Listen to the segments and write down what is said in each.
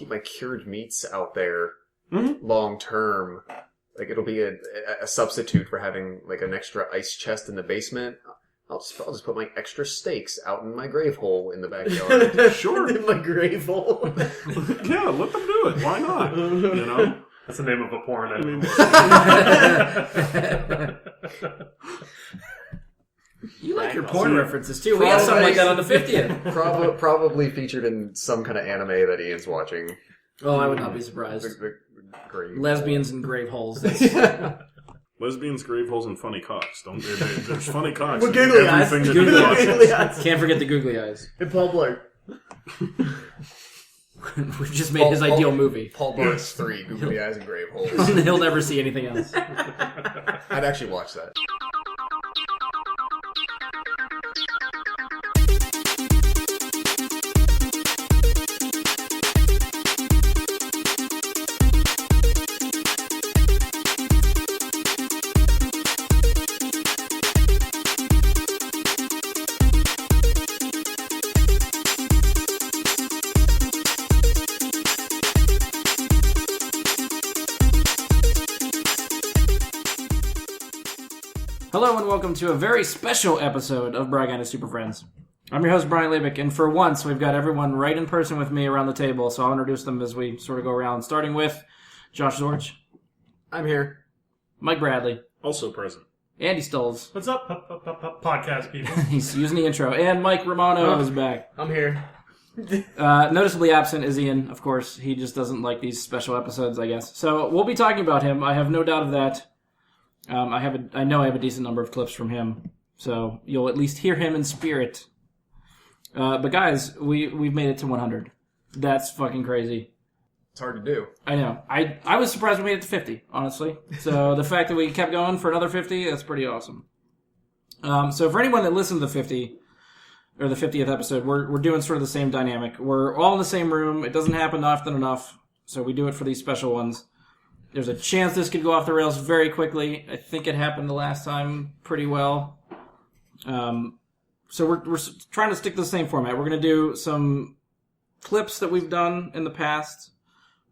keep my cured meats out there long term. Like, it'll be a substitute for having, like, an extra ice chest in the basement. I'll just put my extra steaks out in my grave hole in the backyard. Sure. In my grave hole. Yeah, let them do it. Why not? You know? That's the name of a porn. I mean, you like your porn references, too. We got something like that on the 50th. Probably featured in some kind of anime that Ian's watching. Oh, I would not be surprised. Lesbians and grave holes. lesbians, grave holes, and funny cocks. There's funny cocks. With googly eyes. Googly eyes. Can't forget the googly eyes. And Paul Blart. We've just made his ideal movie. Paul Blart's 3, Googly Eyes and Grave Holes. He'll never see anything else. I'd actually watch that. Hello and welcome to a very special episode of Brag and Super Friends. I'm your host, Brian Lebick, and for once we've got everyone right in person with me around the table, so I'll introduce them as we sort of go around, starting with Josh Zorch. I'm here. Mike Bradley. Also present. Andy Stolz. What's up, podcast people? He's using the intro. And Mike Romano is back. I'm here. Noticeably absent is Ian, of course. He just doesn't like these special episodes, I guess. So we'll be talking about him. I have no doubt of that. I know I have a decent number of clips from him, so you'll at least hear him in spirit. But guys, we've made it to 100. That's fucking crazy. It's hard to do. I know. I was surprised we made it to 50, honestly. So the fact that we kept going for another 50, that's pretty awesome. So for anyone that listened to the 50, or the 50th episode, we're doing sort of the same dynamic. We're all in the same room. It doesn't happen often enough, so we do it for these special ones. There's a chance this could go off the rails very quickly. I think it happened the last time pretty well. So we're trying to stick to the same format. We're going to do some clips that we've done in the past.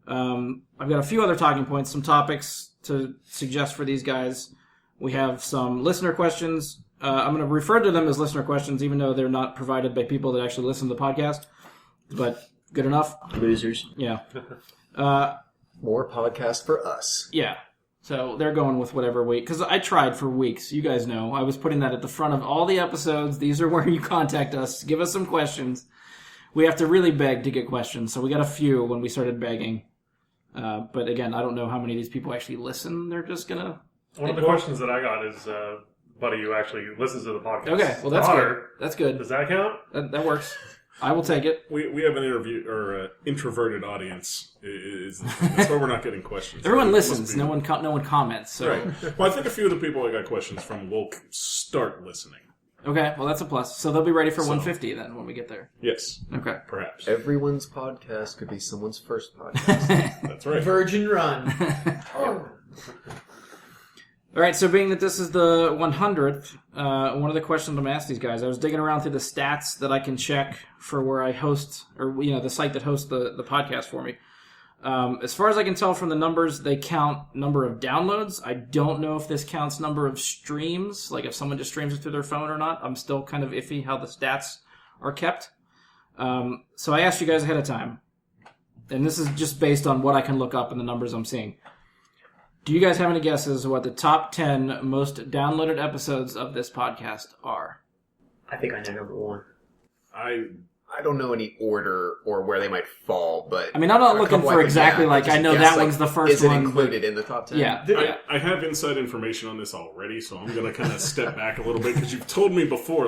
I've got a few other talking points, some topics to suggest for these guys. We have some listener questions. I'm going to refer to them as listener questions, even though they're not provided by people that actually listen to the podcast. But good enough. Losers. Yeah. More podcast for us. Yeah. So they're going with whatever because I tried for weeks. You guys know. I was putting that at the front of all the episodes. These are where you contact us. Give us some questions. We have to really beg to get questions. So we got a few when we started begging. But again, I don't know how many of these people actually listen. They're just going to... One of the questions that I got is buddy who actually listens to the podcast. Okay, well that's good. That's good. Does that count? That works. I will take it. We have an introverted audience. That's why we're not getting questions. Everyone listens. No one comments. So. Right. Well, I think a few of the people I got questions from will start listening. Okay, well that's a plus. So they'll be ready for 150 then when we get there. Yes. Okay. Perhaps. Everyone's podcast could be someone's first podcast. That's right. Virgin Run. All right, so being that this is the 100th, one of the questions I'm going to ask these guys, I was digging around through the stats that I can check for where I host, or the site that hosts the podcast for me. As far as I can tell from the numbers, they count number of downloads. I don't know if this counts number of streams, like if someone just streams it through their phone or not. I'm still kind of iffy how the stats are kept. So I asked you guys ahead of time, and this is just based on what I can look up and the numbers I'm seeing. Do you guys have any guesses what the top 10 most downloaded episodes of this podcast are? I think I know number one. I don't know any order or where they might fall, but... I mean, I'm not looking for exactly I know that one's the first one. Is it included in the top 10? Yeah. I have inside information on this already, so I'm going to kind of step back a little bit, because you've told me before,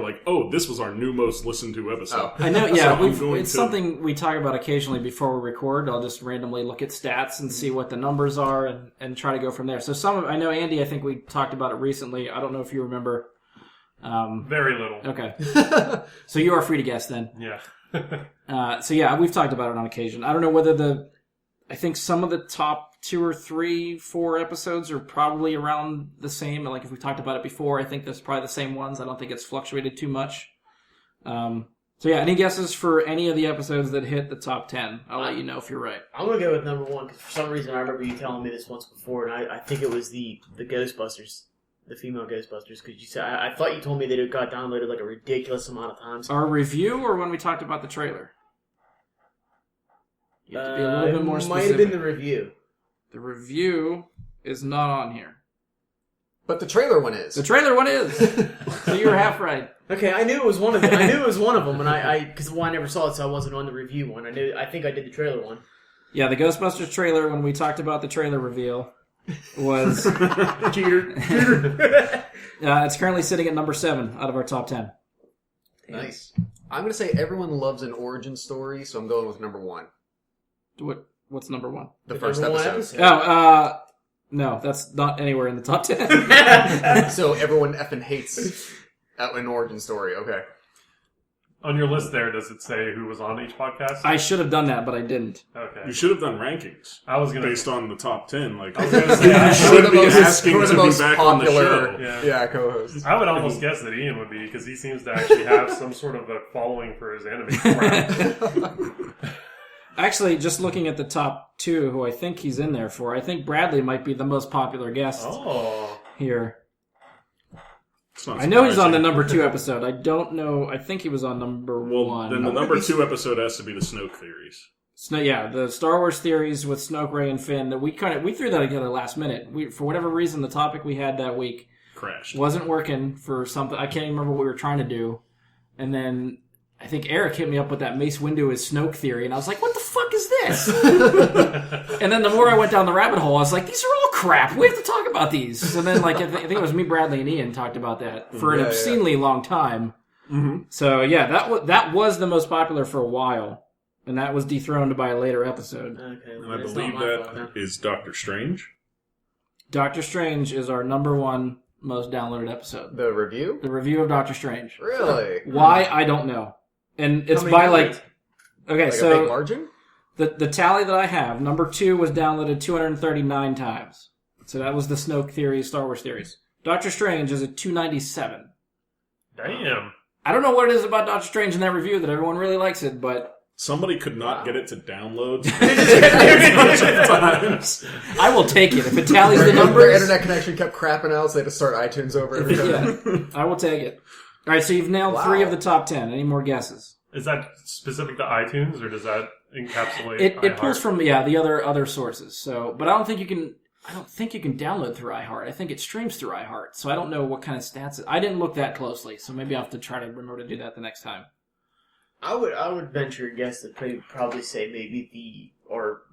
this was our new most listened to episode. I know, yeah. So something we talk about occasionally before we record. I'll just randomly look at stats and see what the numbers are and try to go from there. So I know, Andy, I think we talked about it recently. I don't know if you remember... Very little. Okay. So you are free to guess then. Yeah. So yeah, we've talked about it on occasion. I don't know whether I think some of the top 2 or 3, 4 episodes are probably around the same. Like if we talked about it before, I think that's probably the same ones. I don't think it's fluctuated too much. So So yeah, any guesses for any of the episodes that hit the top 10? I'll let you know if you're right. I'm gonna go with number 1 because for some reason I remember you telling me this once before, and I think it was the Ghostbusters, the female Ghostbusters. Because you said I thought you told me that it got downloaded like a ridiculous amount of times. Our review, or when we talked about the trailer? You have to be a little bit more It specific. might have been the review. The review is not on here. But the trailer one is. The trailer one is. So you're half right. Okay, I knew it was one of them. I knew it was one of them, and because I never saw it, so I wasn't on the review one. I think I did the trailer one. Yeah, the Ghostbusters trailer, when we talked about the trailer reveal, was... Cheater. it's currently sitting at number 7 out of our top 10. Nice. I'm going to say everyone loves an origin story, so I'm going with number 1. What's number 1? The first number one episode. No, that's not anywhere in the top 10. So everyone effing hates an origin story. Okay. On your list there, does it say who was on each podcast? I should have done that, but I didn't. Okay. You should have done rankings. I was gonna based on the top 10. Like, I was gonna say, you should be asking who are to the be most back on the popular show. Yeah. co-hosts. I would almost guess that Ian would be because he seems to actually have some sort of a following for his anime crap. Actually, just looking at the top 2, who I think he's in there for, I think Bradley might be the most popular guest here. I know he's on the number 2 episode. I don't know. I think he was on number 1. Then the number 2 episode has to be the Snoke theories. The Star Wars theories with Snoke, Rey, and Finn. That we threw that together last minute. For whatever reason, the topic we had that week Crashed. wasn't working for something. I can't even remember what we were trying to do. And then I think Eric hit me up with that Mace Windu is Snoke theory, and I was like, "What the fuck is this?" And then the more I went down the rabbit hole, I was like, "These are all crap. We have to talk about these." So then, I think it was me, Bradley, and Ian talked about that for an obscenely long time. Mm-hmm. So yeah, that was the most popular for a while, and that was dethroned by a later episode. Okay, And I believe that is Doctor Strange. Doctor Strange is our number 1 most downloaded episode. The review? The review of Doctor Strange. Really? Why, I don't know. And it's by like a big so margin? the tally that I have, number 2 was downloaded 239 times. So that was the Snoke theory, Star Wars theories. Doctor Strange is at 297. Damn. I don't know what it is about Doctor Strange in that review that everyone really likes it, but Somebody could not get it to download. I will take it. If it tallies the Their numbers, internet connection kept crapping out, so they had to start iTunes over every time. yeah, I will take it. All right, so you've nailed 3 of the top 10. Any more guesses? Is that specific to iTunes, or does that encapsulate It pulls from the other sources. So, but I don't think you can download through iHeart. I think it streams through iHeart. So I don't know what kind of stats. I didn't look that closely, so maybe I'll have to try to remember to do that the next time. I would venture a guess that they probably say maybe our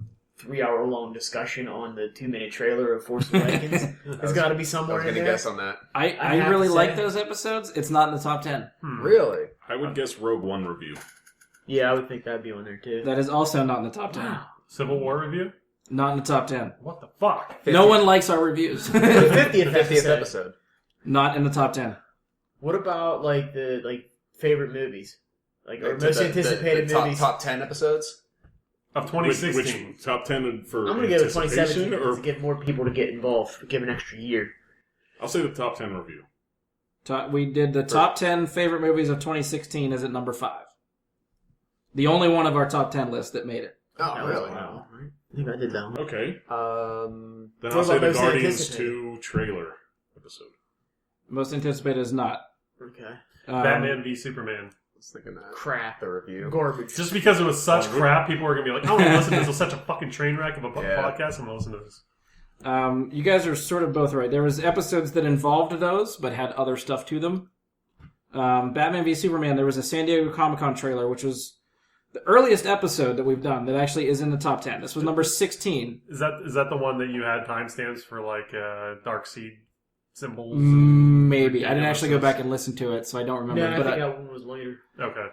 3-hour long discussion on the 2-minute trailer of Force Awakens has got to be I somewhere was in going to there. guess on that. I have really to like say- those episodes. It's not in the top 10. Really? I would guess Rogue One review. Yeah, I would think that'd be on there too. That is also not in the top 10. Civil War review? Not in the top 10. What the fuck? No one likes our reviews. The 50th 50th episode. Not in the top 10. What about the favorite movies? Or The- most the- anticipated the top, movies? top 10 episodes? Of 2016. Which top 10 for I'm going to go with anticipation, 2017 or to get more people to get involved. Give an extra year. I'll say the top 10 review. We did the top 10 favorite movies of 2016 is at number 5. The only one of our top 10 list that made it. Oh, That was really? a while, right? I think I did that one. Okay. Um, Then What I'll say about the most Guardians anticipated? 2 trailer episode. Most anticipated is not. Okay. Batman v Superman. I was thinking that. Crap. The review. Garbage. Just because it was such crap, people were going to be like, I want to listen to this. It was such a fucking train wreck of a Yeah. podcast. I'm going to listen to this. You guys are sort of both right. There was episodes that involved those, but had other stuff to them. Batman v Superman, there was a San Diego Comic-Con trailer, which was the earliest episode that we've done that actually is in the top 10. This was number 16. Is that the one that you had timestamps for Dark Seed symbols? Maybe. I didn't actually go back and listen to it, so I don't remember. No, I but think that one was later. Okay.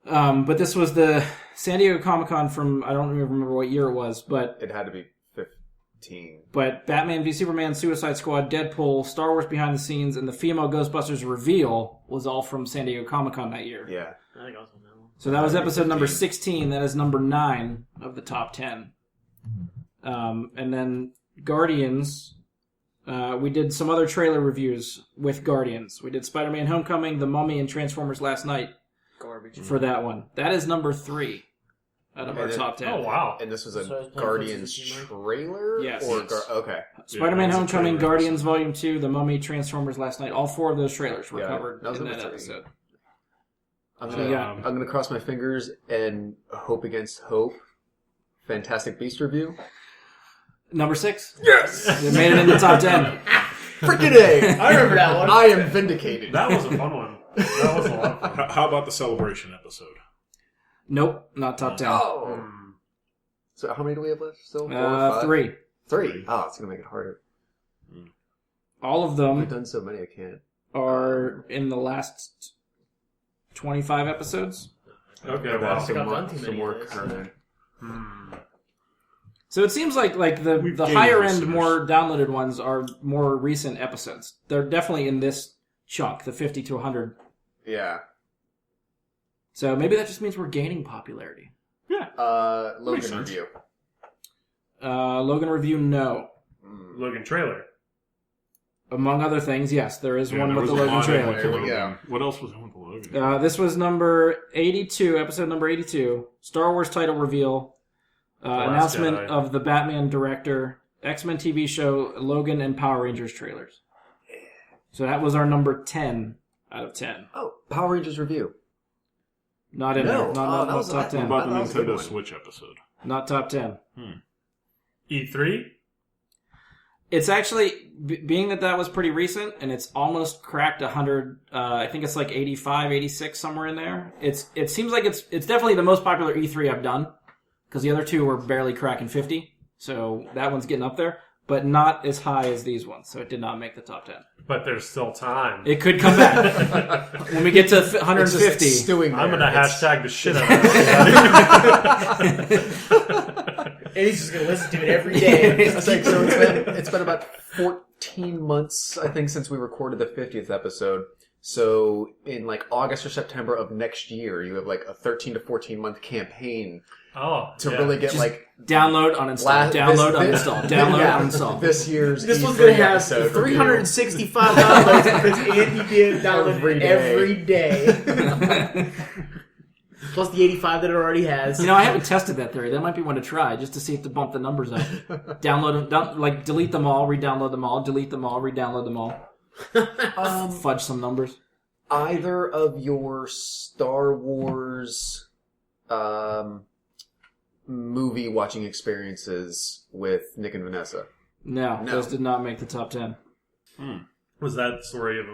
but this was the San Diego Comic-Con from, I don't even remember what year it was, but It had to be 15. Batman v Superman, Suicide Squad, Deadpool, Star Wars Behind the Scenes, and the female Ghostbusters reveal was all from San Diego Comic-Con that year. Yeah. I think I was on that one. So that was episode number 16. That is number 9 of the top 10. And then Guardians, we did some other trailer reviews with Guardians. We did Spider-Man Homecoming, The Mummy, and Transformers Last Night. Garbage. for that one. That is number 3 out of our And then- top 10. Oh, wow. And this was So I a was playing Guardians 14, Yes. trailer? Yes. Okay. Spider-Man Yeah, that was a Homecoming, trailer Guardians Volume 2, The Mummy, Transformers Last Night. All 4 of those trailers were Yeah, covered that was in number that 3. episode. I'm So gonna, you got- I'm gonna cross my fingers and hope against hope. Fantastic Beast review. Number 6. Yes! It made it in the top 10. Freaking A! I remember that one. I am vindicated. That was a fun one. That was a lot of fun. How about the celebration episode? Nope, not top 10. Oh. So how many do we have left still? 4 or 5? 3. 3. Oh, it's gonna make it harder. All of We've them done so many, I can't. are in the last 25 episodes. Okay, I've wow. done too Some many more of those. current. So it seems like the We've gained higher end, listeners. more downloaded ones are more recent episodes. They're definitely in this chunk, the 50 to 100. Yeah. So maybe that just means we're gaining popularity. Logan Makes sense. review. Logan review, no. Logan trailer. Among other things, yes, there is Yeah, one there with was the a Logan lot trailer. with the There we go. Logan. What else was on with the Logan? This was number 82, episode number 82. Star Wars title reveal. Last Announcement Jedi. of the Batman director, X-Men TV show, Logan, and Power Rangers trailers. So that was our number 10 out of 10. Oh, Power Rangers review. Not in No. there. Oh, Not that was top a- What 10. about the That was a good Nintendo one. Switch episode? Not top 10. E3? It's actually, being that was pretty recent, and it's almost cracked 100, I think it's like 85, 86, somewhere in there. It seems like it's definitely the most popular E3 I've done, because the other two were barely cracking 50, so that one's getting up there, but not as high as these ones, so it did not make the top 10. But there's still time. It could come back. When we get to 150. It's just stewing there. I'm going to It's- hashtag the shit out of it. And he's just going to listen to it every day. It's like, so it's been about 14 months, I think, since we recorded the 50th episode. So in like August or September of next year, you have like a 13 to 14 month campaign Oh, to yeah. really get Just like download, uninstall, download, uninstall, download, yeah, uninstall. this year's This E3 one's going to have episode 365 downloads because Andy being downloaded Every day. every day. Plus the 85 that it already has. You know, I haven't tested that theory. That might be one to try, just to see if to bump the numbers up. Download them, like delete them all, re-download them all, delete them all, re-download them all. Fudge some numbers. Either of your Star Wars movie watching experiences with Nick and Vanessa? No, No. those did not make the top 10. Was that story of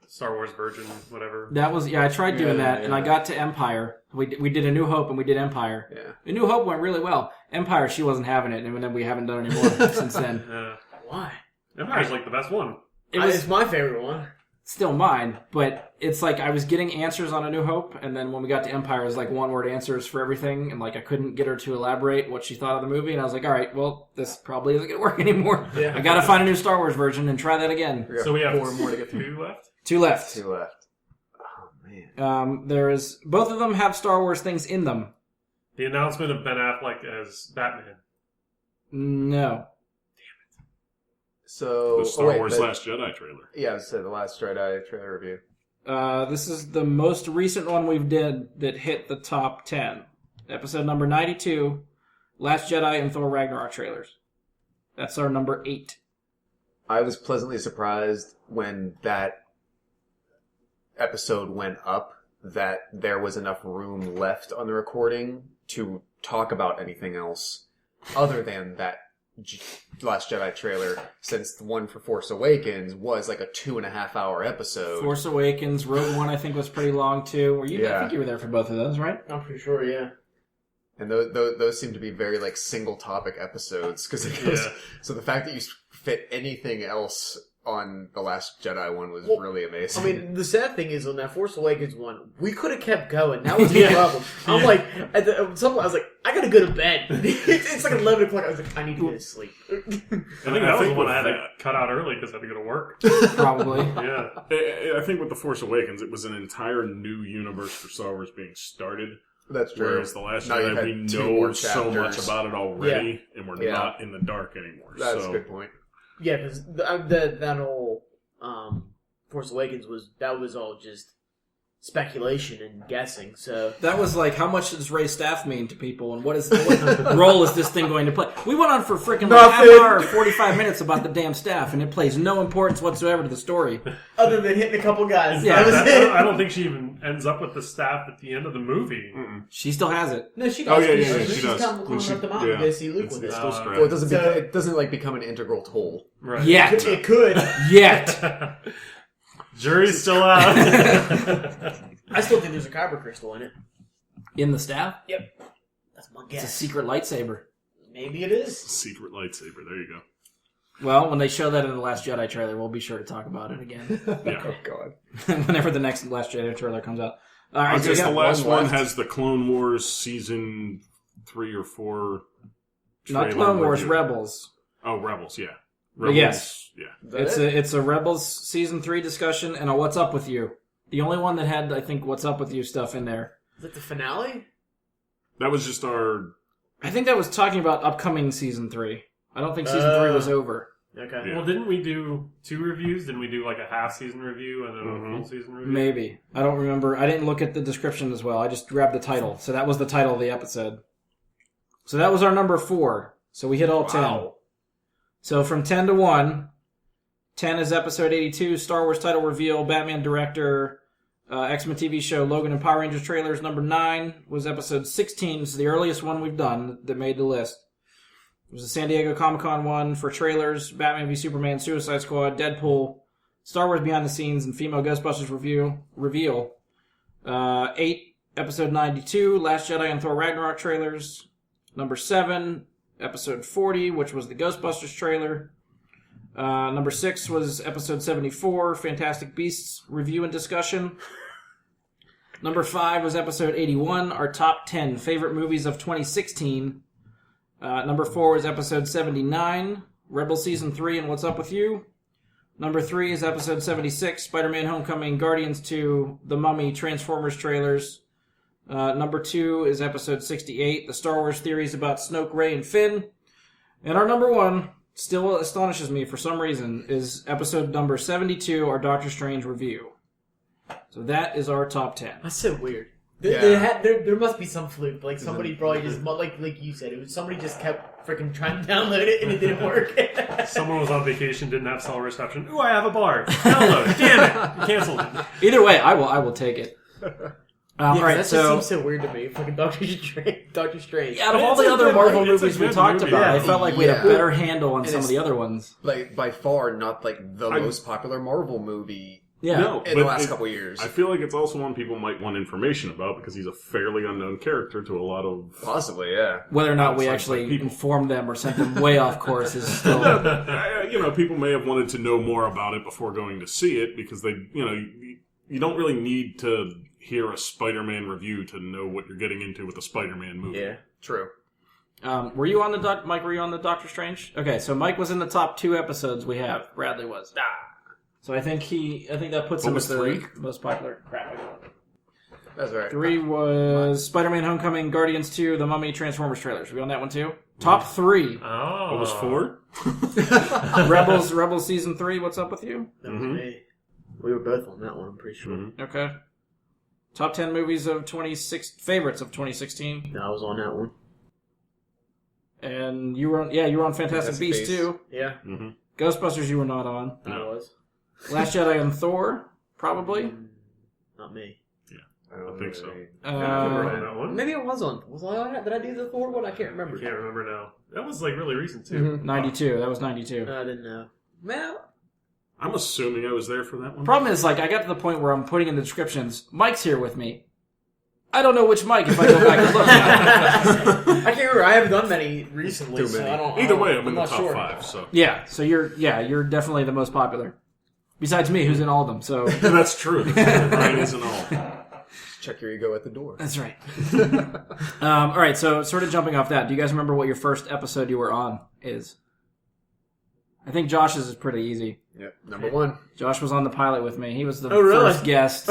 Star Wars Virgin, whatever? That was, I tried doing Yeah, that, and yeah. I got to Empire. We did A New Hope, and we did Empire. Yeah. A New Hope went really well. Empire, she wasn't having it, and then we haven't done any more since then. Yeah. Why? Empire's like the best one. It was It's my favorite one. still mine, but it's like I was getting answers on A New Hope, and then when we got to Empire, it was like one-word answers for everything, and like I couldn't get her to elaborate what she thought of the movie, and I was like, all right, well, this probably isn't going to work anymore. Yeah. I got to find a new Star Wars version and try that again. So we have 4 more to get through. 2 left? 2 left. 2 left. Oh, man. Both of them have Star Wars things in them. The announcement of Ben Affleck as Batman. No. So, The Star Wars Last Jedi trailer. Yeah, so the Last Jedi trailer review. This is the most recent one we've did that hit the top 10. Episode number 92, Last Jedi and Thor Ragnarok trailers. That's our number 8. I was pleasantly surprised when that episode went up that there was enough room left on the recording to talk about anything else other than that Last Jedi trailer, since the one for Force Awakens was like a 2.5 hour episode. Force Awakens, Rogue One I think was pretty long too. Were you? I Yeah. think you were there for both of those, right? I'm pretty sure, yeah. And those seem to be very like single topic episodes because Yeah. so the fact that you fit anything else on the Last Jedi one was Well, really amazing. I mean, the sad thing is on that Force Awakens one, we could have kept going. That was the problem. I'm like, at some point, I was like, I gotta go to bed. It's like 11 o'clock. I was like, I need to go to sleep. I think that was the one I had to cut out early because I had to go to work. Probably. Yeah. I think with The Force Awakens, it was an entire new universe for Star Wars being started. that's true. Whereas The Last Now you've Jedi, had we 2 know more so much chapters. about it already, and we're Yeah. not in the dark anymore. That's so, a good point. Yeah, because that whole Force Awakens was all just speculation and guessing. So That was like, how much does Ray staff mean to people, and what role is this thing going to play? We went on for freaking like half hour, 45 minutes about the damn staff, and it plays no importance whatsoever to the story. other than hitting a couple guys, Yeah. that was it. I don't think she even ends up with the staff at the end of the movie. She still has it. No, she Oh, does. yeah, She's she does. climbing When she- up the mountain yeah. to go see Luke It's with it. still So- strapped. Well, it doesn't. So- it doesn't like become an integral toll. Right. Yet. It could. Yet. Jury's still out. I still think there's a kyber crystal in it. In the staff? Yep. That's my It's a guess. secret lightsaber. Maybe it is. Secret lightsaber. There you go. Well, when they show that in the Last Jedi trailer, we'll be sure to talk about it again. Yeah. Oh God. Whenever the next Last Jedi trailer comes out. All right, I so guess we the got last one left. has the Clone Wars season 3 or 4. not trailer Clone Wars, review. Rebels. Oh, Rebels. Yeah. Yes. Yeah. It's a Rebels season 3 discussion and a What's Up With You. The only one that had, I think, What's Up With You stuff in there. Is it the finale? That was just our. I think that was talking about upcoming season 3. I don't think season 3 was over. Okay. Yeah. Well, didn't we do 2 reviews? Didn't we do like a half season review and then a full season review? Maybe. I don't remember. I didn't look at the description as well. I just grabbed the title. So that was the title of the episode. So that was our number 4. So we hit all 10. So from 10 to 1, 10 is episode 82, Star Wars title reveal, Batman director, X-Men TV show, Logan and Power Rangers trailers. Number 9 was episode 16. It's the earliest one we've done that made the list. It was the San Diego Comic-Con one for trailers, Batman v Superman, Suicide Squad, Deadpool, Star Wars Behind the Scenes, and Female Ghostbusters reveal. 8, episode 92, Last Jedi and Thor Ragnarok trailers. Number 7, episode 40, which was the Ghostbusters trailer. Number 6 was episode 74, Fantastic Beasts review and discussion. Number 5 was episode 81, our top 10 favorite movies of 2016. Number 4 was episode 79, Rebel Season 3 and What's Up With You. Number 3 is episode 76, Spider-Man Homecoming, Guardians 2, The Mummy, Transformers trailers. Number 2 is episode 68, the Star Wars theories about Snoke, Rey, and Finn. And our number 1, still astonishes me for some reason, is episode number 72, our Doctor Strange review. So that is our top 10. That's so weird. Yeah. There must be some fluke. Like somebody probably just like you said, it was somebody just kept freaking trying to download it and it didn't work. Someone was on vacation, didn't have cell reception. Ooh, I have a bar. Download. Damn it. Canceled it. Either way, I will take it. All right, that so just seems so weird to me. Fucking Doctor Strange. out of all the It's a other good Marvel movie. It's a movies we good talked movie. about, Yeah. I felt like we had a Yeah. better handle on And some of it's- the other ones. Like by far, not like the most popular Marvel movie Yeah. No, in but the last couple of years. I feel like it's also one people might want information about because he's a fairly unknown character to a lot of. Possibly, yeah. Whether or not we Outside actually people. informed them or sent them way off course is still... People may have wanted to know more about it before going to see it because they, you don't really need to hear a Spider-Man review to know what you're getting into with a Spider-Man movie. Yeah. True. Were you on the Mike? Were you on the Doctor Strange? Okay, so Mike was in the top 2 episodes we have. Bradley was. So I think that puts him was as the 3? most popular. Crap. I got it. That's all right. 3 was Spider-Man: Homecoming, Guardians 2, The Mummy, Transformers trailers. Were you on that one too? Top 3. Oh. What was 4? Rebels season 3. What's up with you? That was me. We were both on that one, I'm pretty sure. Mhm. Okay. Top 10 movies of favorites of 2016. No, I was on that one. And you were on Fantastic Fantastic Beasts Beasts. too. Yeah, Ghostbusters you were not on. I was. Last Jedi and Thor, probably. Not me. I think so. I remember on Uh, that one. Maybe I was on. Was I on that? Did I do the Thor one? I can't I remember. can't remember now. That was like really recent too. 92. That was 92. I didn't know. Man, I'm assuming I was there for that one. Problem is, I got to the point where I'm putting in the descriptions, Mike's here with me. I don't know which Mike if I go back and look now. I can't remember. I haven't done many recently, Too so many. I don't. Either way, I'm in the not top sure. 5, so. Yeah, so you're definitely the most popular. Besides me, who's in all of them, so... That's true. Ryan isn't all. Check your ego at the door. That's right. All right, so sort of jumping off that, do you guys remember what your first episode you were on is? I think Josh's is pretty easy. Yep. Number 1. Josh was on the pilot with me. He was the Oh, really? first guest.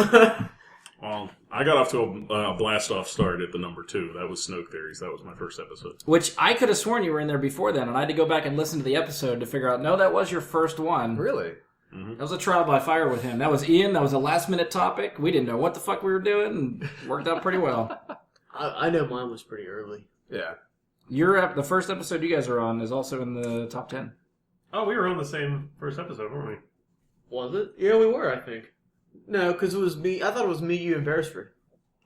Well, I got off to a blast-off start at the number 2. That was Snoke Theories. That was my first episode. Which I could have sworn you were in there before then, and I had to go back and listen to the episode to figure out, no, that was your first one. Really? That was a trial by fire with him. That was Ian. That was a last-minute topic. We didn't know what the fuck we were doing, and worked out pretty well. I know mine was pretty early. Yeah. The first episode you guys are on is also in the top 10. Oh, we were on the same first episode, weren't we? Was it? Yeah, we were, I think. No, because it was me. I thought it was me, you, and Beresford.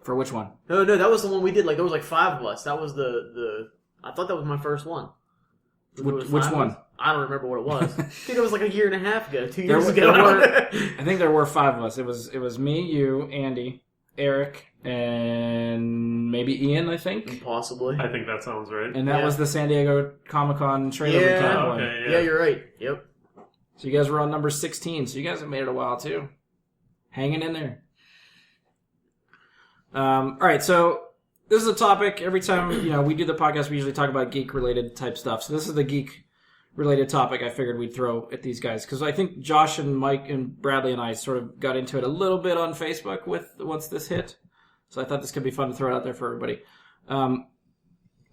For which one? No, that was the one we did. Like, there was like 5 of us. That was the I thought that was my first one. Which one? I don't remember what it was. Dude, it was like a year and a half ago, 2 There years were- ago. I think there were 5 of us. It was me, you, Andy, Eric, and maybe Ian, I think. Possibly. I think that sounds right. And that Yeah. was the San Diego Comic-Con trailer Yeah. recap one. Okay, Yeah, you're right. Yep. So you guys were on number 16, so you guys have made it a while too. Hanging in there. Alright, so this is a topic. Every time we do the podcast, we usually talk about geek-related type stuff. So this is the geek-related topic I figured we'd throw at these guys. Because I think Josh and Mike and Bradley and I sort of got into it a little bit on Facebook once this hit. So I thought this could be fun to throw out there for everybody.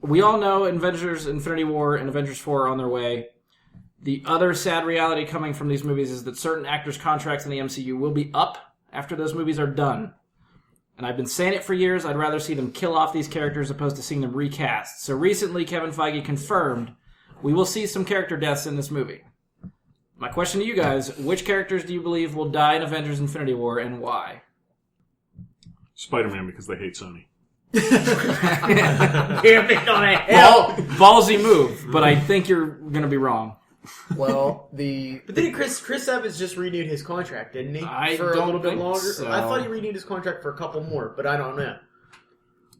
We all know Avengers Infinity War and Avengers 4 are on their way. The other sad reality coming from these movies is that certain actors' contracts in the MCU will be up after those movies are done. And I've been saying it for years, I'd rather see them kill off these characters opposed to seeing them recast. So recently, Kevin Feige confirmed we will see some character deaths in this movie. My question to you guys, which characters do you believe will die in Avengers Infinity War and why? Spider-Man, because they hate Sony. Damn it on a hell. Ballsy move, but I think you're going to be wrong. Well, But didn't Chris Evans just renewed his contract, didn't he? I for a don't little bit think longer. so. I thought he renewed his contract for a couple more, but I don't know.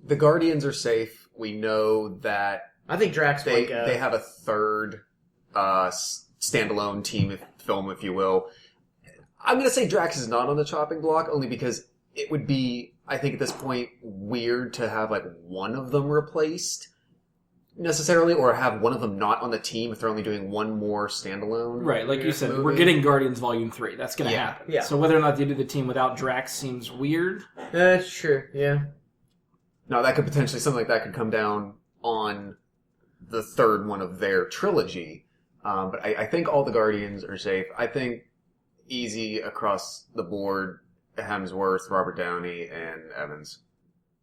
the Guardians are safe. We know that I think Drax might go. they have a third standalone team film, if you will. I'm going to say Drax is not on the chopping block, only because it would be, I think at this point, weird to have like one of them replaced necessarily, or have one of them not on the team if they're only doing one more standalone. Right, like you said, movie. we're getting Guardians Volume 3. That's going to Yeah. happen. Yeah. So whether or not they do the team without Drax seems weird. That's true, yeah. Now that could potentially, something like that could come down on the third one of their trilogy. But I think all the Guardians are safe. I think easy across the board, Hemsworth, Robert Downey, and Evans.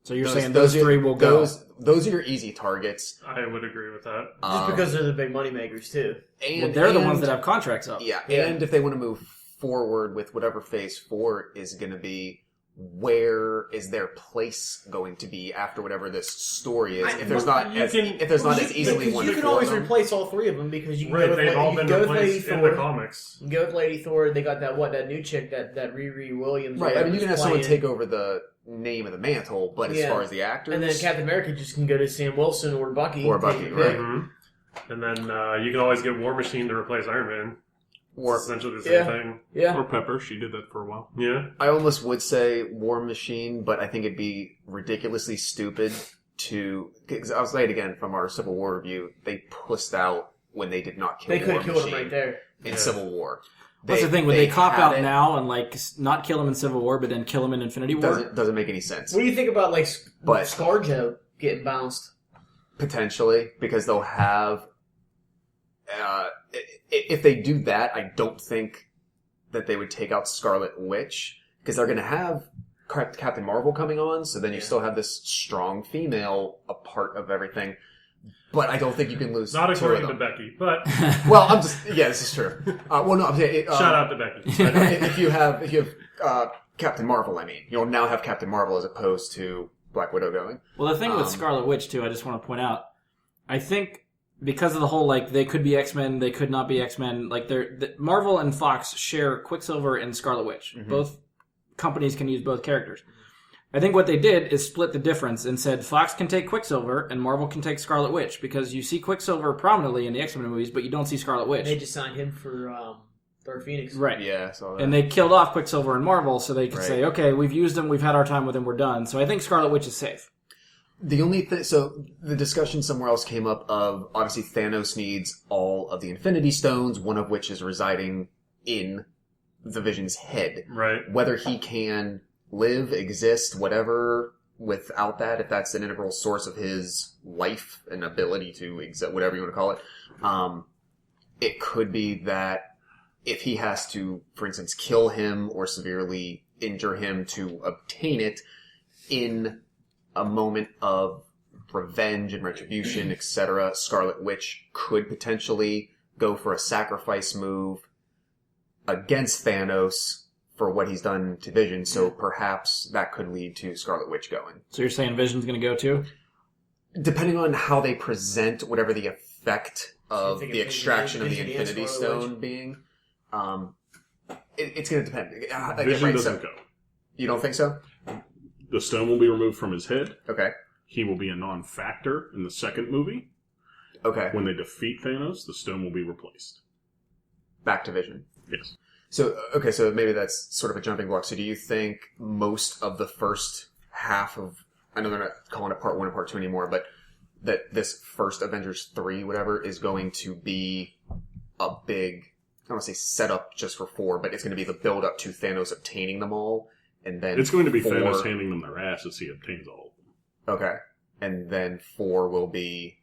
So you're saying those are- three will go. Those are your easy targets. I would agree with that. Just because they're the big money makers, too. And, Well, they're the and- ones that have contracts up. Yeah, Yeah. and if they want to move forward with whatever Phase 4 is going to be, where is their place going to be after whatever this story is? If there's not as easily one You can for always them. replace all three of them because you can Right, go with, they've all you been can go with Lady replaced in Thor. the comics. You can go with Lady Thor. They got that new chick, that Riri Williams. Right, I mean, you can have someone playing. take over the name of the mantle, but as Yeah. far as the actors... And then Captain America just can go to Sam Wilson or Bucky. Or Take Bucky, your right. pick. Mm-hmm. And then you can always get War Machine to replace Iron Man. Or It's essentially the same Yeah. thing. Yeah. Or Pepper, she did that for a while. Yeah. I almost would say War Machine, but I think it'd be ridiculously stupid to... Because I'll say it again from our Civil War review, they pussed out when they did not kill They could War have killed him Machine right there. in Yeah. Civil War. That's the thing. Would they cop had out it. now and like not kill him in Civil War, but then kill him in Infinity War? Doesn't make any sense. What do you think about like But- ScarJo getting bounced? Potentially, because they'll have... if they do that, I don't think that they would take out Scarlet Witch, because they're going to have Captain Marvel coming on, so then you still have this strong female a part of everything. But I don't think you can lose Not two of according to them. Becky, but Well, I'm just... Yeah, this is true. Well, no, I'm saying... shout out to Becky. if you have Captain Marvel, I mean, you'll now have Captain Marvel as opposed to Black Widow going. Well, the thing with Scarlet Witch, too, I just want to point out, I think because of the whole, like, they could be X-Men, they could not be X-Men, like, Marvel and Fox share Quicksilver and Scarlet Witch. Mm-hmm. Both companies can use both characters. I think what they did is split the difference and said Fox can take Quicksilver and Marvel can take Scarlet Witch, because you see Quicksilver prominently in the X-Men movies, but you don't see Scarlet Witch. They just signed him for Dark Phoenix. Right. Yeah, so And they killed off Quicksilver and Marvel so they could Right. say, okay, we've used him, we've had our time with him, we're done. So I think Scarlet Witch is safe. the only thing, so the discussion somewhere else came up of, obviously Thanos needs all of the Infinity Stones, one of which is residing in the Vision's head. Right. Whether he can live, exist, whatever, without that, if that's an integral source of his life and ability to exist, whatever you want to call it, it could be that if he has to, for instance, kill him or severely injure him to obtain it in a moment of revenge and retribution, etc., Scarlet Witch could potentially go for a sacrifice move against Thanos for what he's done to Vision, so perhaps that could lead to Scarlet Witch going. So you're saying Vision's going to go too? Depending on how they present whatever the effect of the extraction of the Infinity Stone being, it's going to depend. Vision doesn't go. You don't think so? The stone will be removed from his head. Okay. He will be a non-factor in the second movie. Okay. When they defeat Thanos, the stone will be replaced. Back to Vision. Yes. So, okay, so maybe that's sort of a jumping block. So do you think most of the first half of, I know they're not calling it part 1 and part 2 anymore, but that this first Avengers 3, whatever, is going to be a big, I don't want to say setup just for 4, but it's going to be the build up to Thanos obtaining them all, and then it's going to be 4, Thanos handing them their ass as he obtains all of them. Okay. And then 4 will be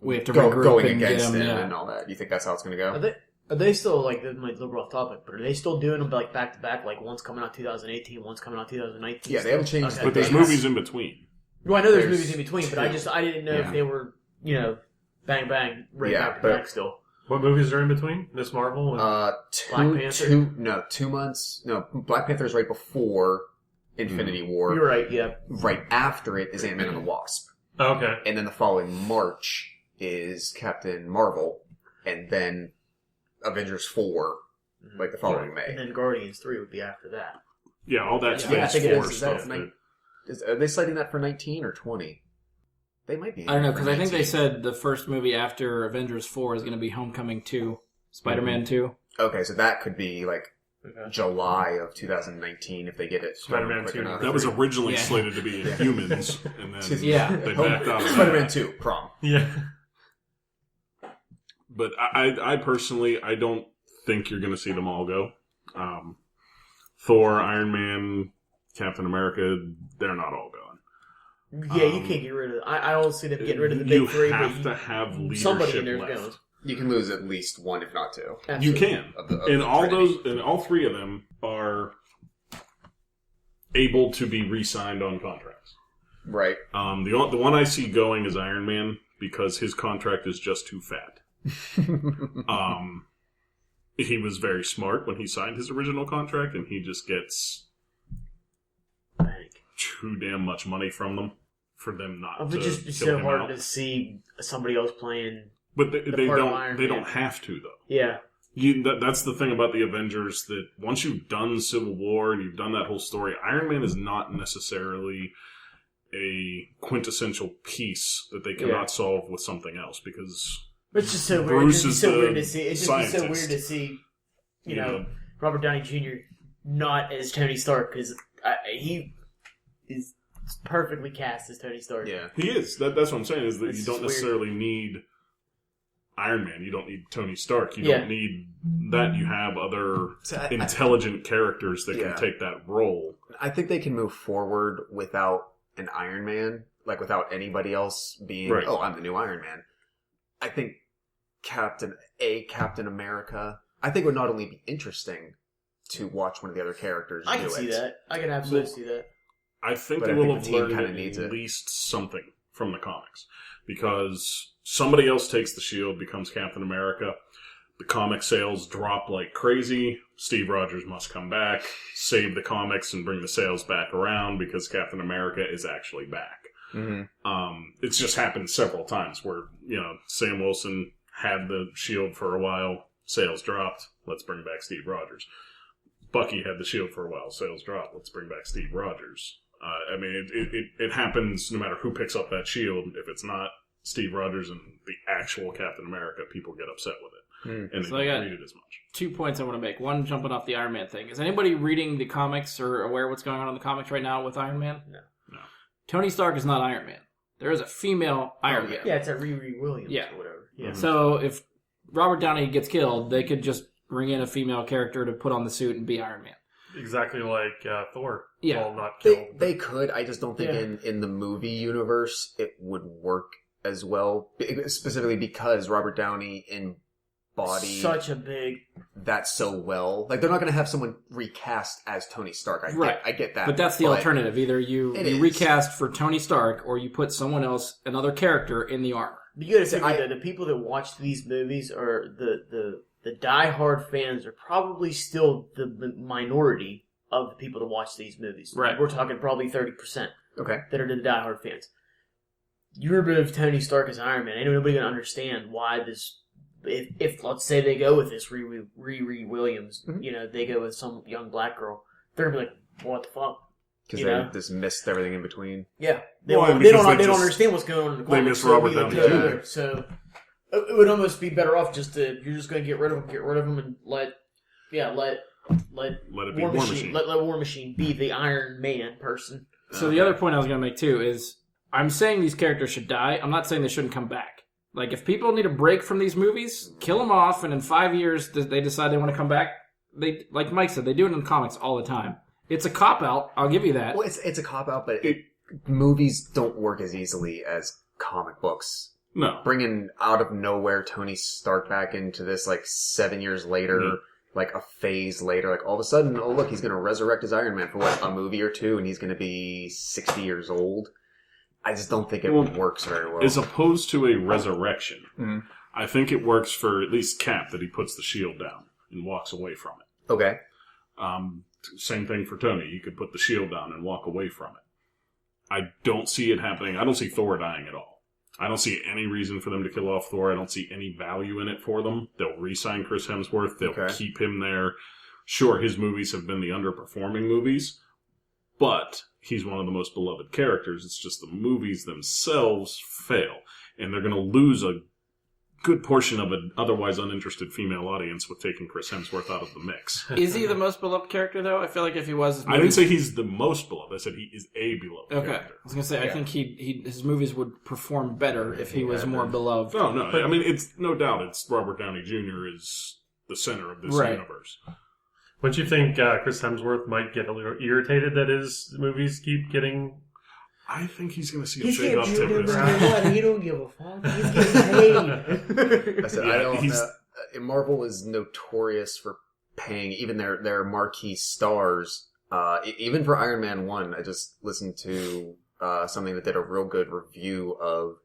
we have to going and against get him him, and all that. You think that's how it's going to go? Are they still, like, this might be a little off topic, but are they still doing them, like, back-to-back, like, one's coming out 2018, one's coming out 2019? Yeah, they haven't changed Okay. But there's movies in between. Well, I know there's There's movies in between, but I didn't know Yeah. if they were, bang, bang, right Yeah, back-to-back still. What movies are in between? Miss Marvel and Black Panther? 2 months. No, Black Panther is right before Infinity War. You're right, yeah. Right after it is Ant-Man and the Wasp. okay. And then the following March is Captain Marvel. And then Avengers 4, like the following May. And then Guardians 3 would be after that. Yeah, all that's Yeah, I Phase think it 4 is. Is that stuff. nine- Are they citing that for 19 or 20? They might be. I don't know, because I think they 19. said the first movie after Avengers 4 is going to be Homecoming 2, Spider-Man 2. Okay, so that could be like Okay. July of 2019 if they get it Spider-Man quick 2. enough. That was originally Yeah. slated to be Humans, and then Yeah. they backed out of that. Spider-Man 2, prom. Yeah. But I personally, I don't think you're going to see them all go. Thor, Iron Man, Captain America, they're not all going. Yeah, you can't get rid of I don't see them getting rid of the big three, You but have to have leadership somebody in there's left. going. You can lose at least one, if not 2. You Absolutely. can. Of the And all Trinity. those, and all 3 of them are able to be re-signed on contracts. Right. The one I see going is Iron Man because his contract is just too fat. He was very smart when he signed his original contract, and he just gets too damn much money from them for them not It to would just be kill so him hard out. to see somebody else playing. But they part of don't. Iron They Man. don't have to though. Yeah. That's the thing about the Avengers, that once you've done Civil War and you've done that whole story, Iron Man is not necessarily a quintessential piece that they cannot solve with something else, because It's just so weird. Bruce It's is so the weird to see. It's just so scientist. weird to see, you Yeah. know, Robert Downey Jr. not as Tony Stark, because he is perfectly cast as Tony Stark. Yeah. he is. That's what I'm saying, is that It's you just don't weird. necessarily need Iron Man. You don't need Tony Stark. You Yeah. don't need that. You have other So I intelligent characters that Yeah. can take that role. think they can move forward without an Iron Man, like without anybody else being, Right. oh, I'm the new Iron Man. I think Captain America, I think would not only be interesting to watch one of the other characters I do can see it. that. I can absolutely see that. I think But they I will think have the team learned kinda at needs it. least something from the comics, because somebody else takes the shield, becomes Captain America. The comic sales drop like crazy. Steve Rogers must come back, save the comics, and bring the sales back around because Captain America is actually back. Mm-hmm. It's just happened several times where, Sam Wilson had the shield for a while, sales dropped, let's bring back Steve Rogers. Bucky had the shield for a while, sales dropped, let's bring back Steve Rogers. It happens no matter who picks up that shield. If it's not Steve Rogers and the actual Captain America, people get upset with it. And So they I don't got- read it as much. 2 points I want to make. One, jumping off the Iron Man thing. Is anybody reading the comics or aware what's going on in the comics right now with Iron Man? No. Tony Stark is not Iron Man. There is a female Iron Man. Yeah, it's at Riri Williams Yeah. or whatever. Yeah. So if Robert Downey gets killed, they could just bring in a female character to put on the suit and be Iron Man. Exactly like Thor. Yeah. Well, not killed. They could. I just don't think Yeah. in the movie universe it would work as well. Specifically because Robert Downey in embody such a big that so well. Like, they're not going to have someone recast as Tony Stark. I get that. But that's the alternative. Either you recast for Tony Stark, or you put someone else, another character, in the armor. You gotta figure that the people that watch these movies are the diehard fans are probably still the minority of the people that watch these movies. Right. We're talking probably 30%. Okay. That are the diehard fans. You remove Tony Stark as Iron Man, ain't nobody gonna understand why this. If let's say they go with this Riri Williams, they go with some young black girl, they're gonna be like, what the fuck? Because they just missed everything in between. Yeah, they Well, don't understand what's going on in the They comics. miss Robert Downey Jr. So it would almost be better off you're just going to get rid of them, and let it be War Machine. Let War Machine be the Iron Man person. So the other point I was going to make too is I'm saying these characters should die. I'm not saying they shouldn't come back. Like, if people need a break from these movies, kill them off, and in 5 years they decide they want to come back. They, like Mike said, they do it in comics all the time. It's a cop-out, I'll give you that. Well, it's a cop-out, but movies don't work as easily as comic books. No. Bringing out of nowhere Tony Stark back into this, 7 years later, a phase later, all of a sudden, oh look, he's going to resurrect his Iron Man for, a movie or two, and he's going to be 60 years old. I just don't think it works very well. As opposed to a resurrection, I think it works for at least Cap that he puts the shield down and walks away from it. Okay. Same thing for Tony. You could put the shield down and walk away from it. I don't see it happening. I don't see Thor dying at all. I don't see any reason for them to kill off Thor. I don't see any value in it for them. They'll re-sign Chris Hemsworth. They'll keep him there. Sure, his movies have been the underperforming movies, but he's one of the most beloved characters. It's just the movies themselves fail. And they're going to lose a good portion of an otherwise uninterested female audience with taking Chris Hemsworth out of the mix. Is he the most beloved character, though? I feel like if he was... I didn't say he's the most beloved. I said he is a beloved character. I was going to say, I think his movies would perform better if he was more beloved. No. I mean, it's no doubt it's Robert Downey Jr. is the center of this universe. Don't you think Chris Hemsworth might get a little irritated that his movies keep getting... I think he's going to see a big uptick this time. He don't give a fuck. He's getting paid. I said, I don't know. Marvel is notorious for paying even their marquee stars. Even for Iron Man 1, I just listened to something that did a real good review of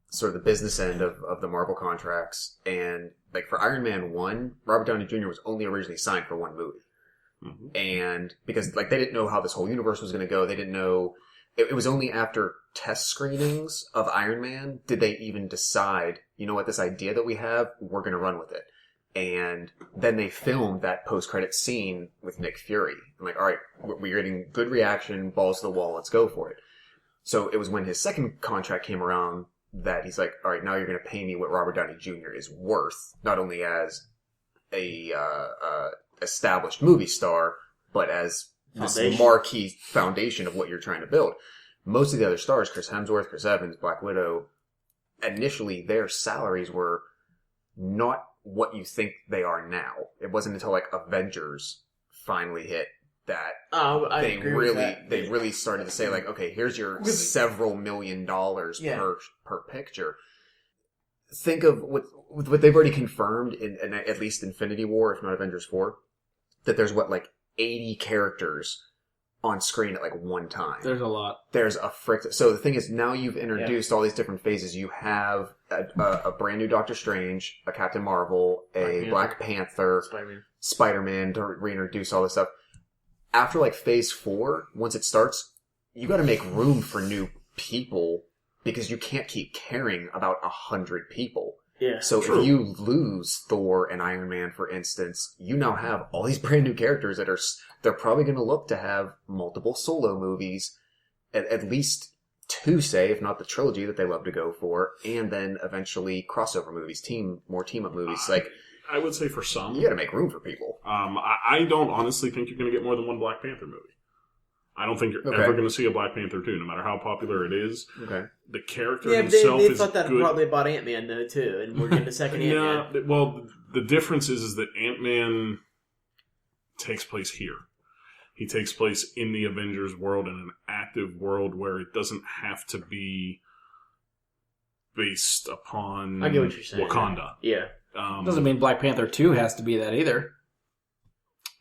sort of the business end of the Marvel contracts. And for Iron Man 1, Robert Downey Jr. was only originally signed for one movie. Mm-hmm. And because they didn't know how this whole universe was going to go, they didn't know... It was only after test screenings of Iron Man did they even decide, you know what, this idea that we have, we're going to run with it. And then they filmed that post-credit scene with Nick Fury. I'm like, all right, we're getting good reaction, balls to the wall, let's go for it. So it was when his second contract came around that he's like, all right, now you're going to pay me what Robert Downey Jr. is worth, not only as a established movie star, but as this marquee foundation of what you're trying to build. Most of the other stars, Chris Hemsworth, Chris Evans, Black Widow, initially their salaries were not what you think they are now. It wasn't until Avengers finally hit that they really started to say okay, here's your several $1 million per picture. Think of what they've already confirmed in at least Infinity War, if not Avengers 4, that there's 80 characters on screen at one time. There's a lot. There's a frick. So the thing is, now you've introduced all these different phases. You have a brand new Doctor Strange, a Captain Marvel, a Black Panther, Spider-Man to reintroduce all this stuff. After phase 4, once it starts, you got to make room for new people because you can't keep caring about 100 people. Yeah, so if you lose Thor and Iron Man, for instance, you now have all these brand new characters that they're probably going to look to have multiple solo movies, at least 2, say, if not the trilogy that they love to go for, and then eventually crossover movies, more team-up movies. I would say for some, you got to make room for people. I don't honestly think you're going to get more than one Black Panther movie. I don't think you're ever going to see a Black Panther 2, no matter how popular it is. Okay. The character himself is good. They thought that probably about Ant-Man, though, too, and we're getting a second Ant-Man. Yeah, well, the difference is that Ant-Man takes place here. He takes place in the Avengers world, in an active world where it doesn't have to be based upon I get what you're saying. Wakanda. Yeah. Doesn't mean Black Panther 2 has to be that either.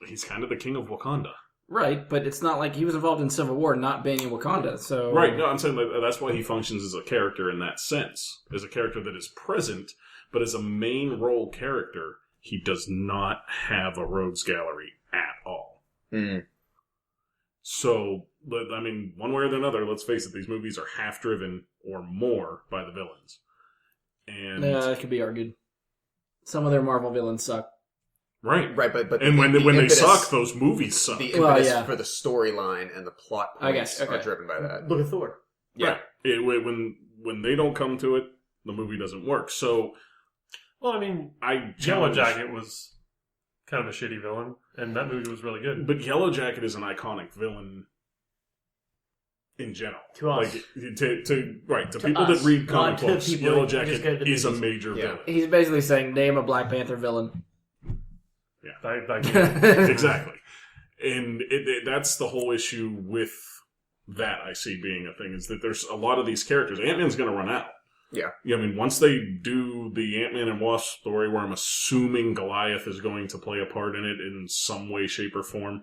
He's kind of the king of Wakanda. Right, but it's not like he was involved in Civil War not being in Wakanda, so... Right, no, I'm saying that's why he functions as a character in that sense. As a character that is present, but as a main role character, he does not have a rogues gallery at all. Mm. So, I mean, one way or another, let's face it, these movies are half-driven or more by the villains. And it could be argued. Some of their Marvel villains suck. Right, but and when they impetus, suck, those movies suck. The impetus for the storyline and the plot points are driven by that. Look at Thor. Yeah, right. When they don't come to it, the movie doesn't work. So, well, I mean, Yellow Jacket was kind of a shitty villain, and that movie was really good. But Yellow Jacket is an iconic villain in general. To us. Like, to people us, that read not comic to books, people Yellow who just go to Jacket the is a movies. major villain. He's basically saying, name a Black Panther villain. Yeah, exactly. And that's the whole issue with that I see being a thing, is that there's a lot of these characters. Ant-Man's going to run out. Yeah. I mean, once they do the Ant-Man and Wasp story, where I'm assuming Goliath is going to play a part in it in some way, shape, or form,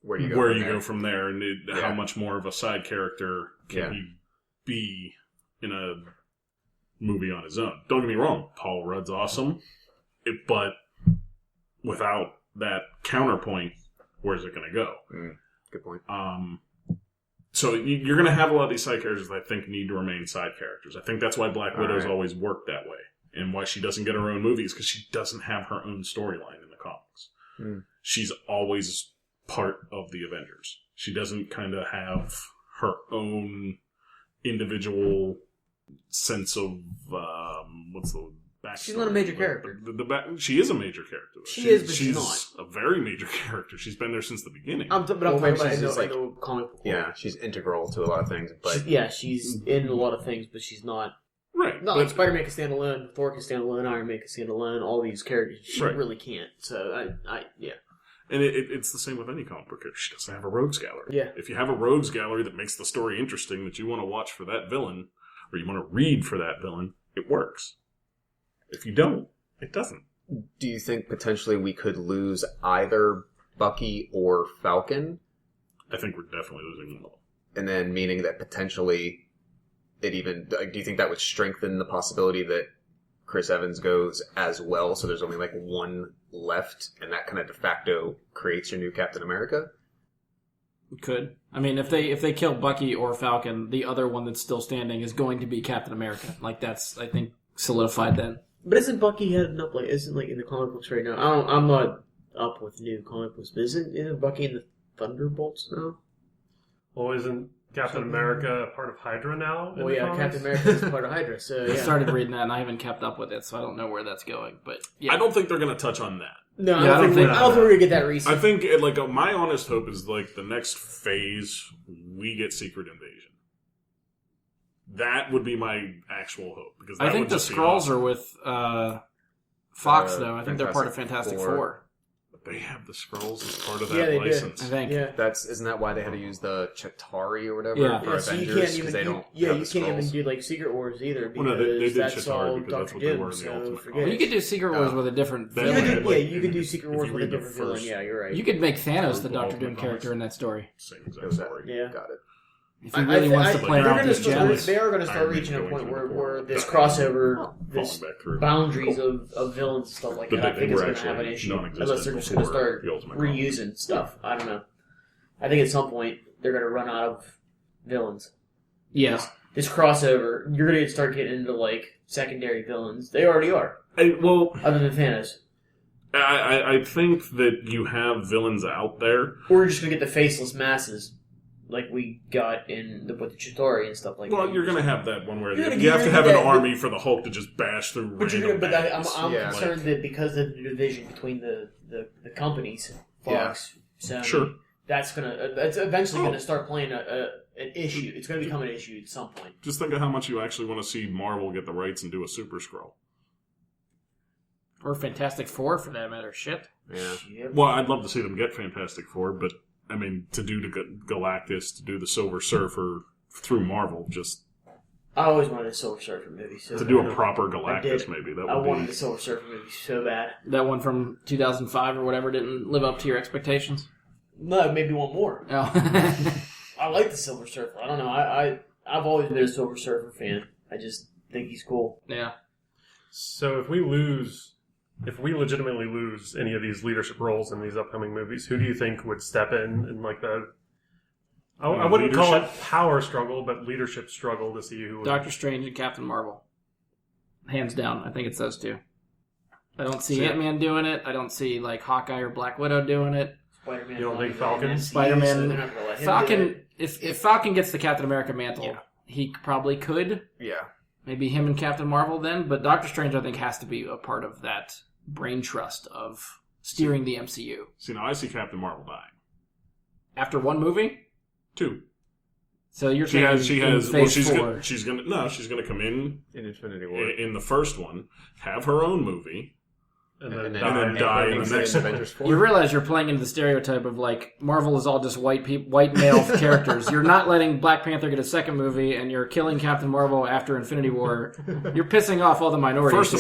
where do you go from there? And how much more of a side character can he be in a movie on his own? Don't get me wrong, Paul Rudd's awesome, but without that counterpoint, where's it going to go? Good point. So you're going to have a lot of these side characters that I think need to remain side characters. I think that's why Black Widow's always worked that way, and why she doesn't get her own movies, because she doesn't have her own storyline in the comics. She's always part of the Avengers. She doesn't kind of have her own individual sense of what's the backstory? She's not a major character. She is a major character. She is, but she's not a very major character. She's been there since the beginning. I'm talking about she's just in the comic book. Yeah, she's integral to a lot of things. But she's in a lot of things, but she's not. Right. Not like Spider-Man can stand alone, Thor can stand alone, Iron Man can stand alone. All these characters, she really can't. So yeah. And it's the same with any comic book character. She doesn't have a rogues gallery. Yeah. If you have a rogues gallery that makes the story interesting, that you want to watch for that villain, or you want to read for that villain, it works. If you don't, it doesn't. Do you think potentially we could lose either Bucky or Falcon? I think we're definitely losing them all. And then meaning that potentially do you think that would strengthen the possibility that Chris Evans goes as well, so there's only like one left, and that kind of de facto creates your new Captain America? Could. I mean, if they kill Bucky or Falcon, the other one that's still standing is going to be Captain America. Like, that's, I think, solidified then. But isn't Bucky heading up, isn't in the comic books right now? I'm not up with new comic books, but isn't Bucky in the Thunderbolts now? Well, isn't Captain America part of Hydra now? Well, yeah, Captain America is part of Hydra, so yeah. I started reading that, and I haven't kept up with it, so I don't know where that's going. But yeah. I don't think they're going to touch on that. No, I don't think we're going to get that recent. I think, my honest hope is, the next phase, we get Secret Invasion. That would be my actual hope. Because I think the Skrulls are with Fox, though. I think they're part of Fantastic Four. But they have the Skrulls as part of that license. I think. Yeah. Isn't that why they had to use the Chitauri or whatever for Avengers? So you can't even you can't Skrulls. even do Secret Wars either, because they did that's Chitauri all because that's Dr. what they Doom. were in the So Ultimate forget Well, it. you could do Secret Wars with a different That- villain. You could do Secret Wars if you with a read the different villain. first- Yeah, you're right. You could make Thanos the Ultimate Doctor Doom Comics. character in that story. Same It exact was that. story. Yeah. Got it. If he really wants to play around with his gems. They are going to start Iron Man reaching a going point through the where portal. this crossover, this Falling back through. boundaries of villains and stuff like But that, I they think is were going to have an actually issue. non-existent Unless they're just going to before start the Ultimate reusing stuff. I don't know. I think at some point they're going to run out of villains. Yeah. This crossover, you're going to start getting into, secondary villains. They already are. Other than Thanos. I think that you have villains out there. Or you're just going to get the faceless masses. Like we got with the Chitauri and stuff like that. Well, you're going to have that one where You're you have to have gonna an get that, army for the Hulk to just bash through random baddies. I'm concerned that because of the division between the companies, Fox, Sony, that's eventually going to start playing an issue. It's going to become an issue at some point. Just think of how much you actually want to see Marvel get the rights and do a Super Skrull. Or Fantastic Four, for that matter. Shit. Yeah. Yep. Well, I'd love to see them get Fantastic Four, but I mean, to do the Galactus, to do the Silver Surfer through Marvel, just I always wanted a Silver Surfer movie. So To do a proper did. Galactus, maybe. That I would wanted be... a Silver Surfer movie so bad. That one from 2005 or whatever didn't live up to your expectations? No, maybe one more. Oh. I like the Silver Surfer. I don't know. I've always been a Silver Surfer fan. I just think he's cool. Yeah. So if we legitimately lose any of these leadership roles in these upcoming movies, who do you think would step in like the... I wouldn't call it power struggle, but leadership struggle to see who would... Doctor Strange and Captain Marvel. Hands down, I think it's those two. I don't see Ant-Man doing it. I don't see like Hawkeye or Black Widow doing it. Spider-Man. You don't think Falcon? Spider-Man. Falcon. If Falcon gets the Captain America mantle, he probably could. Yeah. Maybe him and Captain Marvel then, but Doctor Strange I think has to be a part of that brain trust of steering the MCU. See, now I see Captain Marvel dying. After one movie? 2. So you're She saying has. Well, phase she's 4. she's gonna come in Infinity War. in the first one, have her own movie, And And then then die in the next one. Avengers 4. You realize you're playing into the stereotype of like Marvel is all just white male characters. You're not letting Black Panther get a second movie, and you're killing Captain Marvel after Infinity War. You're pissing off all the minorities.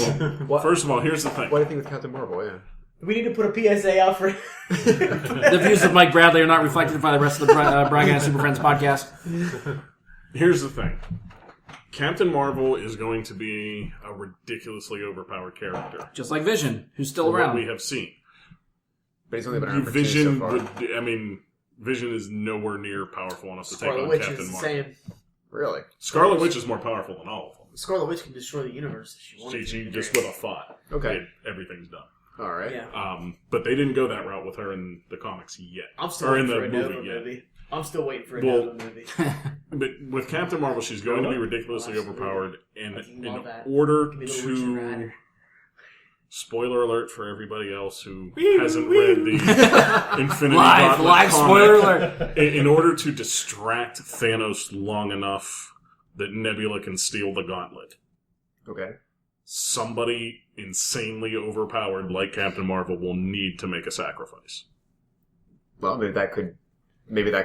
First of all, here's the thing. What do you think with Captain Marvel? Yeah. We need to put a PSA out for... The views of Mike Bradley are not reflected by the rest of the Braga and Super Friends podcast. Here's the thing. Captain Marvel is going to be a ridiculously overpowered character. Just like Vision, who's still from what around. we have seen. But he's only been around for 2 Vision so far. Vision is nowhere near powerful enough to take Scarlet on Witch Captain is the Marvel. same. Really? Scarlet Witch is more powerful than all of them. Scarlet Witch can destroy the universe if she wanted She to. just with a thought. Okay. Everything's done. All right. Yeah. But they didn't go that route with her in the comics yet. I'm still Or waiting in for a the Nova movie yet. movie. I'm still waiting for a Well, Nova movie. But with Captain Marvel, she's going to be ridiculously Absolutely. overpowered. And I can in love that. order Give me the Lucha to... Rider. Spoiler alert for everybody else who hasn't read the Infinity Gauntlet Live comic. spoiler alert. In order to distract Thanos long enough that Nebula can steal the gauntlet, Okay. somebody insanely overpowered like Captain Marvel will need to make a sacrifice. Well, maybe that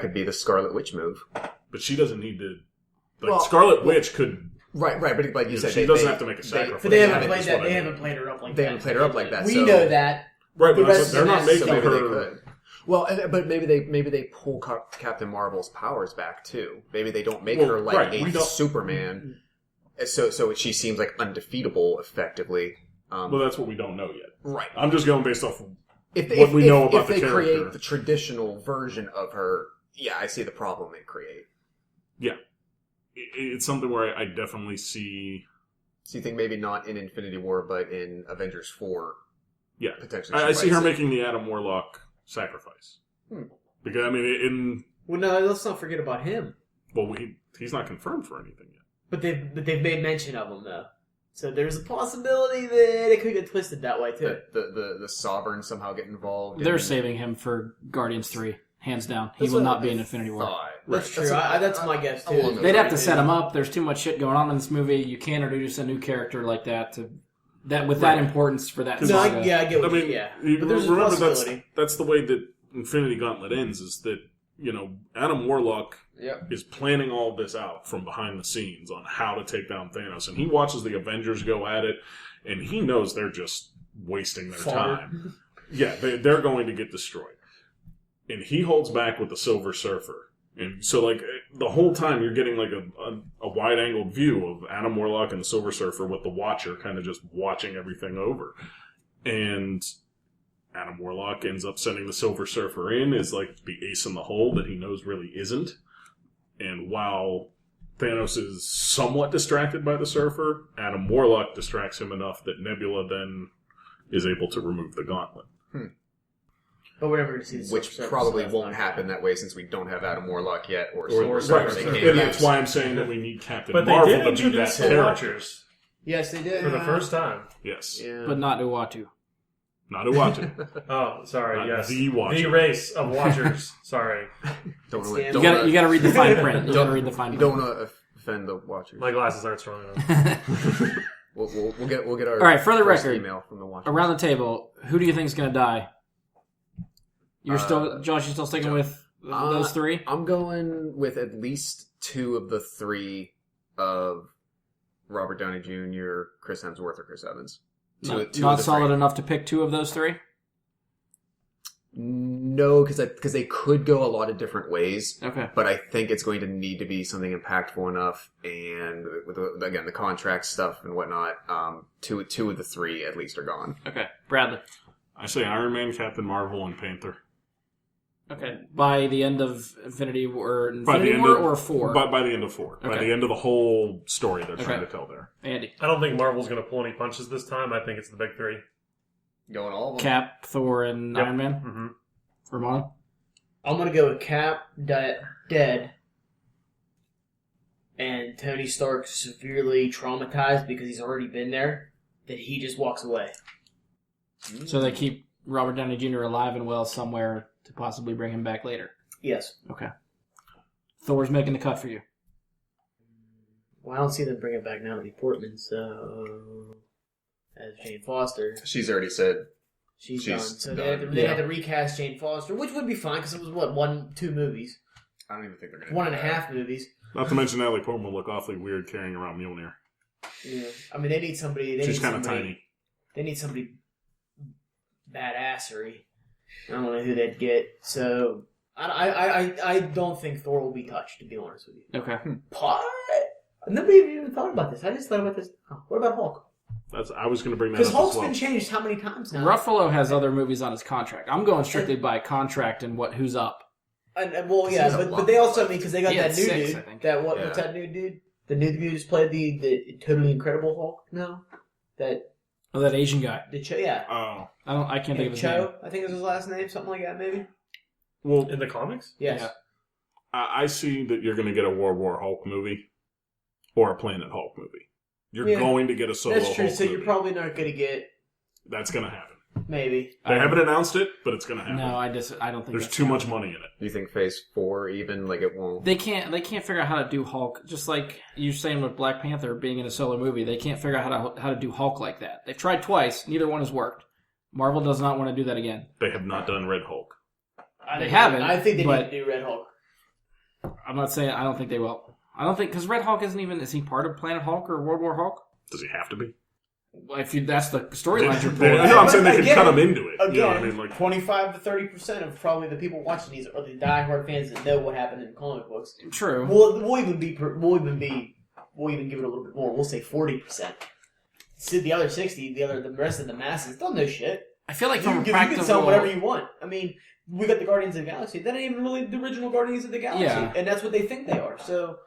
could be the Scarlet Witch move. But she doesn't need to... Well, Scarlet Witch could... Right. But like you said, she doesn't have to make a sacrifice. But they haven't That's played that. what I They mean. haven't played her up like that. They haven't played her up like that. We so, know that. Right, The but rest they're of not the making So maybe they her... could. Well, but maybe they pull Captain Marvel's powers back too. Maybe they don't make her like right, we a don't- Superman. So she seems like undefeatable, effectively. Well, that's what we don't know yet. Right. I'm just going based off If we know about if the they character. create the traditional version of her, yeah, I see the problem they create. Yeah. It's something where I definitely see... So you think maybe not in Infinity War, but in Avengers 4? Yeah. Potentially. I see her might making the Adam Warlock sacrifice. Because, I mean, Well, no, let's not forget about him. he's not confirmed for anything yet. But they've made mention of him though, so there's a possibility that it could get twisted that way too. the Sovereign somehow get involved. They're in- saving him for Guardians 3, hands down. He That's will what not be I in Infinity War. thought. That's Right. true. That's my guess too. along those They'd have to lines. set him up. There's too much shit going on in this movie. You can't introduce a new character like that with that importance for that No, saga. I get I what mean, you but there's a remember possibility. that's the way that Infinity Gauntlet ends, is that, Adam Warlock Yep. is planning all this out from behind the scenes on how to take down Thanos. And he watches the Avengers go at it, and he knows they're just wasting their time. Yeah, they're going to get destroyed. And he holds back with the Silver Surfer. And so, the whole time you're getting, a wide-angled view of Adam Warlock and the Silver Surfer with the Watcher kind of just watching everything over. And Adam Warlock ends up sending the Silver Surfer in as, the ace in the hole that he knows really isn't. And while Thanos is somewhat distracted by the Surfer, Adam Warlock distracts him enough that Nebula then is able to remove the gauntlet. But we're never going to see the Which Silver Surfer, probably so that's won't not happen that way since we don't have Adam Warlock yet, or Right, Silver Surfer. They can't and that's use. why I'm saying that we need Captain But they Marvel did to be that introduce the character. Watchers Yes, they did. for the first time. Yes. Yeah. But not Uatu. Not Uatu. Oh, sorry. Not Yes, the Watcher. the race of Watchers. Sorry, don't It's wanna- the- don't You wanna- gotta read the fine print. You Don't- gotta read the fine You print. don't want to offend the Watchers. my glasses aren't strong enough. We'll get our All right, for the first record, email from the Watchers. Around the table, who do you think is gonna die? You're Uh, Josh, you still sticking with those three? I'm going with at least 2 of the 3 of Robert Downey Jr., Chris Hemsworth, or Chris Evans. Not solid enough to pick 2 of those 3? No, because they could go a lot of different ways. Okay. But I think it's going to need to be something impactful enough, and with again the contract stuff and whatnot, 2 of the 3 at least are gone. Okay. Bradley. I say Iron Man, Captain Marvel, and Panther. Okay. By the end of Infinity War or 4? By the end of 4. Okay. By the end of the whole story they're trying to tell there. Andy. I don't think Marvel's going to pull any punches this time. I think it's the big 3. Going all of them. Cap, Thor, and Iron Man? Mm-hmm. Romano? I'm going to go with Cap, dead, and Tony Stark severely traumatized because he's already been there, that he just walks away. So they keep Robert Downey Jr. alive and well somewhere to possibly bring him back later. Yes. Okay. Thor's making the cut for you. Well, I don't see them bringing back Natalie Portman, so... As Jane Foster. She's already said She's done. So done. they had to recast Jane Foster, which would be fine because it was, 2 movies? I don't even think they're going to 1.5 movies. Not to mention Natalie Portman will look awfully weird carrying around Mjolnir. Yeah. I mean, they need somebody... She's kind of tiny. They need somebody badassery. I don't know who they'd get. So, I don't think Thor will be touched, to be honest with you. Okay. What? Nobody even thought about this. I just thought about this. Oh, what about Hulk? I was going to bring that up Because Hulk's as well. been changed how many times now? Ruffalo has other movies on his contract. I'm going strictly by contract and who's up. And well, yeah, but they also, because they got that new 6, dude. I think. What's that new dude? The new dude who's played the totally incredible Hulk now? That Asian guy. Yeah. Oh. I can't think of his name. Cho, I think is his last name, something like that, maybe? Well, In the comics? Yes. Yeah. I see that you're going to get a World War Hulk movie or a Planet Hulk movie. You're going to get a solo That's true, Hulk so movie. you're probably not going to get... That's going to happen. Maybe. They haven't announced it, but it's going to happen. No, I don't think There's that's too much happening. money in it. You think Phase 4 even, like, it won't... They can't figure out how to do Hulk, just like you're saying with Black Panther being in a solo movie. They can't figure out how to do Hulk like that. They've tried twice. Neither one has worked. Marvel does not want to do that again. They have not done Red Hulk. They haven't, I think they but- need to do Red Hulk. I'm not saying I don't think they will. I don't think, because Red Hulk isn't even, is he part of Planet Hulk or World War Hulk? Does he have to be? Well, that's the storyline you're No, pulling. I'm saying they could Again- cut him into it. Again, You know what I mean? Like, 25 to 30% of probably the people watching these are the diehard fans that know what happened in comic books. True. We'll even give it a little bit more. We'll say 40%. So the other 60, the rest of the masses don't know shit. I feel like You from a can practical... sell whatever you want. I mean, we got the Guardians of the Galaxy. That ain't even really the original Guardians of the Galaxy. Yeah. And that's what they think they are. So,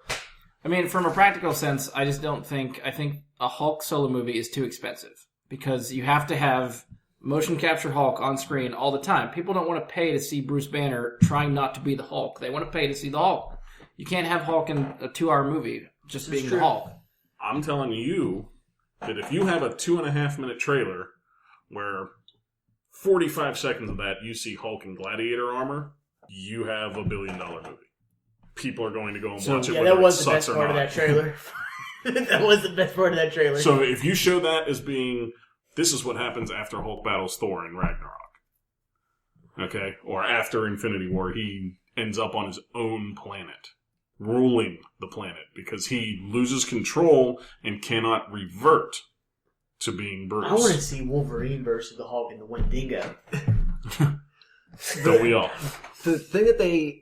I mean, from a practical sense, I just don't think... I think a Hulk solo movie is too expensive. Because you have to have motion capture Hulk on screen all the time. People don't want to pay to see Bruce Banner trying not to be the Hulk. They want to pay to see the Hulk. You can't have Hulk in a 2-hour movie just being the Hulk. I'm telling you that if you have a 2.5-minute trailer where 45 seconds of that you see Hulk in gladiator armor, you have $1 billion movie. People are going to go and watch it yeah, whether that was it the best sucks or part not. of that trailer. That was the best part of that trailer. So if you show that as being, this is what happens after Hulk battles Thor in Ragnarok. Okay? Or after Infinity War, he ends up on his own planet, ruling the planet, because he loses control and cannot revert to being Bruce. I want to see Wolverine versus the Hulk and the Wendigo. Don't we all? The thing that they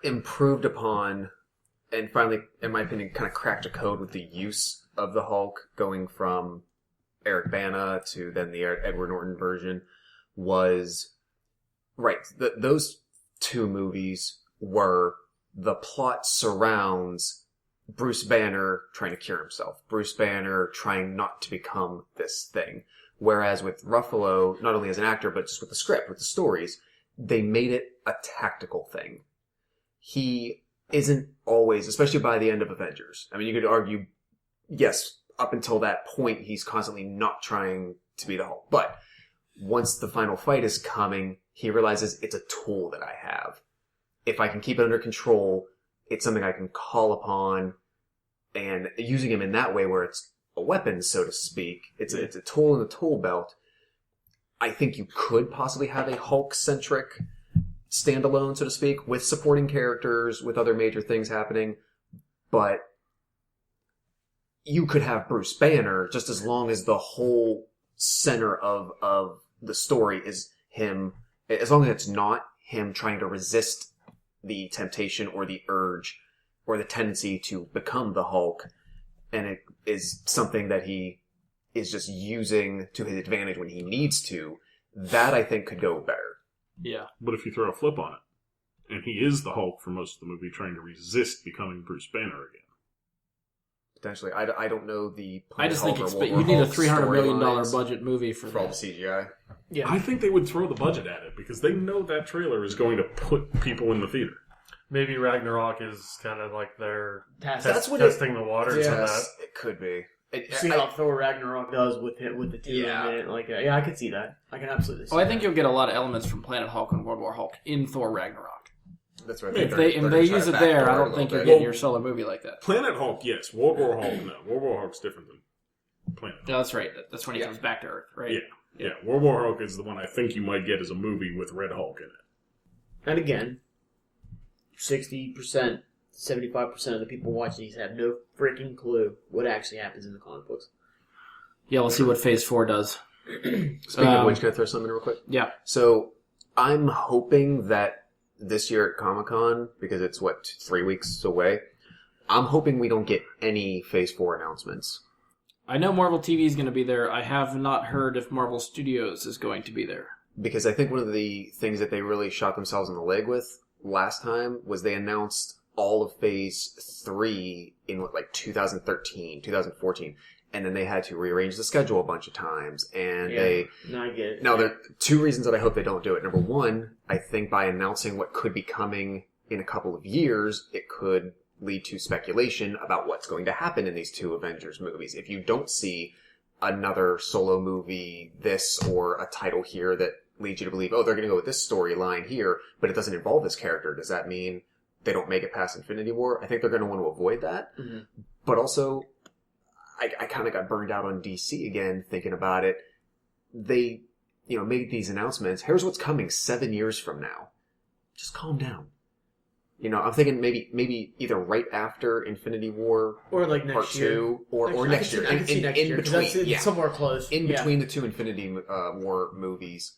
improved upon, and finally, in my opinion, kind of cracked a code with the use of the Hulk, going from Eric Bana to then the Edward Norton version, was, right, those 2 movies were, the plot surrounds Bruce Banner trying to cure himself. Bruce Banner trying not to become this thing. Whereas with Ruffalo, not only as an actor, but just with the script, with the stories, they made it a tactical thing. He isn't always, especially by the end of Avengers. I mean, you could argue, yes, up until that point, he's constantly not trying to be the Hulk. But once the final fight is coming, he realizes it's a tool that I have. If I can keep it under control, it's something I can call upon, and using him in that way where it's a weapon, so to speak, it's a tool in the tool belt. I think you could possibly have a Hulk-centric standalone, so to speak, with supporting characters, with other major things happening, but you could have Bruce Banner just as long as the whole center of the story is him, as long as it's not him trying to resist the temptation or the urge or the tendency to become the Hulk, and it is something that he is just using to his advantage when he needs to, that I think could go better. Yeah. But if you throw a flip on it, and he is the Hulk for most of the movie trying to resist becoming Bruce Banner again. Potentially. I don't know the... I just think Hulk or you need a Hulk $300 million storylines budget movie for all the that. CGI. Yeah. I think they would throw the budget at it because they know that trailer is going to put people in the theater. Maybe Ragnarok is kind of like their That's what testing the waters on that. Yes, it could be. See how Thor Ragnarok does with the two Yeah. in it. Like, I could see that. I can absolutely see Oh, I that. think you'll get a lot of elements from Planet Hulk and World War Hulk in Thor Ragnarok. That's right. If they use it there, I don't think you're getting your solo movie like that. Planet Hulk, yes. World War Hulk, no. World War Hulk's different than Planet Hulk. No, that's right. That's when he comes back to Earth, right? Yeah. Yeah, World War Hulk is the one I think you might get as a movie with Red Hulk in it. And again, 60%, 75% of the people watching these have no freaking clue what actually happens in the comic books. Yeah, we'll see what Phase 4 does. Speaking of which, can I throw something in real quick? Yeah. So, I'm hoping that this year at Comic-Con, because it's, 3 weeks away, I'm hoping we don't get any Phase 4 announcements. I know Marvel TV is going to be there. I have not heard if Marvel Studios is going to be there. Because I think one of the things that they really shot themselves in the leg with last time was they announced all of Phase 3 in 2013, 2014. And then they had to rearrange the schedule a bunch of times. And No, I get it. Now, there are two reasons that I hope they don't do it. Number one, I think by announcing what could be coming in a couple of years, it could lead to speculation about what's going to happen in these two Avengers movies. If you don't see another solo movie, this, or a title here that leads you to believe, oh, they're going to go with this storyline here, but it doesn't involve this character, does that mean they don't make it past Infinity War? I think they're going to want to avoid that. Mm-hmm. But also, I kind of got burned out on DC again, thinking about it. They, made these announcements. Here's what's coming 7 years from now. Just calm down. I'm thinking maybe either right after Infinity War or like Part next year. 2, or next year. I can see next year. Between, That's somewhere close. in between the two Infinity War movies,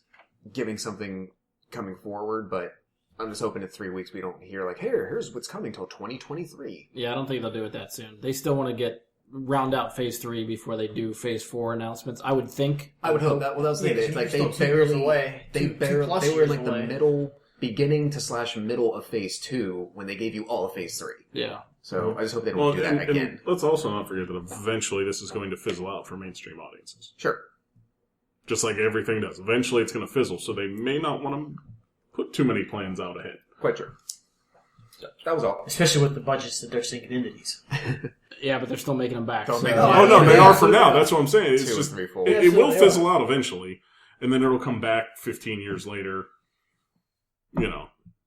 giving something coming forward, but I'm just hoping in 3 weeks we don't hear here's what's coming till 2023. Yeah, I don't think they'll do it that soon. They still want to round out Phase 3 before they do Phase 4 announcements. I would think. I would hope that. Well, that was the thing. Yeah, It's you're they still 2 years barely away. They Two-plus were in years the away. beginning to / middle of Phase 2 when they gave you all of Phase 3. Yeah. So I just hope they don't do that again. And let's also not forget that eventually this is going to fizzle out for mainstream audiences. Sure. Just like everything does. Eventually it's going to fizzle, so they may not want to put too many plans out ahead. Quite true. That was all. Especially with the budgets that they're sinking into these. Yeah, but they're still making them back. Don't so- make Oh, no, they Yeah, are for absolutely. now. That's what I'm saying. It's 2 or just 3 4. it will fizzle out eventually, and then it'll come back 15 years later.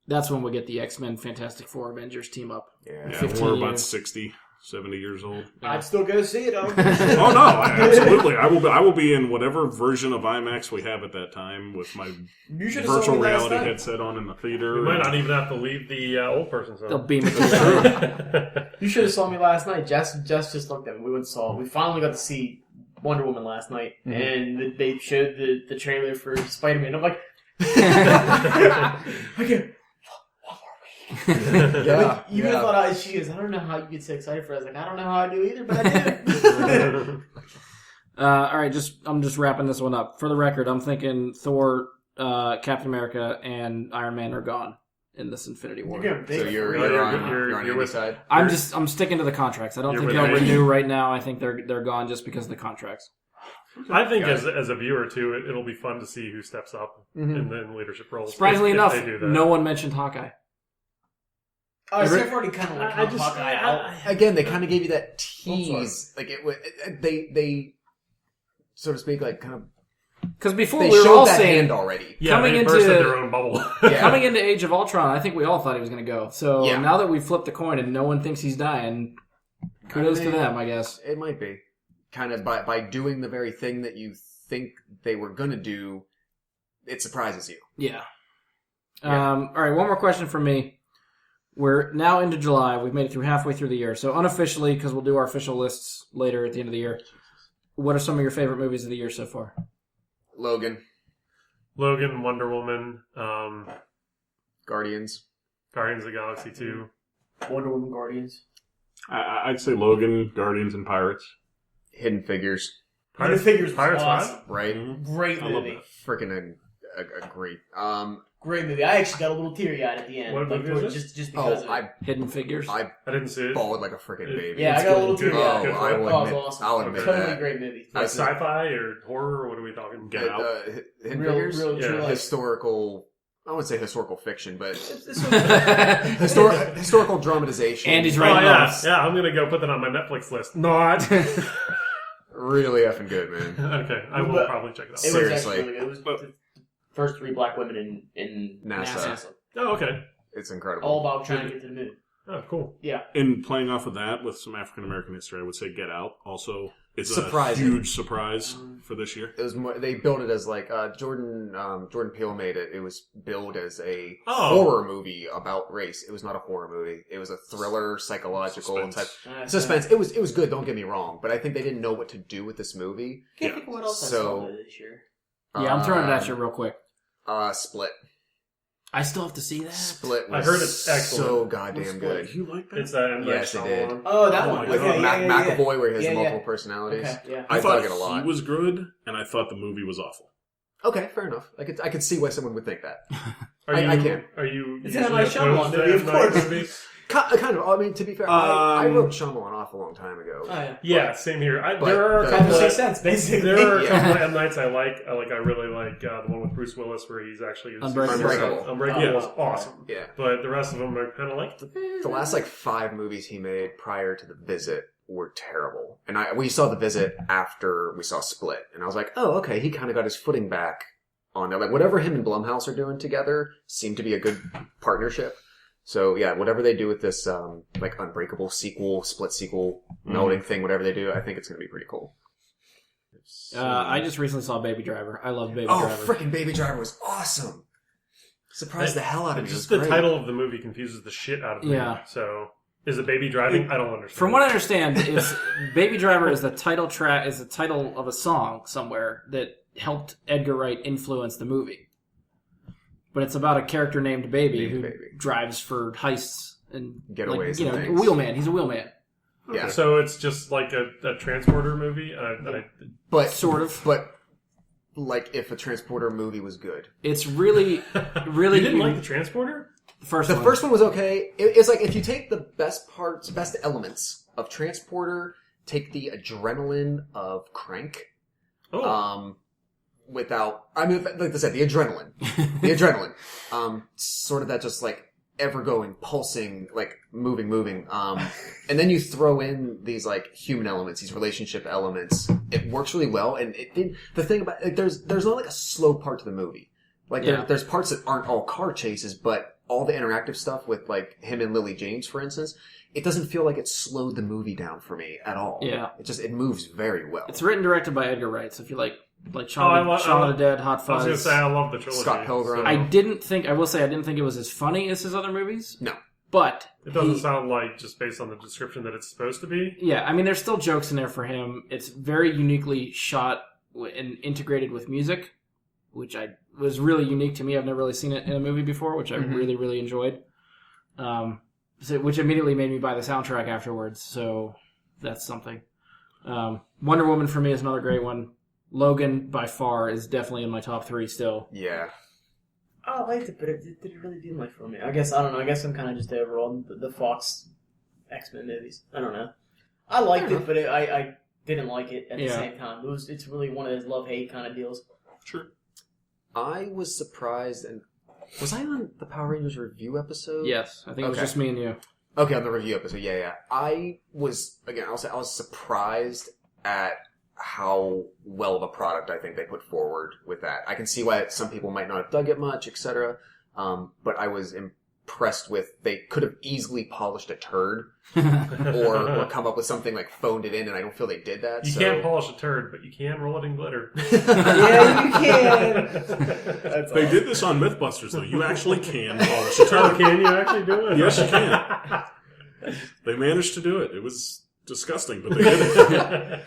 That's when we get the X-Men, Fantastic Four, Avengers team up. Yeah. Yeah, 15 we're about years. 60, 70 years old. I'd still go see it. Oh no, absolutely! I will be in whatever version of IMAX we have at that time with my You should have virtual reality headset on in the theater. We might not even have to leave the old person's They'll home. beam it to the You should have saw me last night. Jess just looked at me. We went and saw. We finally got to see Wonder Woman last night, and they showed the trailer for Spider-Man. I'm like, okay. Yeah. You would have thought she is. I don't know how you get so excited for it. I was like, I don't know how I do either, but I do. all right, I'm just wrapping this one up. For the record, I'm thinking Thor, Captain America, and Iron Man are gone in this Infinity War. You're So you're on you're your with- side. I'm sticking to the contracts. I don't You're think with they'll me. renew right now. I think they're gone just because of the contracts. I think Got as a viewer too, it'll be fun to see who steps up in leadership roles. Surprisingly if enough, they do that. no one mentioned Hawkeye. Oh, so I've already kind of like Hawkeye out. Again, they kind of gave you that I'm tease. They, so to speak, kind of. Because before They we were showed all that saying hand already. Yeah, coming they into- bursted their own bubble. Yeah. coming into Age of Ultron, I think we all thought he was going to go. So Yeah. now that we flipped the coin and no one thinks he's dying, kudos to them, I guess. It might be. Kind of by doing the very thing that you think they were going to do, it surprises you. Yeah. All right, one more question from me. We're now into July. We've made it through halfway through the year. So unofficially, because we'll do our official lists later at the end of the year, what are some of your favorite movies of the year so far? Logan. Wonder Woman, Guardians. Guardians of the Galaxy 2. Wonder Woman, Guardians. I'd say Logan, Guardians, and Pirates. Hidden Figures. Hidden Figures was Pirates awesome. Right? Great I love movie. Freaking agree. Great movie. I actually got a little teary-eyed at the end. What movie is this? just because of it. Hidden Figures? I I didn't see it. bawled like a freaking baby. Yeah, I got a little good. teary-eyed. Good. I will Oh, it admit, was awesome. I'll admit Totally that. great movie. Like sci-fi or horror, or what are we talking? Get Out. Hidden Real Figures? true life. Historical... I wouldn't say historical fiction, but This was historical dramatization. Andy's Oh, right. yeah. Yeah, I'm going to go put that on my Netflix list. Not. Really effing good, man. Okay, I will But probably check it out. It was Seriously. actually really good. It was the first 3 black women in NASA. Oh, okay. It's incredible. All about trying to get to the moon. Oh, cool. Yeah. And playing off of that with some African American history, I would say Get Out also is Surprising. a huge surprise for this year. It was more, they built it as like Jordan Peele made it. It was billed as a Oh. horror movie about race. It was not a horror movie. It was a thriller, psychological Suspense. type suspense. It was good. Don't get me wrong, but I think they didn't know what to do with this movie. Can't think of what else I So- saw this year. Yeah, I'm throwing it at you real quick. Split. I still have to see that. Split. I Was heard it's excellent. so goddamn good. You like that? It's M. Night Yes, it did. Shyamalan. Oh, that Oh one. my With God. Okay, McAvoy, where he has Yeah, multiple yeah. personalities. Okay, yeah. I thought dug it a lot. He was good, and I thought the movie was awful. Okay, fair enough. I could see why someone would think that. Are I you, can. Are you It's an usually M. Night Shyamalan opposed to movie, of M. Night course. movies? Kind of. I mean, to be fair, I wrote Shyamalan off a long time ago. Oh, yeah. Yeah, same here. But There are a the- couple Common of, sense, basically. there are a Yeah. couple of M. Nights I like. I really like the one with Bruce Willis where he's actually Unbreakable. Unbreakable is Oh, awesome. Yeah. But the rest of them are kind of like The last like 5 movies he made prior to The Visit were terrible. And we saw The Visit after we saw Split. And I was like, oh, okay, he kind of got his footing back on there. Like, whatever him and Blumhouse are doing together seemed to be a good partnership. So, yeah, whatever they do with this, like, Unbreakable sequel, Split sequel, melding thing, whatever they do, I think it's going to be pretty cool. I just recently saw Baby Driver. I love Baby Oh, Driver. freaking Baby Driver was awesome! Surprised the hell out of me. just It was the great. title of the movie confuses the shit out of me. Yeah. So is it Baby Driving? I don't understand. From what I understand, is Baby Driver is the title track is the title of a song somewhere that helped Edgar Wright influence the movie. But it's about a character named Baby who drives for heists and Getaways like, and a things. wheelman. He's a wheelman, Yeah. So it's just like a transporter movie. But, sort of. But, like, if a Transporter movie was good. It's really, really. You didn't like the transporter? the first The one. first one was okay. It's like if you take the best parts, best elements of Transporter, take the adrenaline of Crank, Oh, without, I mean, like I said, the adrenaline, sort of that just like ever going, pulsing, like moving, and then you throw in these like human elements, these relationship elements. It works really well, and the thing about like, there's not like a slow part to the movie. Like there's parts that aren't all car chases, but all the interactive stuff with like him and Lily James, for instance, it doesn't feel like it slowed the movie down for me at all. Yeah. It moves very well. It's written and directed by Edgar Wright. So if you like Shaun of the Dead, Hot I Fuzz. was going to say I love the trilogy. Scott Pilgrim. I will say I didn't think it was as funny as his other movies. No. But It doesn't sound like, just based on the description, that it's supposed to be. yeah, I mean, there's still jokes in there for him. It's very uniquely shot and integrated with music, which was really unique to me. I've never really seen it in a movie before, which I really, really enjoyed. Which immediately made me buy the soundtrack afterwards, so that's something. Wonder Woman for me is another great one. Logan, by far, is definitely in my top 3 still. Yeah. I liked it, but it didn't really do much for me. I guess, I don't know, I guess I'm kind of just overall the Fox X-Men movies. I don't know. I liked it, but I didn't like it at the same time. It's really one of those love-hate kind of deals. Sure. I was surprised, and was I on the Power Rangers review episode? Yes, I think it was just me and you. Okay, on the review episode, yeah. I was surprised at how well of a product I think they put forward with that. I can see why some people might not have dug it much, etc. But I was pressed with they could have easily polished a turd or come up with something like phoned it in, and I don't feel they did that. You can't polish a turd, but you can roll it in glitter. Yeah, you can. They did this on Mythbusters, though. You actually can polish a turd. Oh, can you actually do it? Yes, you can. They managed to do it. It was disgusting, but they did it.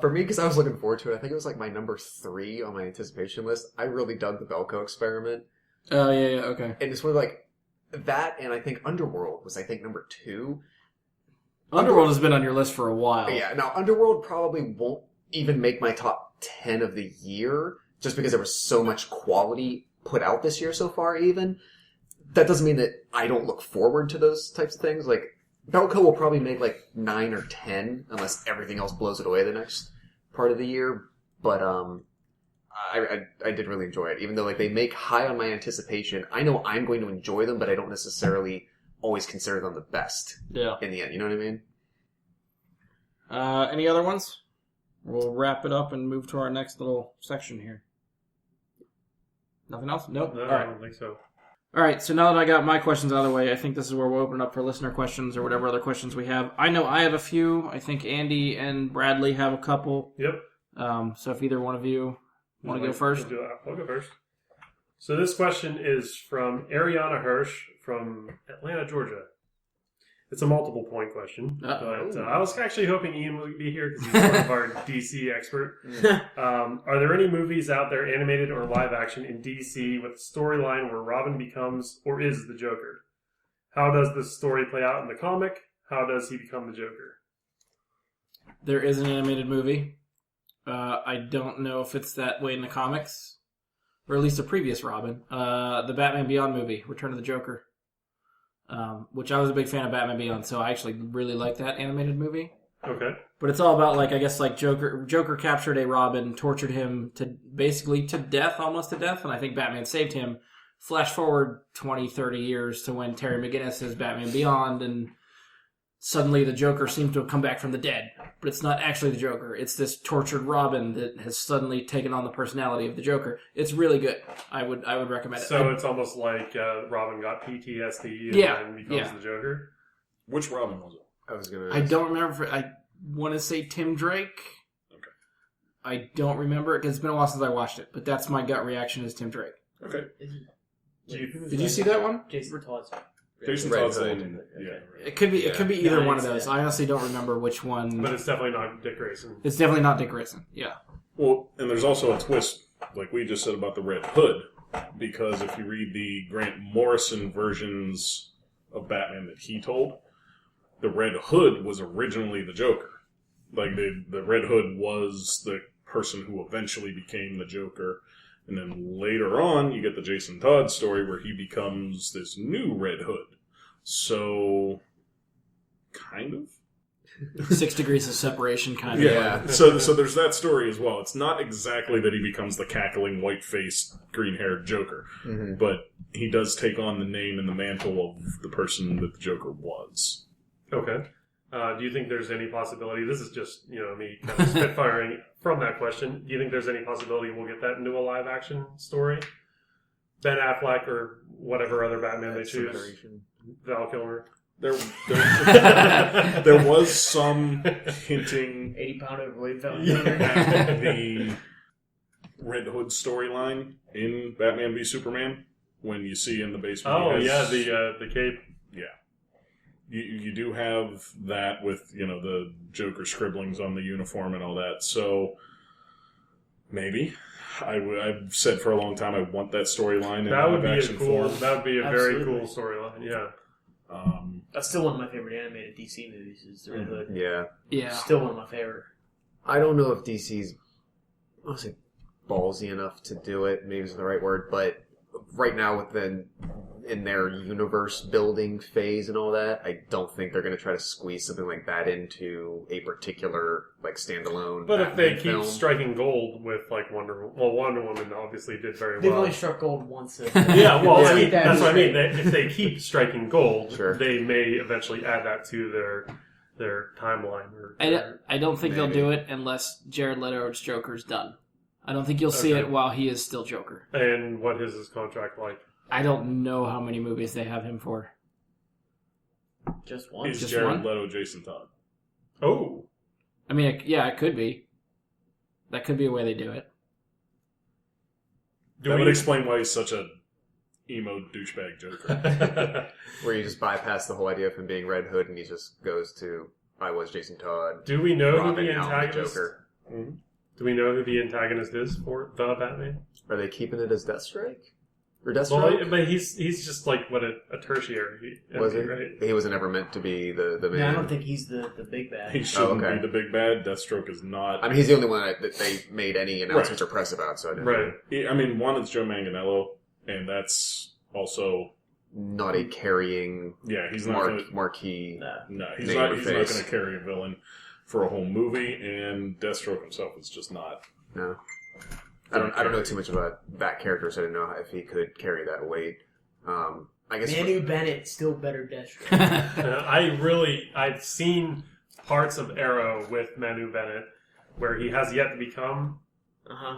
For me, because I was looking forward to it, I think it was like my number 3 on my anticipation list. I really dug the Belko experiment. Oh, yeah, okay. And it's sort of like that, and I think Underworld was, I think, number 2. Underworld has been on your list for a while. Yeah, now Underworld probably won't even make my top 10 of the year, just because there was so much quality put out this year so far, even. That doesn't mean that I don't look forward to those types of things. Like, Belko will probably make like 9 or 10, unless everything else blows it away the next part of the year. But, I did really enjoy it. Even though, like, they make high on my anticipation, I know I'm going to enjoy them, but I don't necessarily always consider them the best in the end. You know what I mean? Any other ones? We'll wrap it up and move to our next little section here. Nothing else? Nope. No, All right. I don't think so. All right, so now that I got my questions out of the way, I think this is where we'll open up for listener questions or whatever other questions we have. I know I have a few. I think Andy and Bradley have a couple. Yep. So if either one of you want to go first? I'll go first. So this question is from Ariana Hirsch from Atlanta, Georgia. It's a multiple point question, but I was actually hoping Ian would be here because he's one of our DC expert. Are there any movies out there, animated or live action, in DC with a storyline where Robin becomes or is the Joker? How does this story play out in the comic? How does he become the Joker? There is an animated movie. I don't know if it's that way in the comics, or at least a previous Robin. The Batman Beyond movie, Return of the Joker. Which I was a big fan of Batman Beyond, so I actually really like that animated movie. Okay. But it's all about, like, I guess, like, Joker captured a Robin, tortured him to basically to death, almost to death, and I think Batman saved him. Flash forward 20, 30 years to when Terry McGinnis is Batman Beyond, and suddenly the Joker seems to have come back from the dead. But it's not actually the Joker. It's this tortured Robin that has suddenly taken on the personality of the Joker. It's really good. I would recommend it. So it's almost like Robin got PTSD and then becomes the Joker? Which Robin was it? I don't remember. I want to say Tim Drake. Okay. I don't remember it because it's been a while since I watched it. But that's my gut reaction is Tim Drake. Okay. Did you see that one? Jason Todd's. Jason Red Todd's Hood. the one. Yeah. It could be. It could be either one of Yeah. those. I honestly don't remember which one. But it's definitely not Dick Grayson. It's definitely not Dick Grayson. Yeah. Well, and there's also a twist, like we just said about the Red Hood, because if you read the Grant Morrison versions of Batman that he told, the Red Hood was originally the Joker. Like, the Red Hood was the person who eventually became the Joker. And then later on, you get the Jason Todd story where he becomes this new Red Hood. So, kind of? 6 degrees of separation, kind of. Yeah. So there's that story as well. It's not exactly that he becomes the cackling, white-faced, green-haired Joker. Mm-hmm. But he does take on the name and the mantle of the person that the Joker was. Okay. Do you think there's any possibility, this is just, me kind of spitfiring from that question, do you think there's any possibility we'll get that into a live-action story? Ben Affleck or whatever other Batman they choose? Val Kilmer? There was some hinting 80-pound overweight fella. at the Red Hood storyline in Batman v Superman when you see in the basement. Oh, he has- the cape. Yeah. You do have that with, the Joker scribblings on the uniform and all that. So, maybe. I've said for a long time I want that storyline in That would live be action form. That would be a Absolutely. very cool storyline, yeah. That's still one of my favorite animated DC movies. Is the Red Hood. Yeah. Yeah. Still one of my favorite. I don't know if DC's, I don't say ballsy enough to do it, maybe is the right word, but right now in their universe building phase and all that, I don't think they're going to try to squeeze something like that into a particular, like, standalone But if they Batman keep film. striking gold with, like, Wonder Woman obviously did very They've well. only struck gold once. Yeah, well, Yeah. I mean, that's what I mean. If they keep striking gold, Sure. they may eventually add that to their timeline. I don't think they'll Maybe. do it unless Jared Leto's Joker's done. I don't think you'll see Okay. it while he is still Joker. And what is his contract like? I don't know how many movies they have him for. Just one. Is Just Jared one? Leto Jason Todd? Oh. I mean, yeah, it could be. That could be a way they do it. That would explain why he's such a emo douchebag Joker. Where you just bypass the whole idea of him being Red Hood and he just goes to, I was Jason Todd. Do we know Robin, who the now I'm the antagonist? Joker. Mhm. Do we know who the antagonist is for the Batman? Are they keeping it as Deathstroke? Or Well, Deathstroke? but he's just like a tertiary. Was he? right? He was never meant to be the man. Yeah, I don't think he's the big bad. He shouldn't okay. be the big bad. Deathstroke is not. I mean, he's the only one that they made any announcements or press about, so I didn't Right. I mean, one is Joe Manganiello, and that's also not a carrying he's not marquee. no, he's name not or he's not face. going to carry a villain for a whole movie, and Deathstroke himself is just not. No. I don't know too much about that character, so I didn't know if he could carry that weight. I guess Manu Bennett still better Deathstroke. I've seen parts of Arrow with Manu Bennett where he has yet to become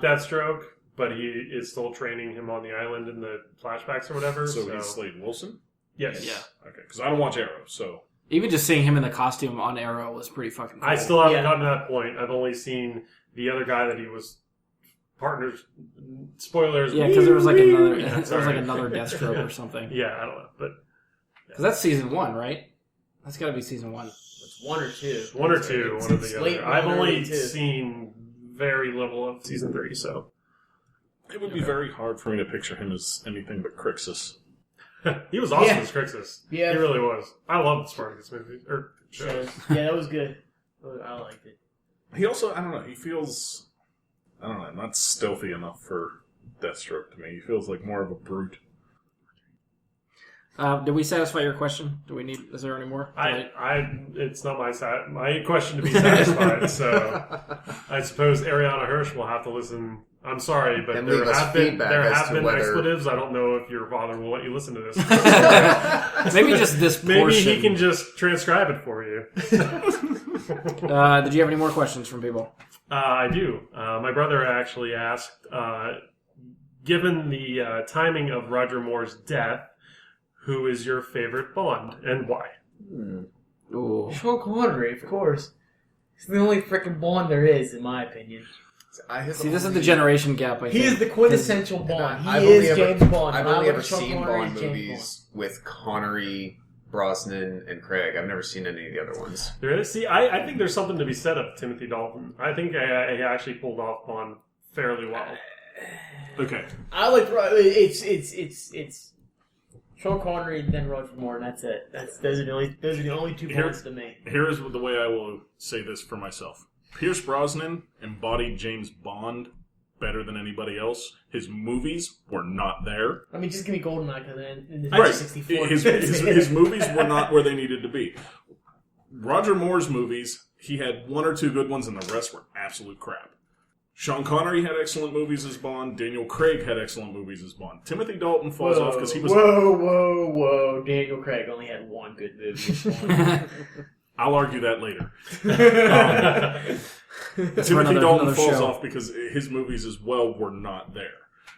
Deathstroke, but he is still training him on the island in the flashbacks or whatever. So he's Slade Wilson? Yes. Yeah. Okay, because I don't watch Arrow, so... Even just seeing him in the costume on Arrow was pretty fucking cool. I still haven't gotten to that point. I've only seen the other guy that he was partners. Spoilers. Yeah, because there was like another, Yeah, there was sorry. like another Deathstroke or something. Yeah, I don't know, but Because that's season 1, right? That's got to be season 1. It's one or two. one or two, one or It's the late other. I've one, only early two. seen very little of season 3, so It would be very hard for me to picture him as anything but Crixus. he was awesome Yeah. as Crixus. Yeah. He really was. I love the Spartacus movies or shows. Yeah, that was good. I liked it. He also, I don't know, he feels... I don't know, not stealthy enough for Deathstroke to me. He feels like more of a brute. Did we satisfy your question? Is there any more? It's not my question to be satisfied. So I suppose Ariana Hirsch will have to listen. I'm sorry, but And there leave us have been feedback as to whether- expletives. I don't know if your father will let you listen to this. Maybe just this Maybe portion. he can just transcribe it for you. Did you have any more questions from people? I do. My brother actually asked, given the timing of Roger Moore's death, who is your favorite Bond and why? Ooh. Sean Connery, of course. He's the only freaking Bond there is, in my opinion. See, this is the generation gap, I think. He is the quintessential Bond. I've He only is ever- James Bond. I've When I only look ever at Sean seen Connery, Bond he's James movies with Connery, Brosnan, and Craig. I've never seen any of the other ones. There is. See, I think there's something to be said of Timothy Dalton. I think he actually pulled off Bond fairly well. Okay. I like it's Sean Connery, then Roger Moore, and that's it. Those are the only two Bonds to me. Here is the way I will say this for myself. Pierce Brosnan embodied James Bond better than anybody else. His movies were not there. I mean, just give me GoldenEye because in the Right. 1964, His movies were not where they needed to be. Roger Moore's movies, he had one or two good ones, and the rest were absolute crap. Sean Connery had excellent movies as Bond. Daniel Craig had excellent movies as Bond. Timothy Dalton falls off because he was... Whoa. Daniel Craig only had one good movie as Bond. I'll argue that later. Timothy another Dalton falls show. off because his movies as well were not there.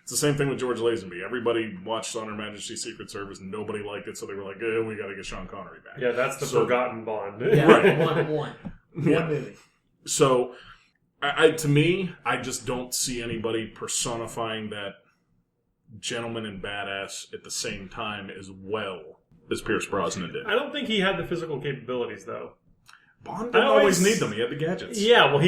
It's the same thing with George Lazenby. Everybody watched On Her Majesty's Secret Service and nobody liked it, so they were like, we got to get Sean Connery back. Yeah, that's the forgotten Bond. Yeah, Right. one Yeah. movie. So, to me, I just don't see anybody personifying that gentleman and badass at the same time as well as Pierce Brosnan did. I don't think he had the physical capabilities, though. Bond didn't always need them. He had the gadgets. Yeah, well,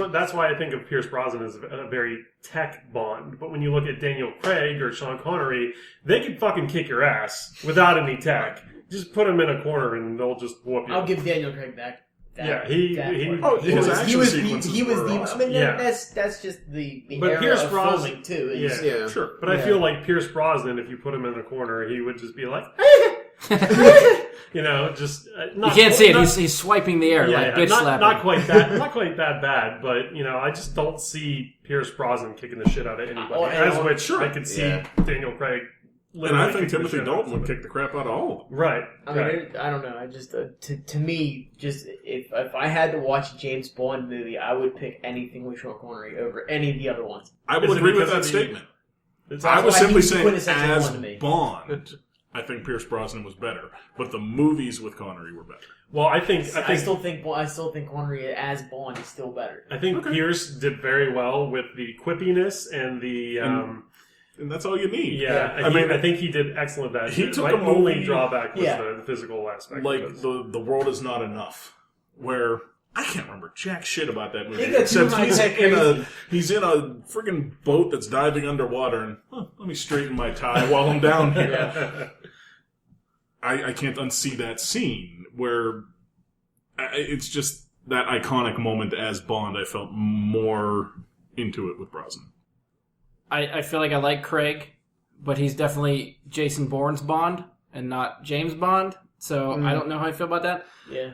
that's why I think of Pierce Brosnan as a very tech Bond. But when you look at Daniel Craig or Sean Connery, they can fucking kick your ass without any tech. Just put them in a corner and they'll just whoop you. I'll give Daniel Craig that. His action sequences were awesome. I mean, Yeah. that's just the But era Pierce of Brosnan- filming too. Yeah. Sure. But I feel like Pierce Brosnan, if you put him in a corner, he would just be like, just You can't see it. He's swiping the air like bitch not slapping. quite that bad. But I just don't see Pierce Brosnan kicking the shit out of anybody. I could see Daniel Craig. And I think kicking the Timothy shit out of Dalton would somebody. kick the crap out of all of them. Right. I mean, I don't know. I just to me, just if I had to watch a James Bond movie, I would pick anything with Sean Connery over any of the other ones. I will Is it agree with because that of the- statement. I was simply saying, quintessential as Bond to me. Bond, I think Pierce Brosnan was better, but the movies with Connery were better. Well, I still think Connery as Bond is still better. I think Pierce did very well with the quippiness and the. And that's all you need. Yeah, I think he did excellent at that. He took my a movie, only drawback was the physical aspect. Like of it. the world is not enough, where I can't remember jack shit about that movie. He got too he's in a friggin' boat that's diving underwater, and let me straighten my tie while I'm down here. I can't unsee that scene where it's just that iconic moment as Bond. I felt more into it with Brosnan. I feel like I like Craig, but he's definitely Jason Bourne's Bond and not James Bond. So I don't know how I feel about that. Yeah.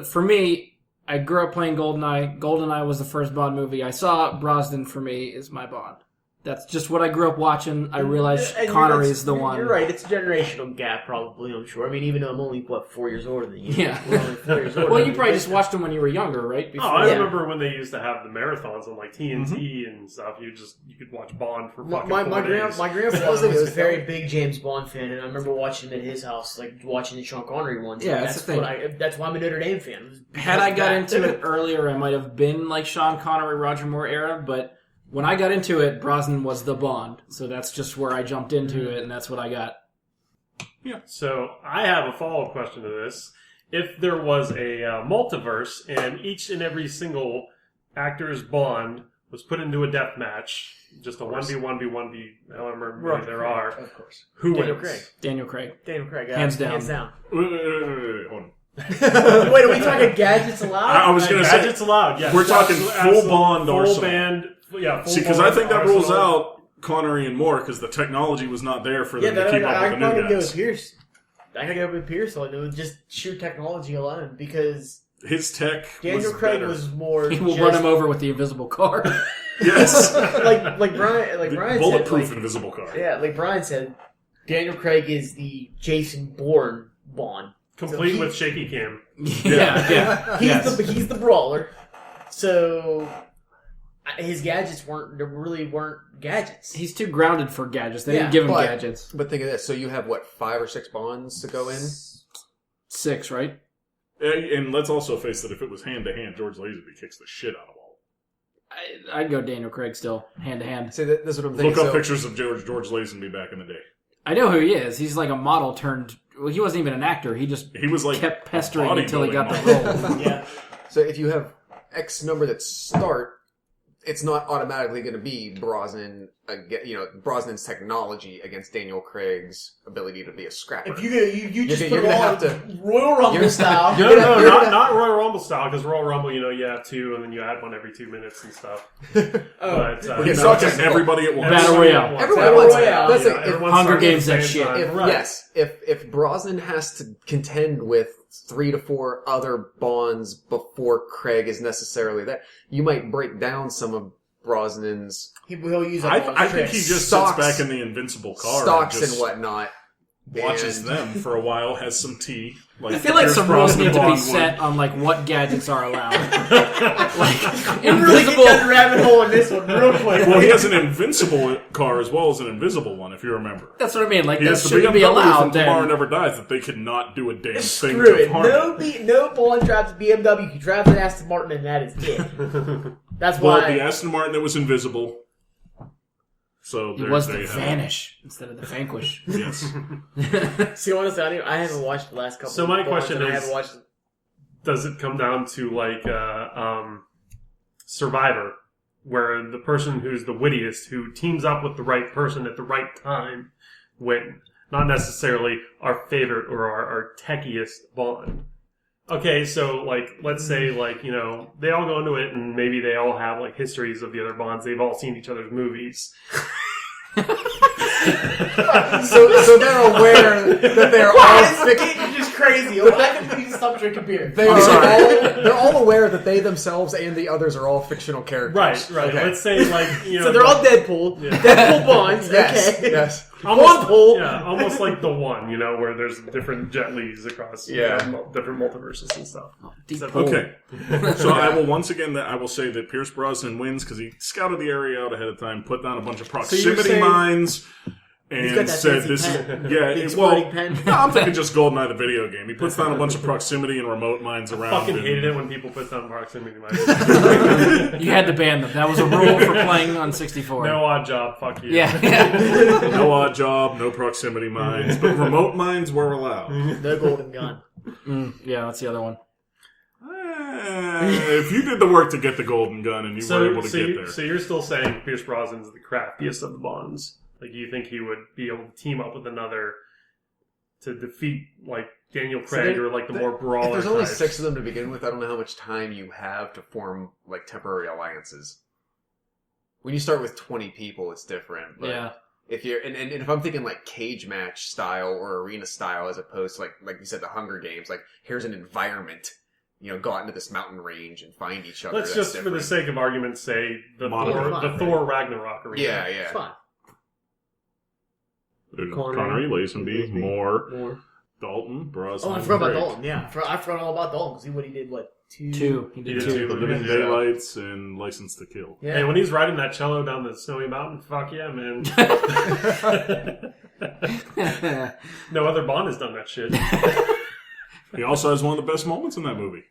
For me, I grew up playing GoldenEye. GoldenEye was the first Bond movie I saw. Brosnan, for me, is my Bond. That's just what I grew up watching. I realized Connery is the one. You're right. It's a generational gap, probably, I'm sure. I mean, even though I'm only, 4 years older than you. Yeah. We're only 4 years older. Well, you probably just watched them when you were younger, right? I remember when they used to have the marathons on, like, TNT and stuff. You could watch Bond for fucking 4 days. My grandfather was a very big James Bond fan, and I remember watching him at his house, like, watching the Sean Connery ones. Yeah, that's the thing. That's why I'm a Notre Dame fan. Had I got into it earlier, I might have been like Sean Connery, Roger Moore era, but when I got into it, Brosnan was the Bond. So that's just where I jumped into it, and that's what I got. Yeah. So I have a follow-up question to this. If there was a multiverse, and each and every single actor's Bond was put into a death match, just a 1v1v1v, however many there are, of course. Who Daniel wins? Craig. Daniel Craig. Daniel Craig. Hands down. Hands down. Wait, hold on. Wait, are we talking gadgets allowed? I was going to say gadgets allowed. Yes, we're talking full Bond or full band. Yeah, full see, because I Bond, think that Arsenal. rules out Connery and Moore because the technology was not there for them to keep up with the new go with guys. Pierce. I gotta go with Pierce on it, just sheer technology alone, because His tech Daniel was Craig better. was more. He will run him over with the invisible car. Yes, like Brian bulletproof said, invisible car. Yeah, like Brian said, Daniel Craig is the Jason Bourne Bond. Complete So with shaky cam. Yeah. He's the brawler. So his gadgets really weren't gadgets. He's too grounded for gadgets. They didn't Yeah, give him but- gadgets. But think of this. So you have, 5 or 6 Bonds to go in? 6, right? And let's also face that if it was hand-to-hand, George Lazenby kicks the shit out of all. I'd go Daniel Craig still, hand to hand. See, that's what I'm thinking. Look up pictures of George Lazenby back in the day. I know who he is. He's like a model turned... Well, he wasn't even an actor. He was like kept pestering until he got the bodybuilding role. Yeah. So if you have X number that start, it's not automatically going to be Brosnan, Brosnan's technology against Daniel Craig's ability to be a scrapper. If you just you're put gonna on have to- Royal Rumble style. You're gonna- Not Royal Rumble style, because Royal Rumble, you have 2, and then you add one every 2 minutes and stuff. But It's You not know, just everybody at once. Battle Royale. Everyone wants it. Royale. That's it. everyone's Hunger starting at Games the that same shit. time. If Brosnan has to contend with 3 to 4 other Bonds before Craig is necessarily there, you might break down some of Brosnan's He'll use up all I his think he tricks. just Stocks- sits back in the invincible car stocks and and whatnot. watches And- them for a while, has some tea. I feel like Pierce some rules Brosnan need to be Bond set on like what gadgets are allowed. Like You really get invisible. down the rabbit hole in this one real quick. Well, he has an invincible car as well as an invisible one, if you remember. That's what I mean. Like He that has the shouldn't be BMW allowed. from Tomorrow Then Never Dies that they cannot do a damn thing Screw to it. harm him. No Bond drives a BMW. He drives an Aston Martin, and that is it. That's Well, why. the Aston Martin that was invisible. So it there was they the have it. Vanish instead of the Vanquish. Yes. See, honestly, I haven't watched the last couple. So of my Bonds, question and I is- haven't watched. Does it come down to Survivor, where the person who's the wittiest, who teams up with the right person at the right time, win? Not necessarily our favorite or our techiest Bond. Okay, so let's say they all go into it, and maybe they all have histories of the other Bonds. They've all seen each other's movies. So they're aware that they're all Getting just crazy. Why did we stop drinking beer? They're all aware that they themselves and the others are all fictional characters. Right. Okay. Let's say, like, So they're all Deadpool. Yeah. Deadpool Bonds. Yes. Okay. Yes. almost, Pool. yeah, almost like the one, where there's different Jet Lis across different multiverses and stuff. Okay. So I will once again I will say that Pierce Brosnan wins because he scouted the area out ahead of time, put down a bunch of proximity mines. And said this pen. is pen. No, I'm thinking just GoldenEye the video game. He puts down a bunch of proximity and remote mines around. I fucking hated it when people put down proximity mines. You had to ban them. That was a rule for playing on 64. No odd job, fuck you. Yeah. No odd job, no proximity mines, but remote mines were allowed. The golden gun. Yeah, that's the other one. If you did the work to get the golden gun and you were able to get there. So you're still saying Pierce Brosnan's the craftiest of the Bonds? Like, you think he would be able to team up with another to defeat, like, Daniel Craig or, like, the more brawler If there's only types? 6 of them to begin with, I don't know how much time you have to form, like, temporary alliances. When you start with 20 people, it's different. But Yeah. if you're, and if I'm thinking, like, cage match style or arena style as opposed to, like you said, the Hunger Games, like, here's an environment. Go out into this mountain range and find each other. Let's just, for the sake of argument, say the Modern. Thor Ragnarok arena. Yeah. It's fine. Connery, Lazenby, Moore, Dalton, Brosnan. Oh, I forgot about Craig. Dalton. Yeah, I forgot all about Dalton. See what he did. What 2? He He did did 2. two. Living Yeah. Daylights and License to Kill. Yeah. Hey, when he's riding that cello down the snowy mountain, fuck yeah, man. No other Bond has done that shit. He also has one of the best moments in that movie.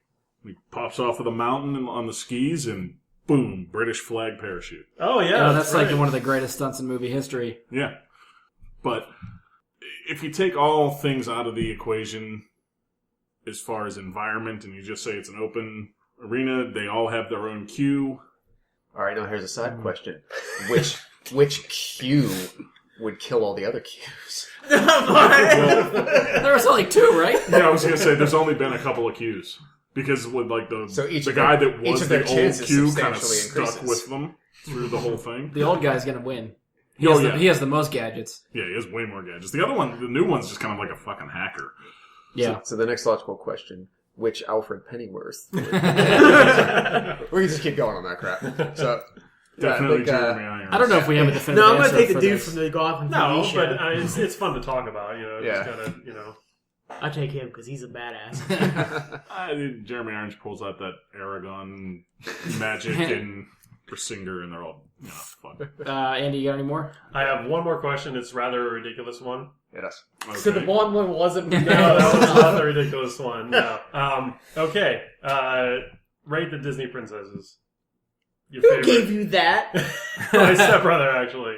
He pops off of the mountain on the skis and boom, British flag parachute. Oh, yeah. that's right. like one of the greatest stunts in movie history. Yeah. But if you take all things out of the equation as far as environment and you just say it's an open arena, they all have their own queue. All right, now here's a side question: which queue would kill all the other queues? There was only 2, right? Yeah, I was going to say there's only been a couple of queues. Because with like the guy that was the old queue kind of stuck with them through the whole thing. The old guy's gonna win. He has the most gadgets. Yeah, he has way more gadgets. The other one, the new one's just kind of like a fucking hacker. Yeah. So the next logical question: which Alfred Pennyworth? We can just keep going on that crap. So Definitely I think, Jeremy Irons. I don't know if we have a definitive No, I'm answer gonna take the for dude this. from the Gotham No, TV show. but it's fun to talk about, Yeah. Just gotta, I take him because he's a badass. Jeremy Irons pulls out that Aragon magic and Singer, and they're all fun. Andy, you got any more? I have one more question. It's rather a ridiculous one. Yes. Okay. So the Bond one wasn't. No, that was not the ridiculous one. No. Okay. Rate the Disney princesses. Your Who favorite. gave you that? My stepbrother, actually.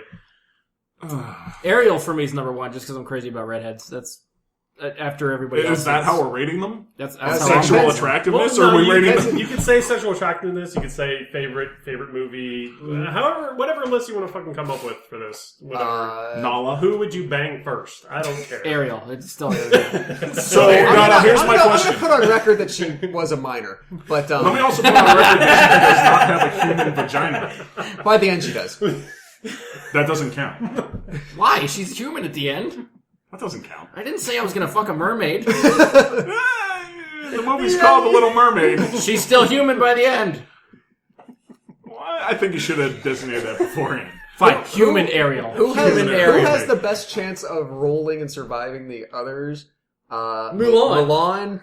Ariel for me is number 1, just because I'm crazy about redheads. That's after everybody else. Is that how we're rating them? That's That's how I'm Sexual rating them. attractiveness, Well, or are we you rating can- them? You can say sexual attractiveness. You can say favorite movie. Whatever list you want to fucking come up with for this. Whatever. Nala? Who would you bang first? I don't care. Ariel. It's still Ariel. So, no, here's my I'm question. gonna put on record that she was a minor, but Let me also put on record that she does not have a human vagina. by the end she does. That doesn't count. Why? She's human at the end. That doesn't count. I didn't say I was gonna fuck a mermaid. The movie's called The Little Mermaid. She's still human by the end. Well, I think you should have designated that beforehand. Fine, human Ariel. Who has, Human who Ariel. has the best chance of rolling and surviving the others? Mulan.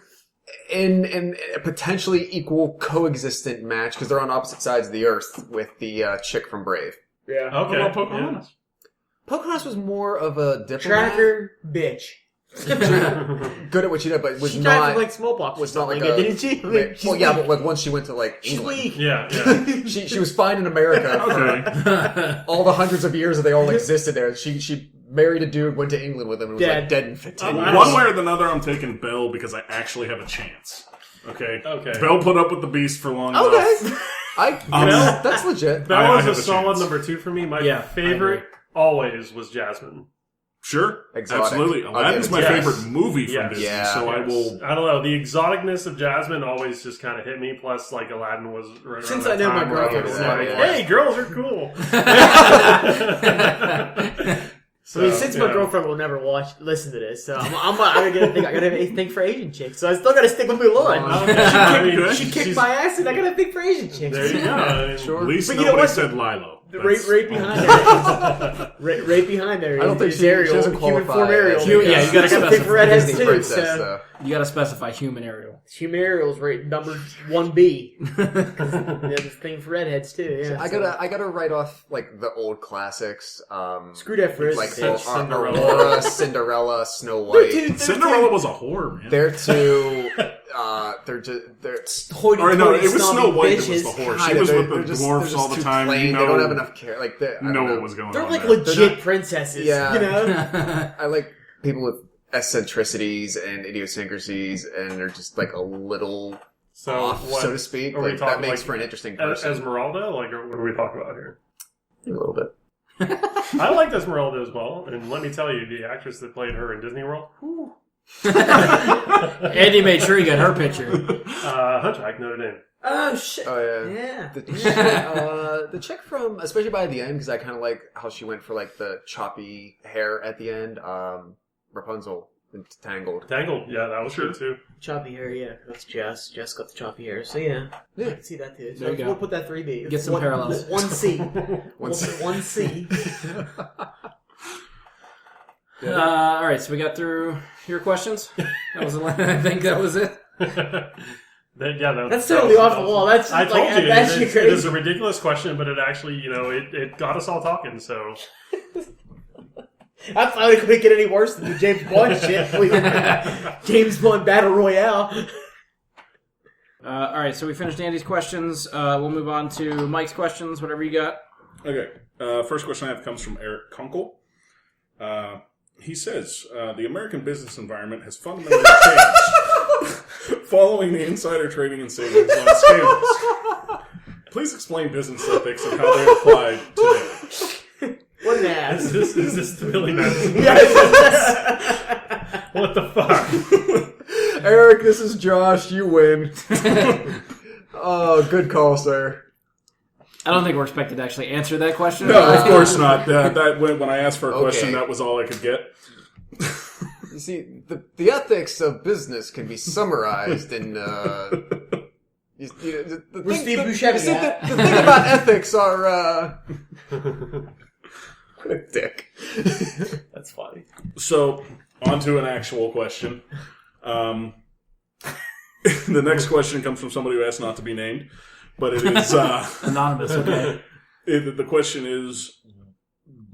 In a potentially equal coexistent match because they're on opposite sides of the earth with the chick from Brave. Yeah. Okay. What about Pocahontas? Pocahontas was more of a diplomat. Tracker, bitch. Good at what she did, but was She died not. from like smallpox. was or not like something, a. didn't she? She's well, yeah, weak. but like once she went to like She's England, weak. Yeah. she was fine in America. Okay. All the hundreds of years that they all existed there. She married a dude, went to England with him, and was like dead in 15 years. One way or another, I'm taking Belle because I actually have a chance. Okay? Okay. Belle put up with the beast for long Okay, enough. that's legit. That I was have a a solid chance. number 2 for me. My Yeah, I favorite agree. always was Jasmine. Sure. Exotic. Absolutely. I'll Aladdin's give my it to you. favorite movie from Yes. Disney, Yeah. so I will... I don't know. The exoticness of Jasmine always just kind of hit me. Plus, like Aladdin was right around Since that I know my time where girlfriend was is like, that, hey, girls are cool. So, I mean, since my girlfriend will never listen to this, so I gotta think for Asian chicks. So I still gotta stick with Mulan. She kicked my ass, and I gotta think for Asian chicks. There you go. Sure. At least But nobody said Lilo. Right behind there. Right behind there. I don't think is Ariel. she doesn't Human qualify. form Ariel. You gotta think for redheads Disney too. princess, So. though. You got to specify human Ariel. Human Ariel's right number 1B. There's a thing for redheads too. Yeah, I gotta write off like the old classics. Screw that for Like Cinderella. Aurora, Cinderella, Snow White. Cinderella was a whore, man. They're too. They're Or no, it was Snow White that was the whore. She was with the they're dwarfs all the too time. plain. You know, They don't have enough care. Like I don't know know what was going They're on. like there. legit princesses. Yeah. You know? I like people with eccentricities and idiosyncrasies, and they're just like a little off, so to speak. Are we Like talking that makes like for an interesting person. Esmeralda? Like, what are we talking about here? A little bit. I liked Esmeralda as well, and let me tell you, the actress that played her in Disney World, Andy made sure he got her picture. Hunchback, Notre Dame. Oh shit! Oh yeah. Yeah. The chick from, especially by the end, because I kind of like how she went for like the choppy hair at the end. Rapunzel, in Tangled. Tangled, yeah, that was good too. Choppy hair, yeah. That's Jess. Jess got the choppy hair, so yeah. I can see that too. So There you go. we'll put that 3B. Get some parallels. 1C. One C. 1C. All right, so we got through your questions. That was I think that was it. That's totally off the wall. That's I like, told you, that's it crazy. is a ridiculous question, but it actually, it got us all talking. So I finally couldn't get any worse than the James Bond shit. James Bond Battle Royale. All right, so we finished Andy's questions. We'll move on to Mike's questions, whatever you got. Okay. First question I have comes from Eric Kunkel. He says, the American business environment has fundamentally changed following the insider trading and savings loan scandals. Please explain business ethics and how they apply today. What an ass. is this the Billy Madison? Yes. What the fuck? Eric, this is Josh. You win. Oh, good call, sir. I don't think we're expected to actually answer that question. No, of course not. That when I asked for a question, Okay. that was all I could get. You see, the ethics of business can be summarized in. The Steve Buscemi hat. the thing about ethics are. What a dick. That's funny. So, on to an actual question. The next question comes from somebody who asked not to be named, but it is Anonymous, okay. The question is,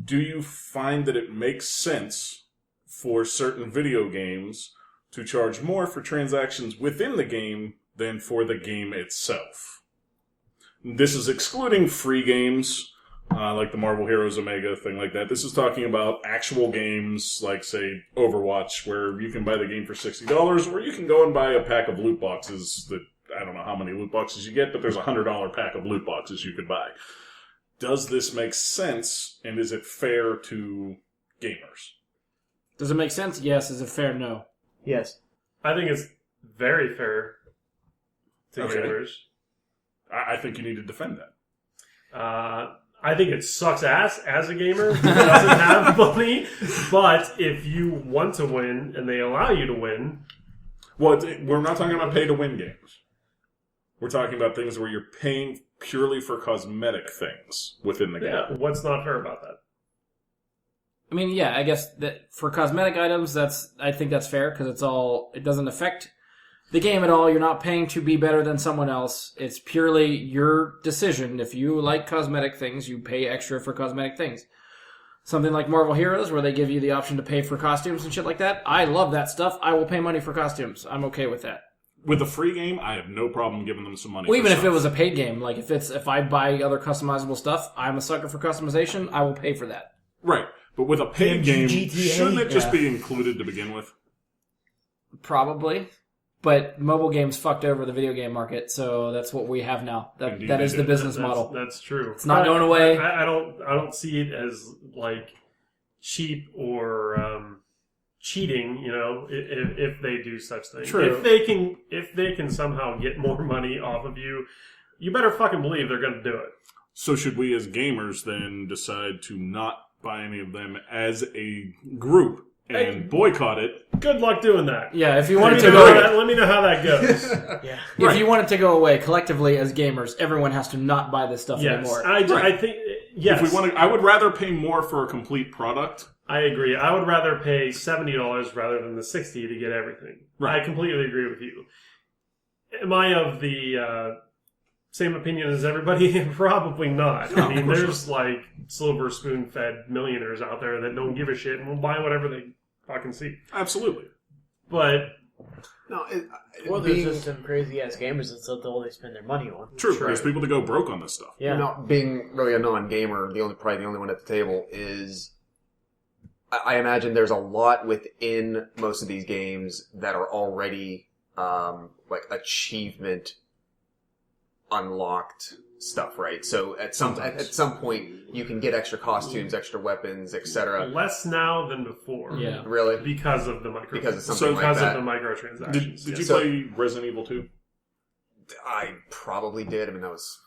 do you find that it makes sense for certain video games to charge more for transactions within the game than for the game itself? This is excluding free games, like the Marvel Heroes Omega, thing like that. This is talking about actual games, like, say, Overwatch, where you can buy the game for $60, or you can go and buy a pack of loot boxes that, I don't know how many loot boxes you get, but there's a $100 pack of loot boxes you could buy. Does this make sense, and is it fair to gamers? Does it make sense? Yes. Is it fair? No. Yes. I think it's very fair to Okay. gamers. I think you need to defend that. I think it sucks ass as a gamer who doesn't have money, but if you want to win and they allow you to win... Well, we're not talking about pay-to-win games. We're talking about things where you're paying purely for cosmetic things within the game. Yeah, what's not fair about that? I mean, yeah, I guess that for cosmetic items, I think that's fair because it doesn't affect the game at all. You're not paying to be better than someone else. It's purely your decision. If you like cosmetic things, you pay extra for cosmetic things. Something like Marvel Heroes, where they give you the option to pay for costumes and shit like that. I love that stuff. I will pay money for costumes. I'm okay with that. With a free game, I have no problem giving them some money. Well, for even if stuff. it was a paid game, like if I buy other customizable stuff, I'm a sucker for customization. I will pay for that. Right. But with a paid Yeah, game, GTA, shouldn't it just yeah. be included to begin with? Probably. But mobile games fucked over the video game market, so that's what we have now. Indeed, That is they the did. business model. That's true. It's not going away. I don't see it as like cheap or cheating. If they do such things. True. If they can somehow get more money off of you, you better fucking believe they're going to do it. So should we as gamers then decide to not buy any of them as a group and boycott it. Good luck doing that. Yeah, if you wanted to Let me know how that goes. Yeah. if you want it to go away collectively as gamers, everyone has to not buy this stuff anymore. I think yes. If we want to, I would rather pay more for a complete product. I agree. I would rather pay $70 rather than the $60 to get everything. Right. I completely agree with you. Am I of the same opinion as everybody? Probably not. No, I mean, of course there's like silver spoon-fed millionaires out there that don't give a shit and will buy whatever they fucking see. Absolutely. But No, Well, there's just some crazy ass gamers and stuff that all they spend their money on. True. Right. There's people that go broke on this stuff. Yeah. being really a non-gamer, probably the only one at the table is. I imagine there's a lot within most of these games that are already like achievement unlocked stuff, right? So at some point you can get extra costumes, extra weapons, etc. less now than before. Yeah. Really, Because of the because of something like because that. of the microtransactions. Did you So- play Resident Evil 2? I probably did. I mean, that was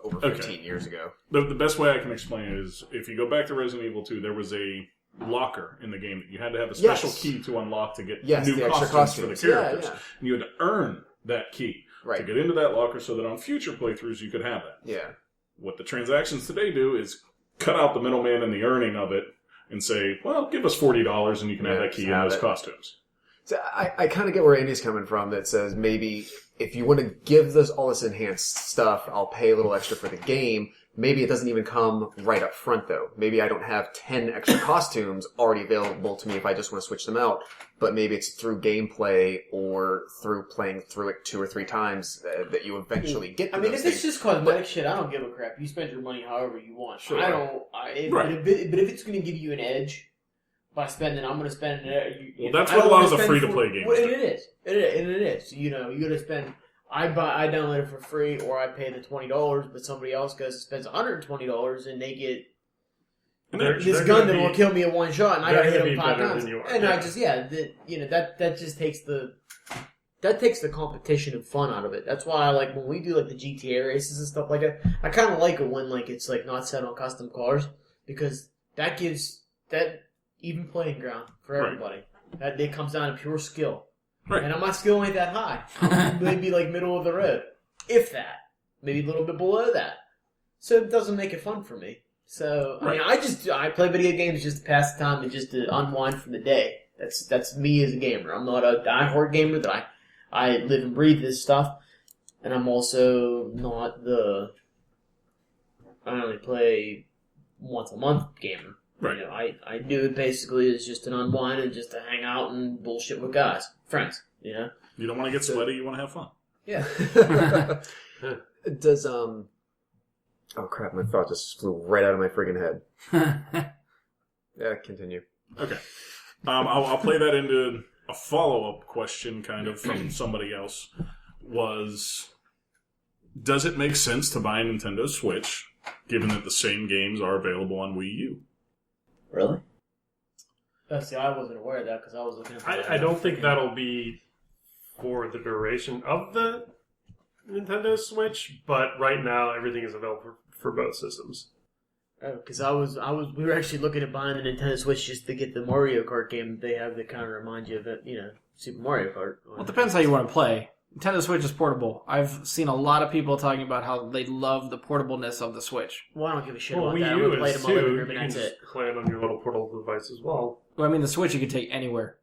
over 15 years ago. The best way I can explain it is if you go back to Resident Evil 2, there was a locker in the game that you had to have a special Yes. key to unlock to get Yes, new the extra costumes for the characters. Yeah. And you had to earn that key to Right. get into that locker so that on future playthroughs you could have that. Yeah. What the transactions today do is cut out the middleman and the earning of it and say, well, give us $40 and you can have Yeah, that key just and have those it. costumes. So I kind of get where Andy's coming from that says maybe if you want to give all this enhanced stuff, I'll pay a little extra for the game. Maybe it doesn't even come right up front, though. Maybe I don't have 10 extra costumes already available to me if I just want to switch them out. But maybe it's through gameplay or through playing through it 2 or 3 times that you eventually get to I mean, those if it's things. just cosmetic shit, I don't give a crap. You spend your money however you want. Sure. I don't. Right. But if it's going to give you an edge by spending, I'm going to spend it. Well, that's what a lot of the free-to-play games Well, do. and it is. And it is. You know, you got to spend. I download it for free, or I pay the $20, but somebody else goes and spends $120, and they get this gun that will kill me in one shot, and I got to hit them 5 times. And I just that just takes the competition and fun out of it. That's why I like when we do like the GTA races and stuff like that. I kind of like it when like it's like not set on custom cars because that gives that even playing ground for everybody. That it comes down to pure skill. Right. And my skill ain't that high. I'm maybe like middle of the road, if that. Maybe a little bit below that. So it doesn't make it fun for me. So I mean, I play video games just to pass the time and just to unwind from the day. That's me as a gamer. I'm not a diehard gamer. That I live and breathe this stuff, and I'm also not I only play once a month gamer. Right. You know, I do it basically as just an unwind and just to hang out and bullshit with guys, friends. You know. You don't want to get sweaty, you want to have fun. Yeah. Does oh crap, my thought just flew right out of my friggin' head. Yeah, continue. Okay. I'll play that into a follow-up question kind of from somebody else. Does it make sense to buy a Nintendo Switch given that the same games are available on Wii U? Really? See, I wasn't aware of that because I was looking at I don't think that'll be for the duration of the Nintendo Switch, but right now everything is available for both systems. Because we were actually looking at buying the Nintendo Switch just to get the Mario Kart game they have that kind of remind you of it, Super Mario Kart. Well, it depends how you want to play. Nintendo Switch is portable. I've seen a lot of people talking about how they love the portableness of the Switch. Well, I don't give a shit Well, about Wii that. I'm U gonna play it is in my living too. room You and can that's just it. play it on your little portable device as well. Well, I mean, the Switch you can take anywhere.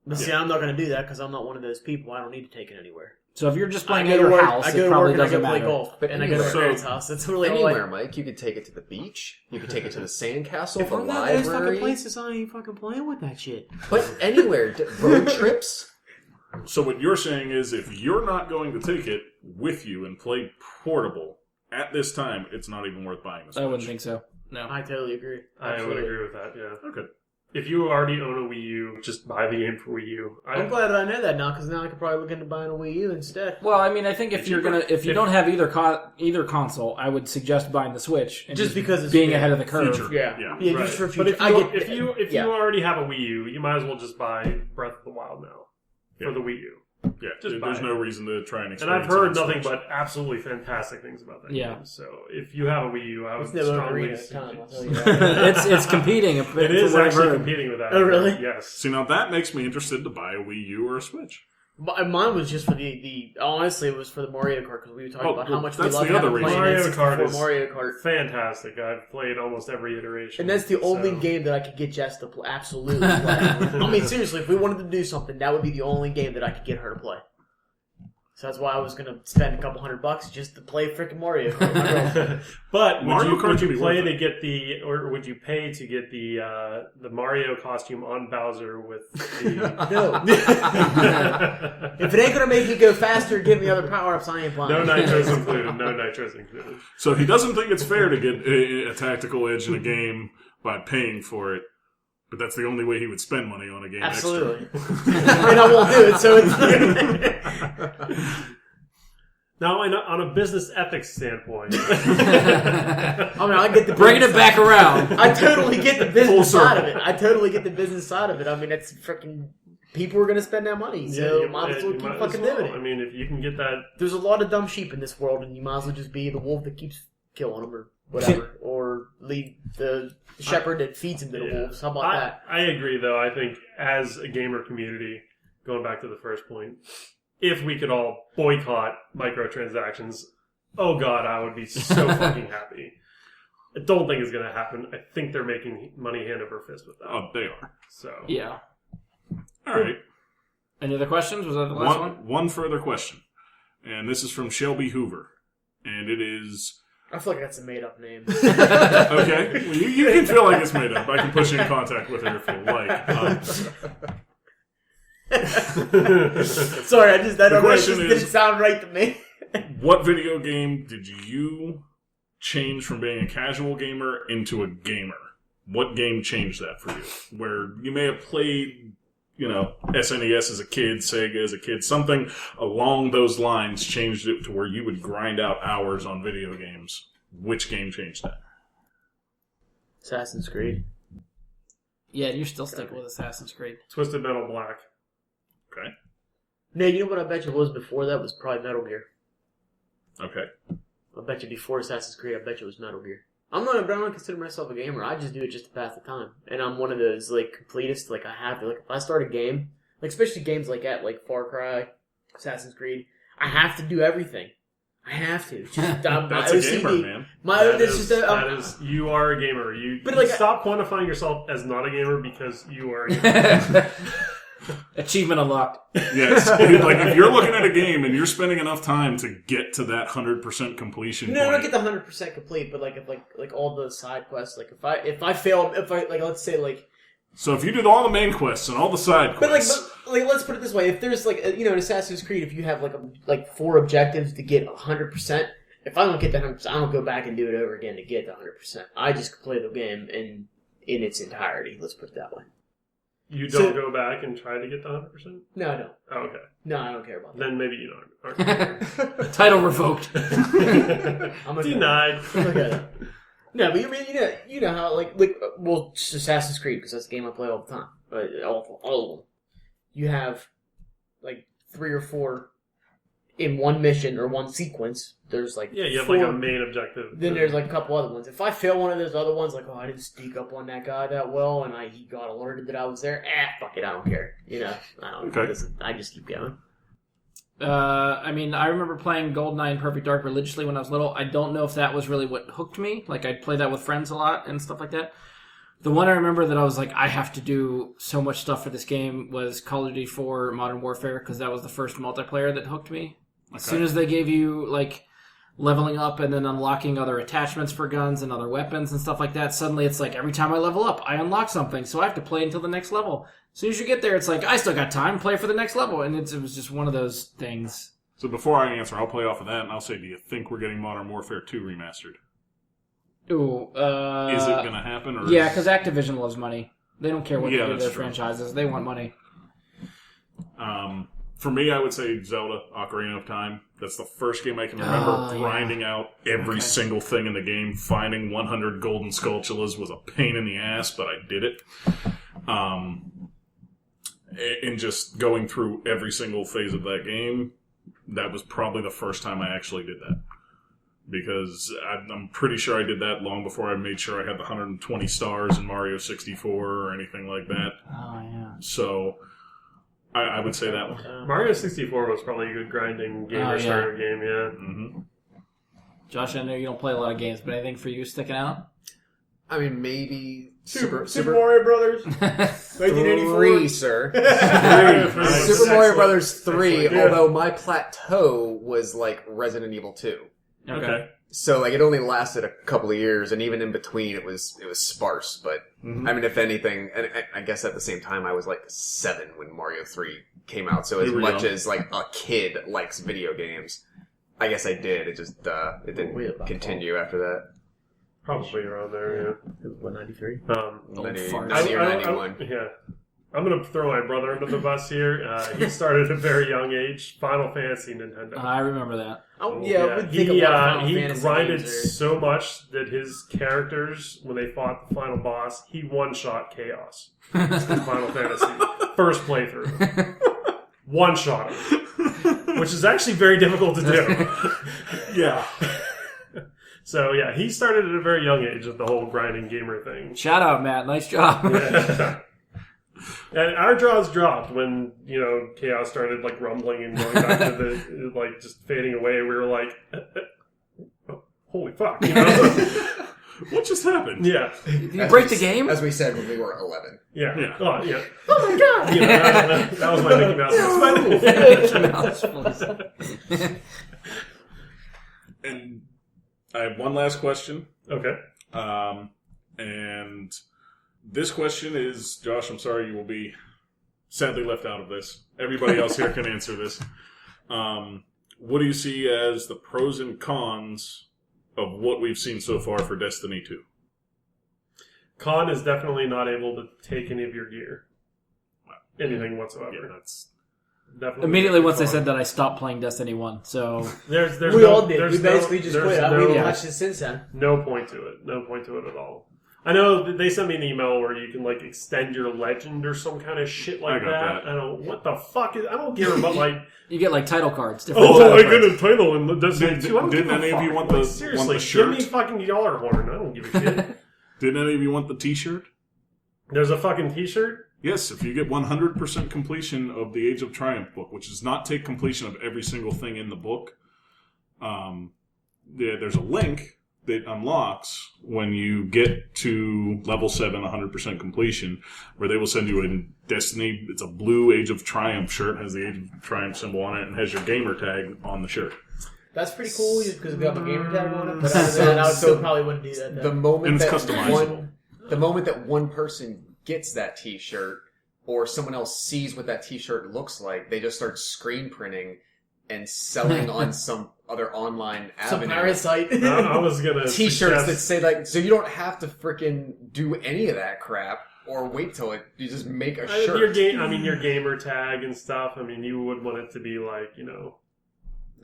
But see, I'm not going to do that because I'm not one of those people. I don't need to take it anywhere. So if you're just I playing go at to your work, house, I it go to probably work and I doesn't go play matter. golf, But and I go to my anywhere. parents' house. That's really all Anywhere, Mike. You could take it to the beach. You could take it to the sandcastle, If the I'm not in those fucking library. places, I ain't fucking playing with that shit. But anywhere. Road trips. So what you're saying is if you're not going to take it with you and play portable at this time, it's not even worth buying the Switch. I wouldn't think so. No. I totally agree. I would Absolutely. agree with that, yeah. Okay. If you already own a Wii U, just buy the game for Wii U. I'm glad that I know that now because now I could probably look into buying a Wii U instead. Well, I mean, I think if you don't have either console, I would suggest buying the Switch and Just because it's being future. ahead of the curve. Future. Yeah, Yeah. just for But future. if you already have a Wii U, you might as well just buy Breath of the Wild now for the Wii U. Yeah, Just there's buy no reason to try and And experience I've heard it on nothing Switch. but absolutely fantastic things about that Yeah. game. So if you have a Wii U, I would It's no strongly arena time, I'll tell you suggest. that. it's competing. It is actually competing with that. Oh, really? Yes. See, now that makes me interested to buy a Wii U or a Switch. Mine was just for the honestly, it was for the Mario Kart because we were talking about how much we that's love the other having reason. playing Mario Kart N64 is Mario Kart. fantastic. I've played almost every iteration. And that's the only so- game that I could get Jess to play. Absolutely. Play. I mean, seriously, if we wanted to do something, that would be the only game that I could get her to play. So that's why I was going to spend a couple $100 just to play freaking Mario Kart. But Mario Kart would can you be play worth to it. get the, or would you pay to get the Mario costume on Bowser with the? No. If it ain't going to make me go faster, give me other power-ups, I ain't playing. No nitros included. No nitros included. So he doesn't think it's fair to get a tactical edge in a game by paying for it, but that's the only way he would spend money on a game. Absolutely. And I won't do it, so it's... Now, on a business ethics standpoint, I mean, I get the Bringing it back around. I totally get the Full business side of circle. it. I totally get the business side of it. I mean, it's freaking people are going to spend that money, so you might as well keep might as fucking well. doing it. I mean, if you can get that, There's a lot of dumb sheep in this world, and you might as well just be the wolf that keeps killing them, or whatever, or lead the shepherd that feeds him to the Yeah. wolves. How about that? I agree, though. I think as a gamer community, going back to the first point, if we could all boycott microtransactions, oh god, I would be so fucking happy. I don't think it's going to happen. I think they're making money hand over fist with that. Oh, they are. So Yeah. All right. Any other questions? Was that the last one? One further question, and this is from Shelby Hoover, and it is I feel like that's a made-up name. okay. Well, you can feel like it's made up. I can put you in contact with her if you like. Sorry, I don't know. It question just is- didn't sound right to me. What video game did you change from being a casual gamer into a gamer? What game changed that for you? Where you may have played, SNES as a kid, Sega as a kid, something along those lines changed it to where you would grind out hours on video games. Which game changed that? Assassin's Creed. Yeah, you're still sticking with Assassin's Creed. Twisted Metal Black. Okay. No, you know what I bet you was before that was probably Metal Gear. Okay. I bet you before Assassin's Creed, I bet you it was Metal Gear. I don't consider myself a gamer. I just do it just to pass the time. And I'm one of those, completists. I have to, if I start a game, especially games like that, like Far Cry, Assassin's Creed, I have to do everything. I have to. It's just, That's a gamer, man. You are a gamer. You But, stop quantifying yourself as not a gamer because you are a gamer. Achievement unlocked. Yes. If you're looking at a game and you're spending enough time to get to that 100% completion No, I point. don't get the 100% complete, but if all the side quests, if I fail, let's say So if you did all the main quests and all the side quests, but let's put it this way: if there's in Assassin's Creed, if you have 4 objectives to get 100%, if I don't get that 100%, I don't go back and do it over again to get the 100%. I just play the game in its entirety. Let's put it that way. You don't go back and try to get the 100%? No, I don't. Oh, okay. No, I don't care about that. Then maybe you aren't. Title revoked. I'm okay. Denied. I'm okay. No, but you know how just Assassin's Creed, because that's the game I play all the time. All of them. You have 3 or 4 in one mission or one sequence. There's you have 4, a main objective. Then there's a couple other ones. If I fail one of those other ones, I didn't sneak up on that guy that well, and he got alerted that I was there. Fuck it, I don't care. I don't. Okay. I just keep going. I remember playing GoldenEye and Perfect Dark religiously when I was little. I don't know if that was really what hooked me. I'd play that with friends a lot and stuff like that. The one I remember that I was I have to do so much stuff for this game was Call of Duty 4 Modern Warfare, because that was the first multiplayer that hooked me. okay. As soon as they gave you, leveling up and then unlocking other attachments for guns and other weapons and stuff like that, suddenly it's every time I level up, I unlock something, so I have to play until the next level. As soon as you get there, it's I still got time, play for the next level, and it was just one of those things. So before I answer, I'll play off of that, and I'll say, do you think we're getting Modern Warfare 2 remastered? Ooh, Is it going to happen? Or yeah, because Activision loves money. They don't care what they do to that's their true. franchises. They want money. For me, I would say Zelda Ocarina of Time. That's the first game I can remember grinding out every single thing in the game. Finding 100 golden skulltulas was a pain in the ass, but I did it. in just going through every single phase of that game, that was probably the first time I actually did that. Because I'm pretty sure I did that long before I made sure I had the 120 stars in Mario 64 or anything like that. Oh, yeah. So I would say that one. Mario 64 was probably a good grinding gamer starter game, yeah. Mm-hmm. Josh, I know you don't play a lot of games, but anything for you sticking out? I mean, maybe Super Mario Brothers, 1984, sir. Nice. Super Mario Brothers 3. Excellent, yeah. Although my plateau was like Resident Evil 2. Okay. So like it only lasted a couple of years, and even in between, it was sparse. But I mean, if anything, and I guess at the same time, I was like 7 when Mario 3 came out. So as much as like a kid likes video games, I guess I did. It just it didn't continue after that. Probably around there, yeah. 93. 90 or 91. Yeah. I'm going to throw my brother under the bus here. He started at a very young age. Final Fantasy Nintendo. I remember that. Oh, yeah. He grinded so much that his characters, when they fought the final boss, he one-shot Chaos in Final Fantasy. First playthrough. One-shot him. Which is actually very difficult to do. Yeah. So, yeah, he started at a very young age with the whole grinding gamer thing. Shout out, Matt. Nice job. Yeah. And our jaws dropped when, Chaos started, like, rumbling and going back to the, like, just fading away. We were like, holy fuck, What just happened? Yeah. Did you break the game? As we said when we were 11. Yeah. Yeah. Oh, yeah. Oh my god! That was my Mickey Mouse. Mickey Mouse. And I have one last question. Okay. And this question is, Josh, I'm sorry you will be sadly left out of this. Everybody else here can answer this. What do you see as the pros and cons of what we've seen so far for Destiny 2? Con is definitely not able to take any of your gear. Anything whatsoever. Yeah, that's... Definitely Immediately once I said that, I stopped playing Destiny 1. So there's we no, all did. there's We basically just quit. no, We haven't watched it since then. No point to it. No point to it at all. I know they sent me an email where you can like extend your legend or some kind of shit like that. I don't. What the fuck is? I don't care about like. you get like title cards. Different Oh, title I cards. get a title in Destiny 2. I don't Didn't give a any of fuck. you want Like, the seriously? shirt? Give me fucking Yallarhorn. I don't give a shit. Didn't any of you want the t-shirt? There's a fucking T-shirt. Yes, if you get 100% completion of the Age of Triumph book, which does not take completion of every single thing in the book, there's a link that unlocks when you get to level 7, 100% completion, where they will send you a Destiny, it's a blue Age of Triumph shirt, has the Age of Triumph symbol on it, and has your gamer tag on the shirt. That's pretty cool because we got my gamer tag on it. But other than that, I still probably wouldn't do that. The moment And it's that customizable. the moment that one person gets that T-shirt, or someone else sees what that T-shirt looks like, they just start screen printing and selling on some other online Some avenue. pirate site. I was gonna T-shirts suggest- that say like, so you don't have to freaking do any of that crap or wait till it. You just make a shirt. your gamer tag and stuff. I mean, you would want it to be like,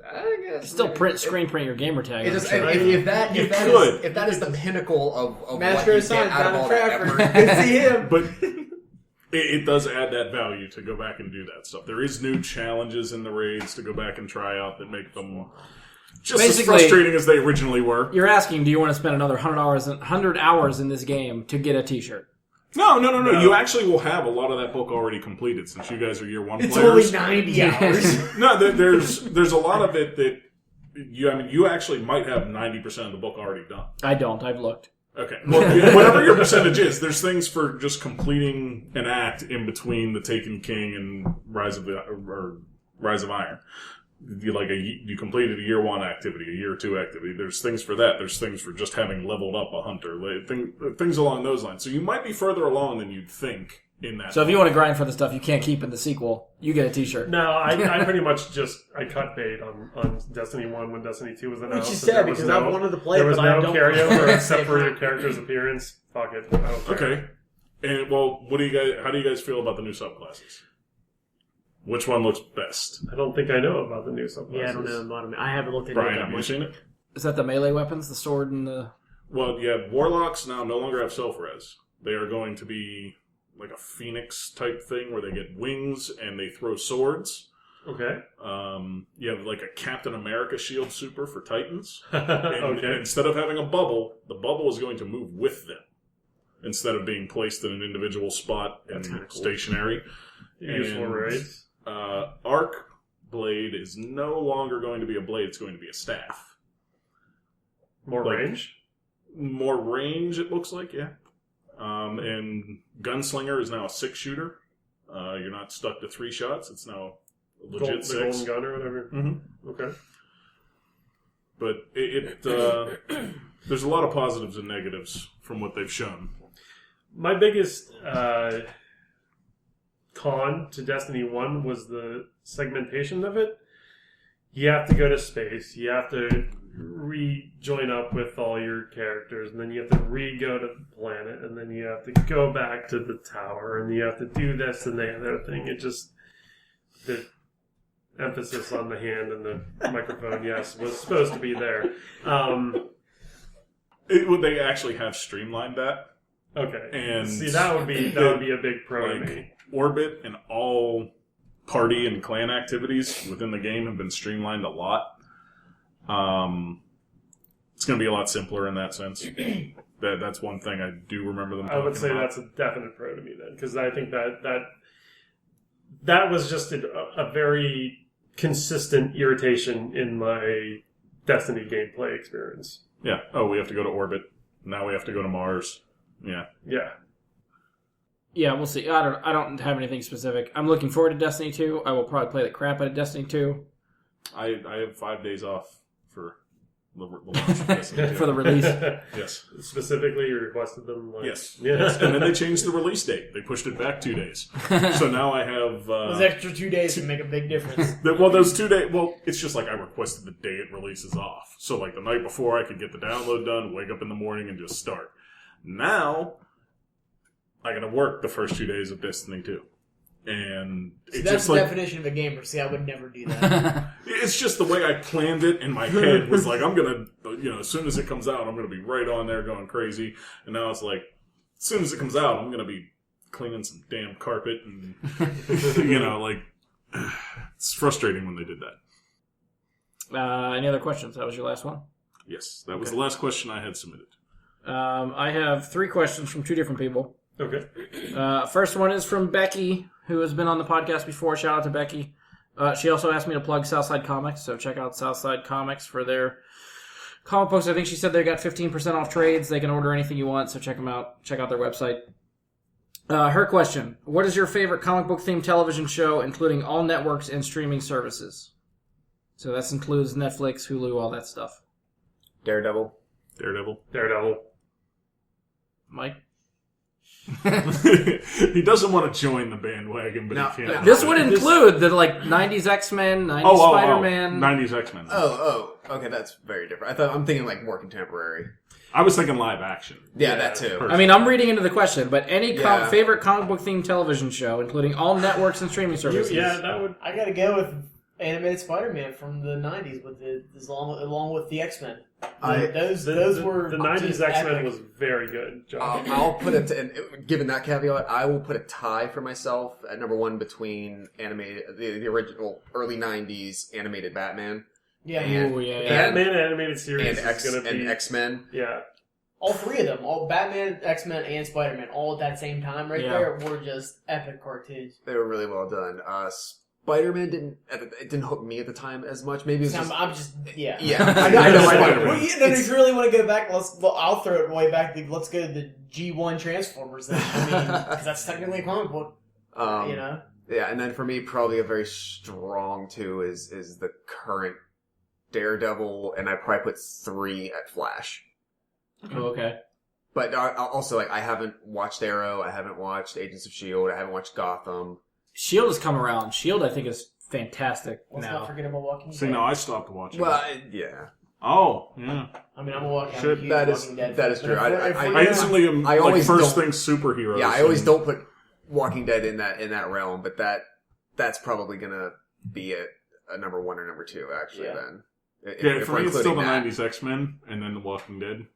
I guess Still screen print your gamer tag. It on just, the shirt. if that is the pinnacle of what Master you of get Science, out of Donald all that Trapper. effort. Good to see him. But it does add that value to go back and do that stuff. There is new challenges in the raids to go back and try out that make them just as Basically, frustrating as they originally were. You're asking, do you want to spend another 100 hours in this game to get a T-shirt? No. You actually will have a lot of that book already completed since you guys are year 1 It's players. only 90 hours. No, there's a lot of it that you actually might have 90% of the book already done. I don't. I've looked. Okay. Well, whatever your percentage is, there's things for just completing an act in between the Taken King and Rise of Iron. You completed a year 1 activity, a year 2 activity. There's things for that. There's things for just having leveled up a hunter. Things along those lines. So you might be further along than you'd think in that. So if you want to grind for the stuff you can't keep in the sequel, you get a T-shirt. No, I pretty much I cut bait on Destiny 1 when Destiny 2 was announced. Which is sad because I wanted to play it, There was but I no don't carryover want except to. for your character's appearance. Fuck it. I don't care. Okay. And how do you guys feel about the new subclasses? Which one looks best? I don't think I know about the new subclasses. Yeah, I don't know about him. I haven't looked into Brian, it that have you much. seen it? Is that the melee weapons, the sword and the... Well, yeah, warlocks now no longer have self-res. They are going to be like a phoenix type thing where they get wings and they throw swords. Okay. You have like a Captain America shield super for Titans. Okay. And instead of having a bubble, the bubble is going to move with them instead of being placed in an individual spot and stationary. Useful, right? Arc blade is no longer going to be a blade; it's going to be a staff. More range. More range, it looks like, yeah. And Gunslinger is now a 6-shooter. You're not stuck to 3 shots. It's now a legit 6. The golden gun or whatever. Mm-hmm. Okay. But there's a lot of positives and negatives from what they've shown. My biggest con to Destiny 1 was the segmentation of it. You have to go to space. You have to rejoin up with all your characters, and then you have to go to the planet, and then you have to go back to the tower, and you have to do this and the other thing. It just... The emphasis on the hand and the microphone, yes, was supposed to be there. They actually have streamlined that. Okay. And see, that would be a big pro to me. Orbit and all party and clan activities within the game have been streamlined a lot. It's going to be a lot simpler in that sense. That's one thing I do remember them talking about. I would say that's a definite pro to me then, because I think that was just a very consistent irritation in my Destiny gameplay experience. Yeah. Oh, we have to go to orbit. Now we have to go to Mars. Yeah. Yeah. Yeah, we'll see. I don't have anything specific. I'm looking forward to Destiny 2. I will probably play the crap out of Destiny 2. I have 5 days off for the launch of Destiny 2. For the release. Yes. Specifically, you requested them? Yes. Yeah. Yes. And then they changed the release date. They pushed it back 2 days. So now I have... those extra 2 days can make a big difference. Those 2 days... Well, it's just like I requested the day it releases off. So like the night before, I could get the download done, wake up in the morning, and just start. Now, I got to work the first 2 days of Destiny 2. And so that's the definition of a gamer. See, I would never do that. It's just the way I planned it in my head was like, I'm going to, as soon as it comes out, I'm going to be right on there going crazy. And now it's like, as soon as it comes out, I'm going to be cleaning some damn carpet. And, it's frustrating when they did that. Any other questions? That was your last one? Yes, that was the last question I had submitted. I have 3 questions from 2 different people. Okay. First one is from Becky, who has been on the podcast before. Shout out to Becky. She also asked me to plug Southside Comics, so check out Southside Comics for their comic books. I think she said they got 15% off trades. They can order anything you want, so check them out. Check out their website. Her question: what is your favorite comic book themed television show, including all networks and streaming services? So this includes Netflix, Hulu, all that stuff. Daredevil. Mike? He doesn't want to join the bandwagon, but he can't. This would include the 90s X-Men, 90s Spider-Man. 90s X-Men. Okay, that's very different. I'm thinking like more contemporary. I was thinking live action. Yeah, that too. I mean, I'm reading into the question, but any favorite comic book themed television show, including all networks and streaming services. That would. I gotta go with animated Spider-Man from the 90s along with the X-Men. Those were the 90s X-Men epic. was very good. I'll put it. Given that caveat, I will put a tie for myself at number 1 between the original early 90s animated Batman. Yeah, Batman animated series and X-Men. Yeah, all 3 of them, all Batman, X-Men, and Spider-Man, all at that same time, there, were just epic cartoons. They were really well done. Spider-Man didn't hook me at the time as much. Maybe it was I'm just Yeah, I know. If you really want to go back, I'll throw it way back. Let's go to the G1 Transformers then. Because that's technically a comic book. Yeah, and then for me, probably a very strong 2 is the current Daredevil, and I probably put 3 at Flash. Oh, okay. But also, I haven't watched Arrow, I haven't watched Agents of S.H.I.E.L.D., I haven't watched Gotham. S.H.I.E.L.D. has come around. S.H.I.E.L.D. I think is fantastic Let's now. not forget about Walking Dead. See, no, I stopped watching. Well, yeah. Oh, yeah. I mean, I'm a Walking That is true. I instantly am I always first don't- thing superheroes. Yeah, I always don't put Walking Dead in that realm, but that's probably gonna be a number 1 or number 2 actually. Yeah. Then, Yeah, for we're me, it's still the including that. 90s X-Men and then The Walking Dead.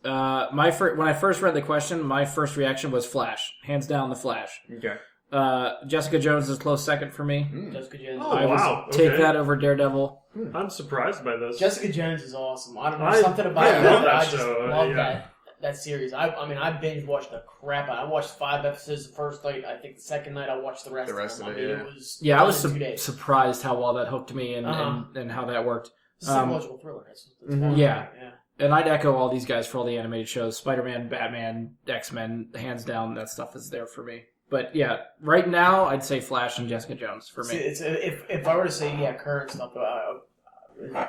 When I first read the question, my first reaction was Flash. Hands down, the Flash. Okay. Jessica Jones is close second for me. Jessica Jones. Oh, I would wow. take Okay. that over Daredevil. I'm surprised by this. Jessica Jones is awesome. I don't know, something about I it, love but that I just show, love yeah. that series. I binge watched the crap out. I watched 5 episodes the first night. I think the second night I watched the rest of them. I mean, it was Yeah, I was done in 2 days. surprised how well that hooked me and how that worked. It's a psychological thriller. That's Yeah. And I'd echo all these guys for all the animated shows. Spider-Man, Batman, X-Men, hands down, that stuff is there for me. But yeah, right now, I'd say Flash and Jessica Jones for me. See, if I were to say current stuff,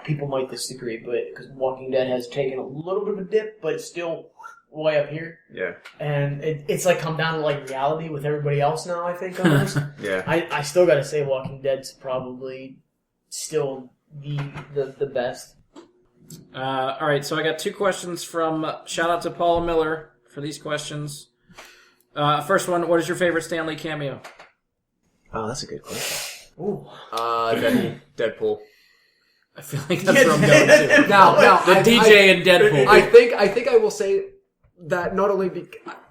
people might disagree, but because Walking Dead has taken a little bit of a dip, but it's still way up here. Yeah. And it's like come down to like reality with everybody else now. I think almost. Yeah. I still got to say Walking Dead's probably still the best. All right, so I got 2 questions from shout out to Paula Miller for these questions. First one, what is your favorite Stan Lee cameo? Oh, that's a good question. Ooh. Deadpool. I feel like that's where I'm going to. Now, The DJ and Deadpool. I think I will say that not only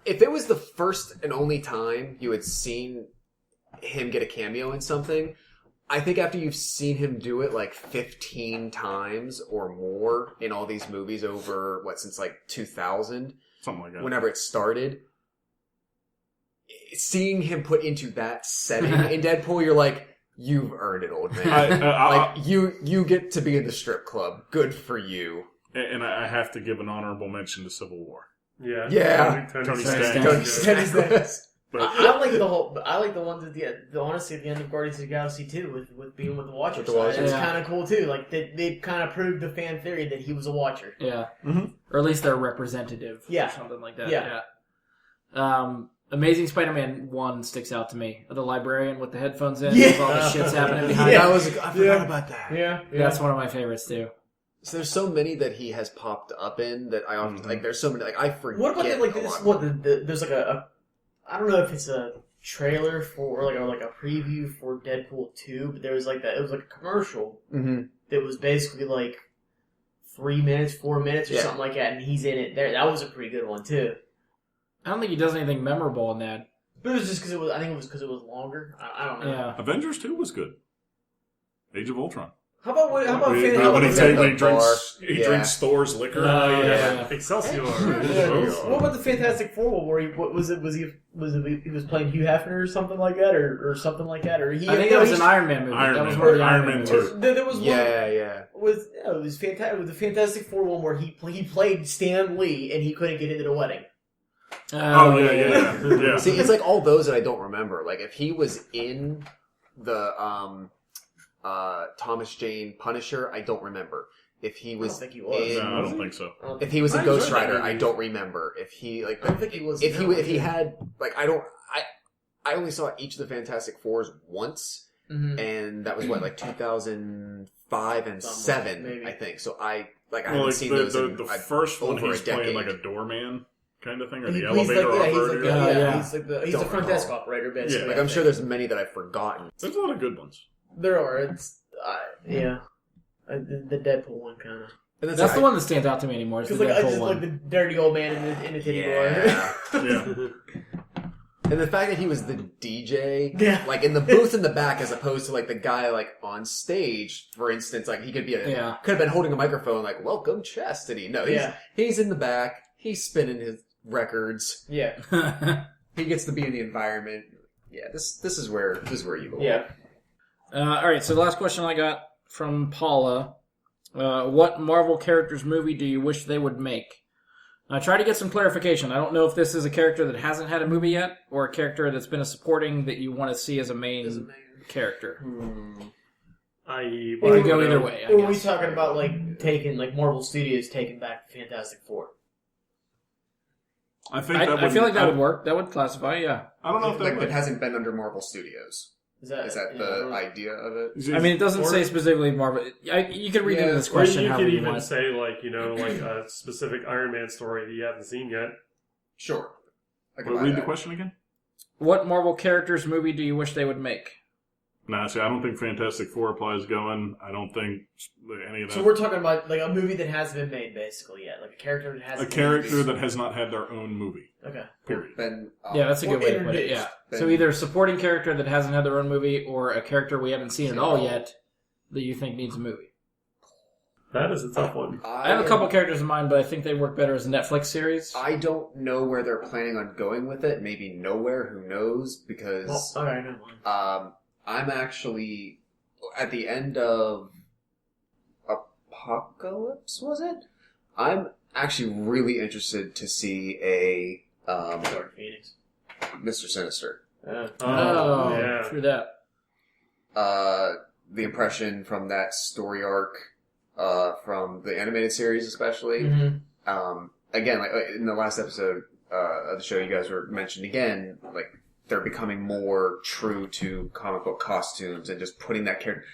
if it was the first and only time you had seen him get a cameo in something, I think after you've seen him do it like 15 times or more in all these movies over since like 2000, Something like that. whenever it started, seeing him put into that setting in Deadpool, you're like, you've earned it, old man. Like you get to be in the strip club. Good for you. And I have to give an honorable mention to Civil War. Yeah. Yeah. Tony Stark. Stark. But I like the whole. I like the ones at the honestly at the end of Guardians of the Galaxy too, with being with the Watcher. With the Watcher. It's Yeah. kind of cool too. Like they kind of proved the fan theory that he was a Watcher. Yeah. Or at least they're representative. Yeah. Or something like that. Yeah. Amazing Spider-Man 1 sticks out to me. The librarian with the headphones in, Yeah. with all the shit's happening behind Yeah. him. I forgot about that. Yeah. That's one of my favorites too. So there's so many that he has popped up in that I often like. There's so many I forget. What about like a this? lot. What there's like a I don't know if it's a trailer for or like a preview for Deadpool 2, but there was like that. It was like a commercial that was basically like 3 minutes, 4 minutes, or something like that, and he's in it. There, that was a pretty good one too. I don't think he does anything memorable in that. But it was just because it was. I think it was because it was longer. I don't know. Yeah. Avengers 2 was good. Age of Ultron. How about When he the drinks Thor's liquor. Yeah. Excelsior. What about the Fantastic Four where he was playing Hugh Hefner or something like that or something like that or he I think that was an Iron Man movie. Iron that was Man. one of the Iron Iron Man Man 2. movies. There was one Yeah. it was fantastic. The Fantastic Four one where he played Stan Lee and he couldn't get into the wedding. Oh, yeah. See, it's like all those that I don't remember. Like if he was in the Thomas Jane Punisher, I don't remember. If he was, I don't think he was. No, I don't think so. if he was in I Ghost enjoyed that Rider, movie. I don't remember. If he like, I don't think he was. if he had like, I only saw each of the Fantastic Fours once, and that was like 2005 and Something, 7, maybe. I think. So I Well, haven't like seen those. the first one, over he's a playing decade. like a doorman kind of thing, or He- the he's elevator like, operator. he's Don't a front recall. desk operator basically. Like I'm sure there's many that I've forgotten. There's a lot of good ones. there are. It's the Deadpool one kind of. And That's the one that stands out to me anymore. It's the Because like I Deadpool just one. like the dirty old man in the titty bar. Yeah. Yeah. And the fact that he was the DJ, Yeah. like in the booth in the back, as opposed to like the guy like on stage, for instance, like he could be could have been holding a microphone, like "Welcome Chastity." No, he's in the back. He's spinning his records. Yeah. He gets to be in the environment. Yeah, this is where you belong. Yeah. All right, so the last question I got from Paula. What Marvel characters movie do you wish they would make? I try to get some clarification. I don't know if this is a character that hasn't had a movie yet, or a character that's been a supporting that you want to see as a main character. I.e., It could go either way, I Or are we guess. talking about like Marvel Studios taking back the Fantastic Four? I think I feel like that would work. That would classify, yeah. I don't know if that Like would. it hasn't been under Marvel Studios. Is that the idea of it? I mean, it doesn't say specifically Marvel. You could read into this Or question you however could you even want. say like a specific Iron Man story that you haven't seen yet. Sure. I can But buy read the that. question again. What Marvel characters movie do you wish they would make? Nah, see, I don't think Fantastic Four applies going. I don't think any of that. So we're talking about like a movie that hasn't been made basically yet, like a character that hasn't. A character that has not had their own movie. Okay. Period. Yeah, that's a good way to put it. introduced. Yeah. So either a supporting character that hasn't had their own movie, or a character we haven't seen at all yet that you think needs a movie. That is a tough one. I have a couple characters in mind, but I think they work better as a Netflix series. I don't know where they're planning on going with it. Maybe nowhere. Who knows? Because All right, never mind. I'm actually at the end of Apocalypse. Was it? I'm actually really interested to see a Dark Phoenix. Mr. Sinister. Yeah. True that. The impression from that story arc, from the animated series especially. Mm-hmm. Again, like in the last episode of the show, you guys were mentioned again, like they're becoming more true to comic book costumes and just putting that character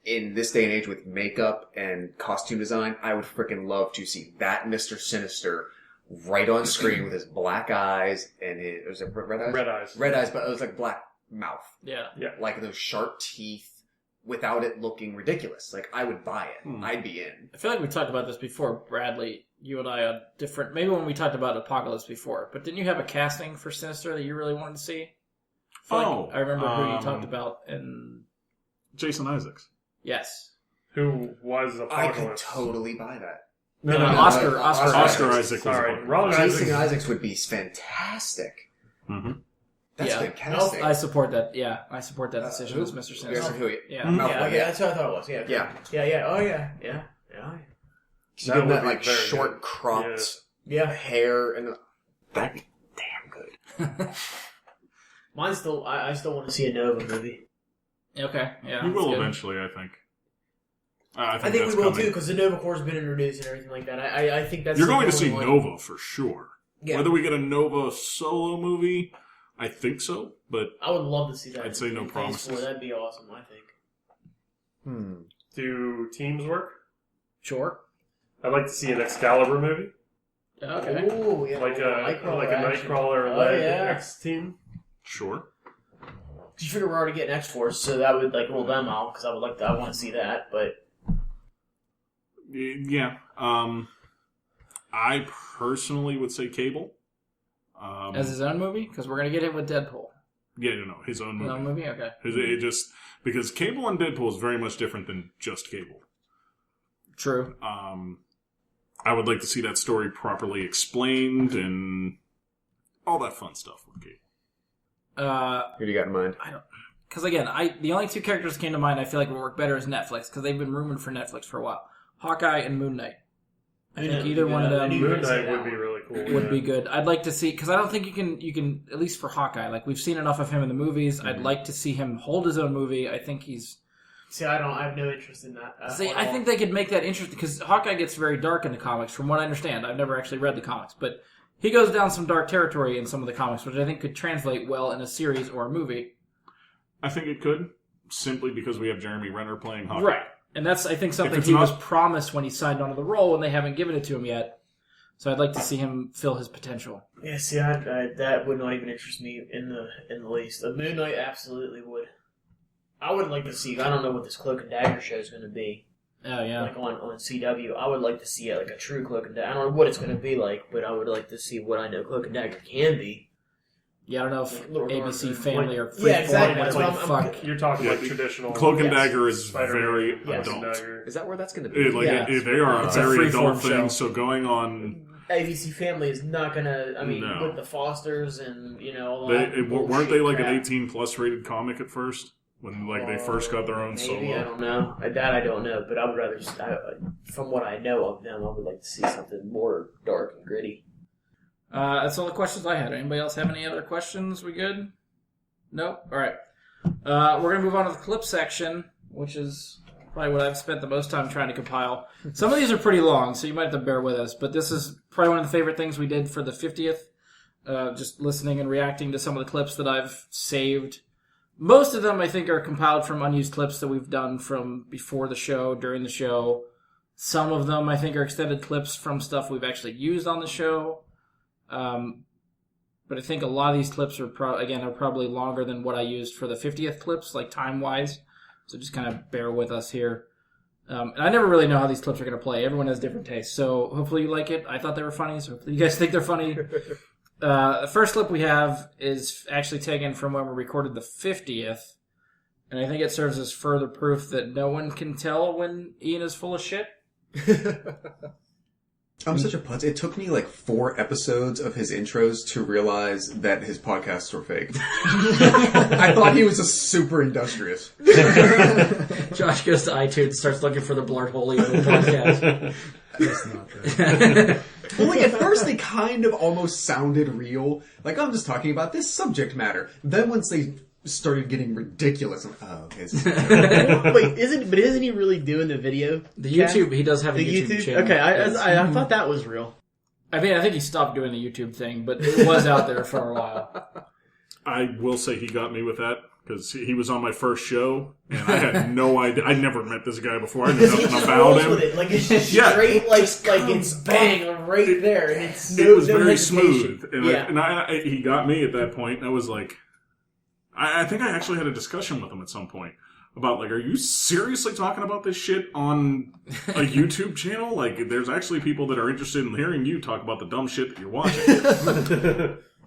in this day and age with makeup and costume design. I would freaking love to see that Mr. Sinister right on screen with his black eyes and his, was it red eyes? Red eyes. Red eyes, but it was like black mouth. Yeah. Like those sharp teeth without it looking ridiculous. Like, I would buy it. I'd be in. I feel like we talked about this before, Bradley. You and I on different... Maybe when we talked about Apocalypse before. But didn't you have a casting for Sinister that you really wanted to see? I remember who you talked about in... Jason Isaacs. Yes. Who was Apocalypse? I could totally buy that. No, Oscar Oscar Isaac was Sorry. Jason Isaacs would be fantastic. Mm-hmm. That's fantastic. I support that. Yeah, I support that decision as Mr. Sinister. Yeah. Yeah. That's what I thought it was. Yeah. Oh yeah. Yeah. Give him that like short cropped hair and that'd be damn good. Mine's still. I still want to see a Nova movie. Okay. Yeah. We will eventually, I think. I think we will too, because the Nova Corps has been introduced and everything like that. I think that's... You're going to see Nova for sure. Yeah. Whether we get a Nova solo movie, I think so, but... I would love to see that. I'd say no promises. That'd be awesome, I think. Do teams work? Sure. I'd like to see an Excalibur movie. Okay. Ooh, yeah. Like a Nightcrawler-led X team. Sure. You figure we're already getting X-Force, so that would like rule them out, because I want to see that, but... Yeah. I personally would say Cable. As his own movie? Because we're going to get him with Deadpool. Yeah, no, his own movie. His own movie? Okay. It just... Because Cable and Deadpool is very much different than just Cable. True. I would like to see that story properly explained and all that fun stuff with Cable. Who do you got in mind? I don't... Because again, the only two characters that came to mind I feel like would work better as Netflix, because they've been rumored for Netflix for a while. Hawkeye and Moon Knight. I think either one of them Moon Knight would be really cool. Would be good. I'd like to see, because I don't think you can at least for Hawkeye. Like we've seen enough of him in the movies. I'd like to see him hold his own movie. I think he's. See, I have no interest in that. I think they could make that interesting because Hawkeye gets very dark in the comics, from what I understand. I've never actually read the comics, but he goes down some dark territory in some of the comics, which I think could translate well in a series or a movie. I think it could, simply because we have Jeremy Renner playing Hawkeye. Right. And that's, I think, something he was promised when he signed onto the role, and they haven't given it to him yet. So I'd like to see him fill his potential. Yeah, see, that would not even interest me in the least. The Moon Knight absolutely would. I would like to see. I don't know what this Cloak and Dagger show is going to be. Oh yeah. Like on CW, I would like to see like a true Cloak and Dagger. I don't know what it's going to be like, but I would like to see what I know Cloak and Dagger can be. Yeah, I don't know if ABC Family or Freeform. Yeah, exactly. That's what fuck. You're talking like traditional. Cloak and Dagger is Spider-Man, very Cloak adult. and Dagger. Is that where that's going to be? They are It's a a very Freeform adult show. thing. So going on, ABC Family is not going to. I mean, No. with the Fosters and all weren't bullshit they like crap. an 18+ rated comic at first when they first got their own Maybe, solo? I don't know. That I don't know, but I would rather. From what I know of them, I would like to see something more dark and gritty. That's all the questions I had. Anybody else have any other questions? We good? Nope. All right. We're going to move on to the clip section, which is probably what I've spent the most time trying to compile. Some of these are pretty long, so you might have to bear with us, but this is probably one of the favorite things we did for the 50th, just listening and reacting to some of the clips that I've saved. Most of them, I think, are compiled from unused clips that we've done from before the show, during the show. Some of them, I think, are extended clips from stuff we've actually used on the show. but I think a lot of these clips are probably longer than what I used for the 50th clips, like time-wise. So just kind of bear with us here. And I never really know how these clips are going to play. Everyone has different tastes. So hopefully you like it. I thought they were funny, so hopefully you guys think they're funny. The first clip we have is actually taken from when we recorded the 50th. And I think it serves as further proof that no one can tell when Ian is full of shit. I'm such a putz. It took me like 4 episodes of his intros to realize that his podcasts were fake. I thought he was just super industrious. Josh goes to iTunes, starts looking for the Blurt Holy podcast. That's not true. Well, like at first they kind of almost sounded real. Like, I'm just talking about this subject matter. Then once they started getting ridiculous, I'm like, oh, okay. Wait, isn't he really doing the video? The YouTube, he does have a YouTube channel. Okay, I thought that was real. I mean, I think he stopped doing the YouTube thing, but it was out there for a while. I will say he got me with that, because he was on my first show, and I had no idea. I'd never met this guy before. I knew nothing about him. With it. Like, it's just straight, like it's bang, right there. And it was very hesitation. smooth. And, he got me at that point, and I was like... I think I actually had a discussion with him at some point about, like, are you seriously talking about this shit on a YouTube channel? Like, there's actually people that are interested in hearing you talk about the dumb shit that you're watching.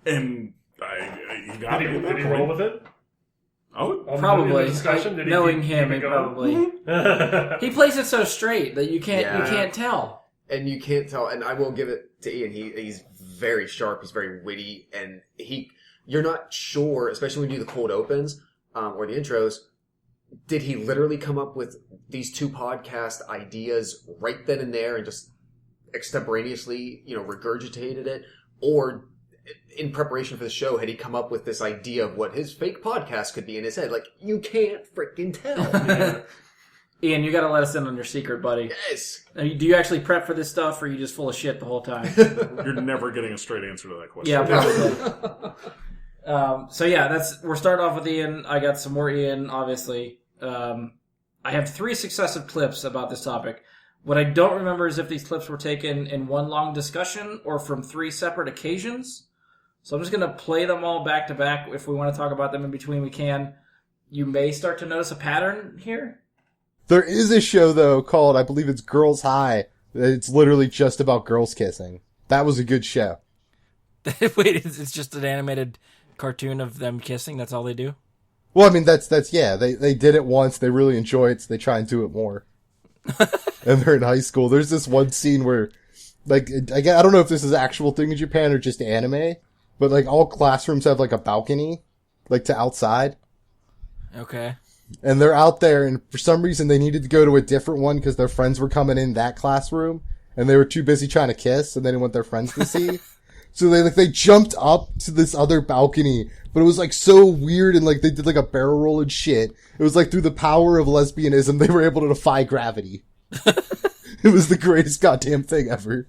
And he got me at that point. Did he roll with it? Oh, probably. Discussion? Did Knowing he him, he probably. He plays it so straight that you can't tell. And you can't tell. And I will give it to Ian. He's very sharp. He's very witty. And you're not sure, especially when you do the cold opens or the intros, did he literally come up with these 2 podcast ideas right then and there and just extemporaneously, regurgitated it? Or in preparation for the show, had he come up with this idea of what his fake podcast could be in his head? Like, you can't freaking tell. Ian, you got to let us in on your secret, buddy. Yes. Do you actually prep for this stuff, or are you just full of shit the whole time? You're never getting a straight answer to that question. Yeah, probably. So yeah, we're starting off with Ian. I got some more Ian, obviously. I have 3 successive clips about this topic. What I don't remember is if these clips were taken in one long discussion or from 3 separate occasions. So I'm just going to play them all back to back. If we want to talk about them in between, we can. You may start to notice a pattern here. There is a show, though, called, I believe it's Girls High. It's literally just about girls kissing. That was a good show. Wait, it's just an animated cartoon of them kissing? That's all they do? Well, I mean, that's yeah. They did it once. They really enjoy it, so they try and do it more. And they're in high school. There's this one scene where, like, I don't know if this is an actual thing in Japan or just anime, but, like, all classrooms have, like, a balcony, like, to outside. Okay. And they're out there, and for some reason they needed to go to a different one because their friends were coming in that classroom, and they were too busy trying to kiss, and they didn't want their friends to see. So they jumped up to this other balcony, but it was like so weird, and like they did like a barrel roll and shit. It was like through the power of lesbianism, they were able to defy gravity. It was the greatest goddamn thing ever.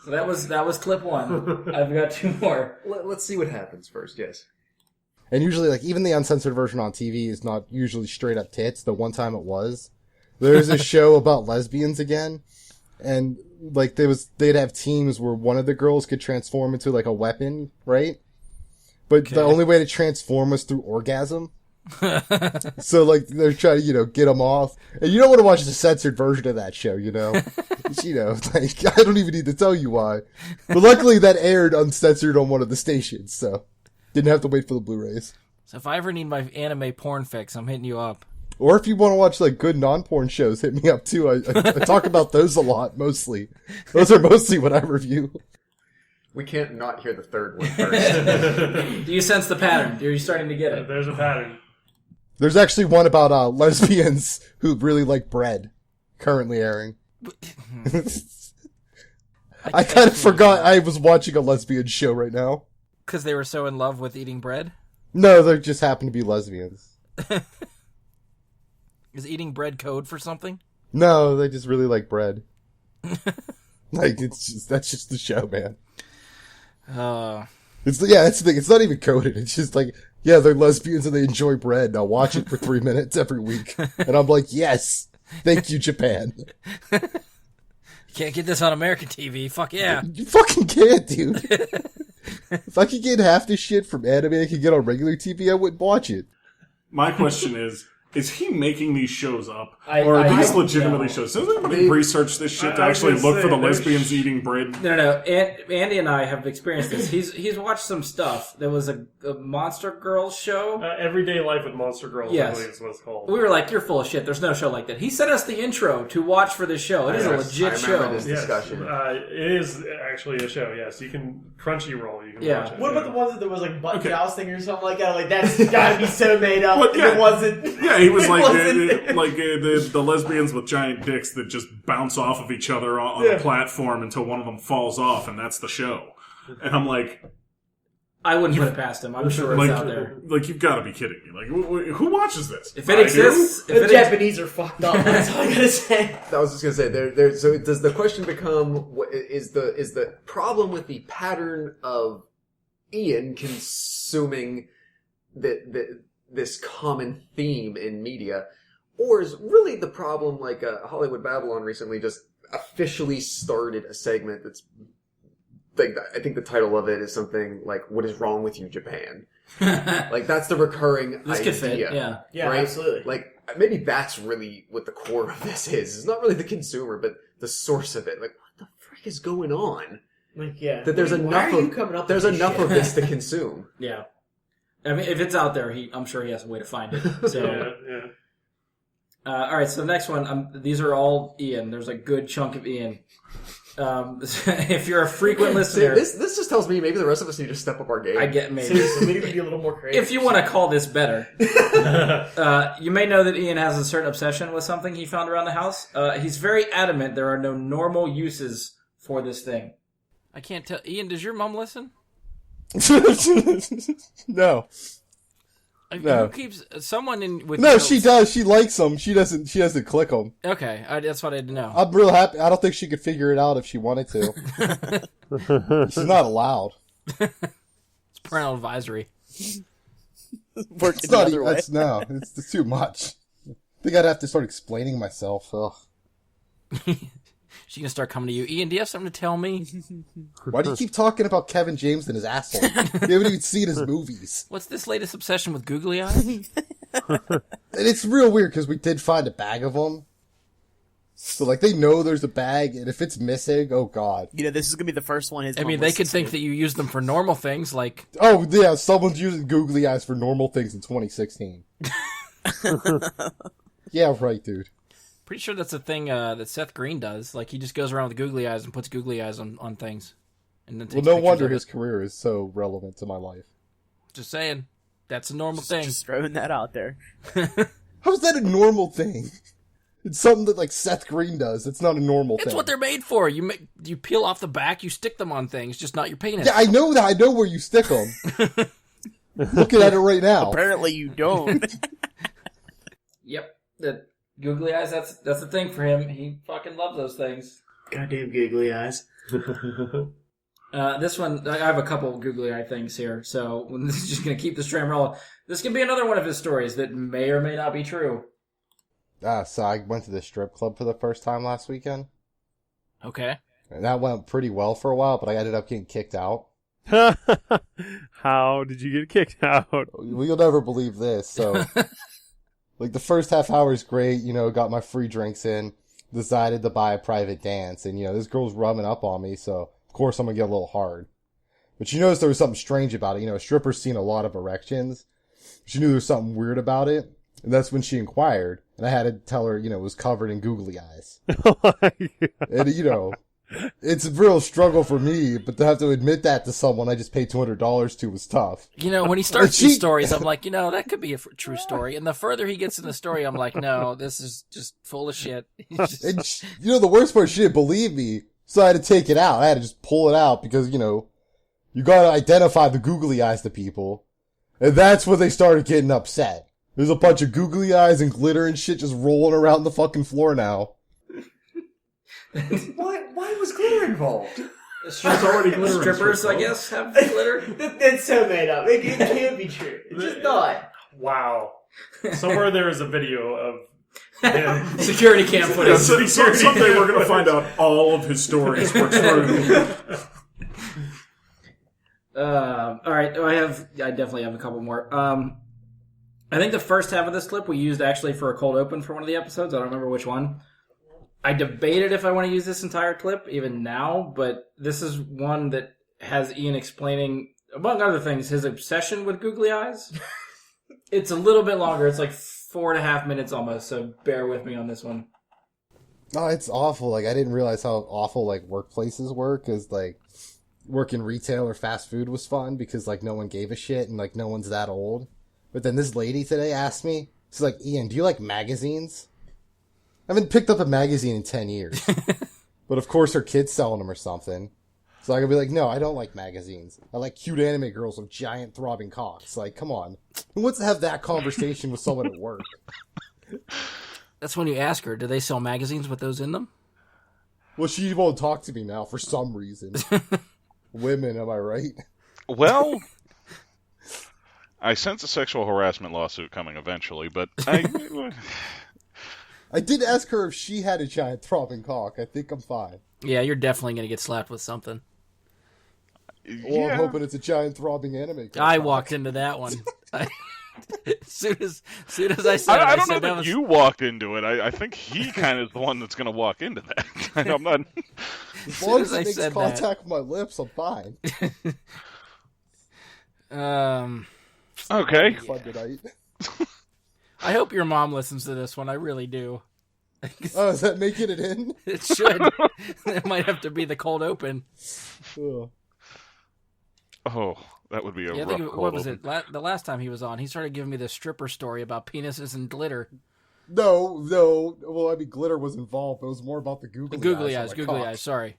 So that was clip 1. I've got 2 more. Let's see what happens first, yes. And usually, like, even the uncensored version on TV is not usually straight up tits. The one time it was. There's a show about lesbians again. And, like, they'd have teams where one of the girls could transform into, like, a weapon, right? But the only way to transform was through orgasm. So, like, they're trying to, get them off. And you don't want to watch the censored version of that show, like, I don't even need to tell you why. But luckily that aired uncensored on one of the stations, so. Didn't have to wait for the Blu-rays. So if I ever need my anime porn fix, I'm hitting you up. Or if you want to watch like good non-porn shows, hit me up too. I talk about those a lot, mostly. Those are mostly what I review. We can't not hear the third one first. Do you sense the pattern? Are you starting to get it? There's a pattern. There's actually one about lesbians who really like bread, currently airing. I kind of forgot I was watching a lesbian show right now. Because they were so in love with eating bread? No, they just happen to be lesbians. Is eating bread code for something? No, they just really like bread. Like, that's just the show, man. That's the thing. It's not even coded. It's just like, yeah, they're lesbians and they enjoy bread. I'll watch it for 3 minutes every week. And I'm like, yes, thank you, Japan. Can't get this on American TV. Fuck yeah. You fucking can't, dude. If I could get half this shit from anime I could get on regular TV, I wouldn't watch it. My question is he making these shows up? Or are these legitimately shows? Does anybody research this shit to actually look for the lesbians eating bread? No. Andy and I have experienced this. He's watched some stuff. There was a Monster Girls show. Everyday Life with Monster Girls, Yes. I believe is what it's called. We were like, you're full of shit. There's no show like that. He sent us the intro to watch for this show. It is a legit I show. remember this Yes, discussion. it is actually a show, yes. You can Crunchyroll, you can Yeah. watch it. What about the ones that there was like butt Okay. jousting or something like that? Like that's gotta be so made up. What? Yeah. It wasn't. Yeah, he was it like wasn't. the lesbians with giant dicks that just bounce off of each other on a platform until one of them falls off, and that's the show. And I'm like, I wouldn't put it past him. I'm sure it's like, out there. like you've got to be kidding me! Like, who watches this? If it exists, The Japanese are fucked up. That's all I gotta say. I was just gonna say there. So does the question become is the problem with the pattern of Ian consuming this common theme in media, or is really the problem like Hollywood Babylon recently just officially started a segment that's like I think the title of it is something like "What is wrong with you, Japan?" Like that's the recurring This idea. could fit, yeah. Yeah, right? absolutely. Like maybe that's really what the core of this is. It's not really the consumer, but the source of it. Like what the frick is going on? Like, yeah. That there's Why enough are you of coming up there's with this enough shit? of this to consume. Yeah. I mean, if it's out there, I'm sure he has a way to find it. So, Yeah. all right. So the next one, these are all Ian. There's a good chunk of Ian. If you're a frequent listener, This just tells me maybe the rest of us need to step up our game. I get maybe. Seriously, we need to be a little more creative. If you want to call this better, you may know that Ian has a certain obsession with something he found around the house. He's very adamant there are no normal uses for this thing. I can't tell. Ian, does your mom listen? No. No. Who keeps someone in with? No, notes? she does. She likes them. She doesn't click them. Okay, that's what I didn't know. I'm real happy. I don't think she could figure it out if she wanted to. She's not allowed. It's parental advisory. Worked It's the not. other way. It's too much. I think I'd have to start explaining myself. Ugh. She's gonna start coming to you. Ian, do you have something to tell me? Why do you keep talking about Kevin James and his asshole? You haven't even seen his movies. What's this latest obsession with googly eyes? And it's real weird because we did find a bag of them. So, like, they know there's a bag, and if it's missing, oh god. You know, this is gonna be the first one. I mean, they could think that you use them for normal things, like Oh, yeah, someone's using googly eyes for normal things in 2016. Yeah, right, dude. pretty sure that's a thing that Seth Green does. Like he just goes around with googly eyes and puts googly eyes on things. And then Well, takes no pictures wonder of it. his career is so relevant to my life. Just saying, that's a normal thing. Just throwing that out there. How is that a normal thing? It's something that, like, Seth Green does. It's not a normal thing. It's what they're made for. You peel off the back, you stick them on things, just not your penis. Yeah, I know that. I know where you stick them. Looking at it right now. Apparently you don't. Yep. The googly eyes, that's the thing for him. He fucking loves those things. Goddamn googly eyes. This one, I have a couple googly eye things here, so this is just going to keep this train rolling. This can be another one of his stories that may or may not be true. So I went to the strip club for the first time last weekend. Okay. And that went pretty well for a while, but I ended up getting kicked out. How did you get kicked out? Well, you'll never believe this. So, like, the first half hour is great. You know, got my free drinks in. Decided to buy a private dance. And, you know, this girl's rubbing up on me. So, of course, I'm going to get a little hard. But she noticed there was something strange about it. You know, a stripper's seen a lot of erections. She knew there was something weird about it. And that's when she inquired. And I had to tell her, you know, it was covered in googly eyes. And, you know, it's a real struggle for me, but to have to admit that to someone I just paid $200 to was tough. You know, when he starts these stories, I'm like, you know, that could be a true story. And the further he gets in the story, I'm like, no, this is just full of shit. And you know, the worst part, she didn't believe me, so I had to take it out. I had to just pull it out because, you know, you gotta identify the googly eyes to people. And that's when they started getting upset. There's a bunch of googly eyes and glitter and shit just rolling around the fucking floor now. Why was glitter involved? already glitter in Strippers, strip I club. guess, have glitter. That's so made up. It can't be true. It's just not. Wow. Somewhere there is a video of Yeah. Security cam footage. Someday we're going to find out all of his stories were true. All right, I definitely have a couple more. I think the first half of this clip we used actually for a cold open for one of the episodes. I don't remember which one. I debated if I want to use this entire clip even now, but this is one that has Ian explaining, among other things, his obsession with googly eyes. It's a little bit longer. It's like 4.5 minutes almost, so bear with me on this one. No, it's awful. Like, I didn't realize how awful, like, workplaces were, because, like, working retail or fast food was fun, because, like, no one gave a shit, and, like, no one's that old. But then this lady today asked me, she's like, Ian, do you like magazines? I haven't picked up a magazine in 10 years. But, of course, her kid's selling them or something. So I could be like, no, I don't like magazines. I like cute anime girls with giant throbbing cocks. Like, come on. Who wants to have that conversation with someone at work? That's when you ask her, do they sell magazines with those in them? Well, she won't talk to me now for some reason. Women, am I right? Well, I sense a sexual harassment lawsuit coming eventually, but I did ask her if she had a giant throbbing cock. I think I'm fine. Yeah, you're definitely going to get slapped with something. Well, I'm hoping it's a giant throbbing anime cock. I walked into that one. As soon as I said it, I don't know said that you walked into it. I think he kind of is the one that's going to walk into that. I'm not. As long as I it makes said contact with my lips, I'm fine. Okay. Fun tonight. I hope your mom listens to this one. I really do. Oh, is that making it in? It should. It might have to be the cold open. Ugh. Oh, that would be a Yeah, I rough think, cold what was open. it? The last time he was on, he started giving me this stripper story about penises and glitter. No. Well, I mean, glitter was involved. It was more about the googly eyes. Googly eyes, sorry.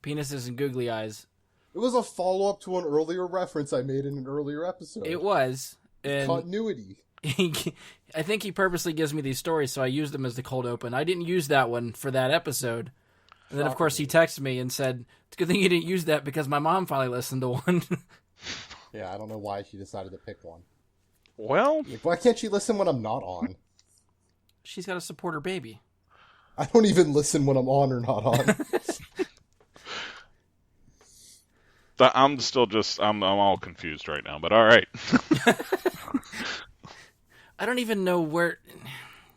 Penises and googly eyes. It was a follow-up to an earlier reference I made in an earlier episode. It was. And Continuity. I think he purposely gives me these stories, so I use them as the cold open. I didn't use that one for that episode. And then, of course, he texted me and said, it's a good thing you didn't use that because my mom finally listened to one. Yeah, I don't know why she decided to pick one. Well, Like, why can't she listen when I'm not on? She's got to support her baby. I don't even listen when I'm on or not on. I'm still just I'm all confused right now. But all right. I don't even know where...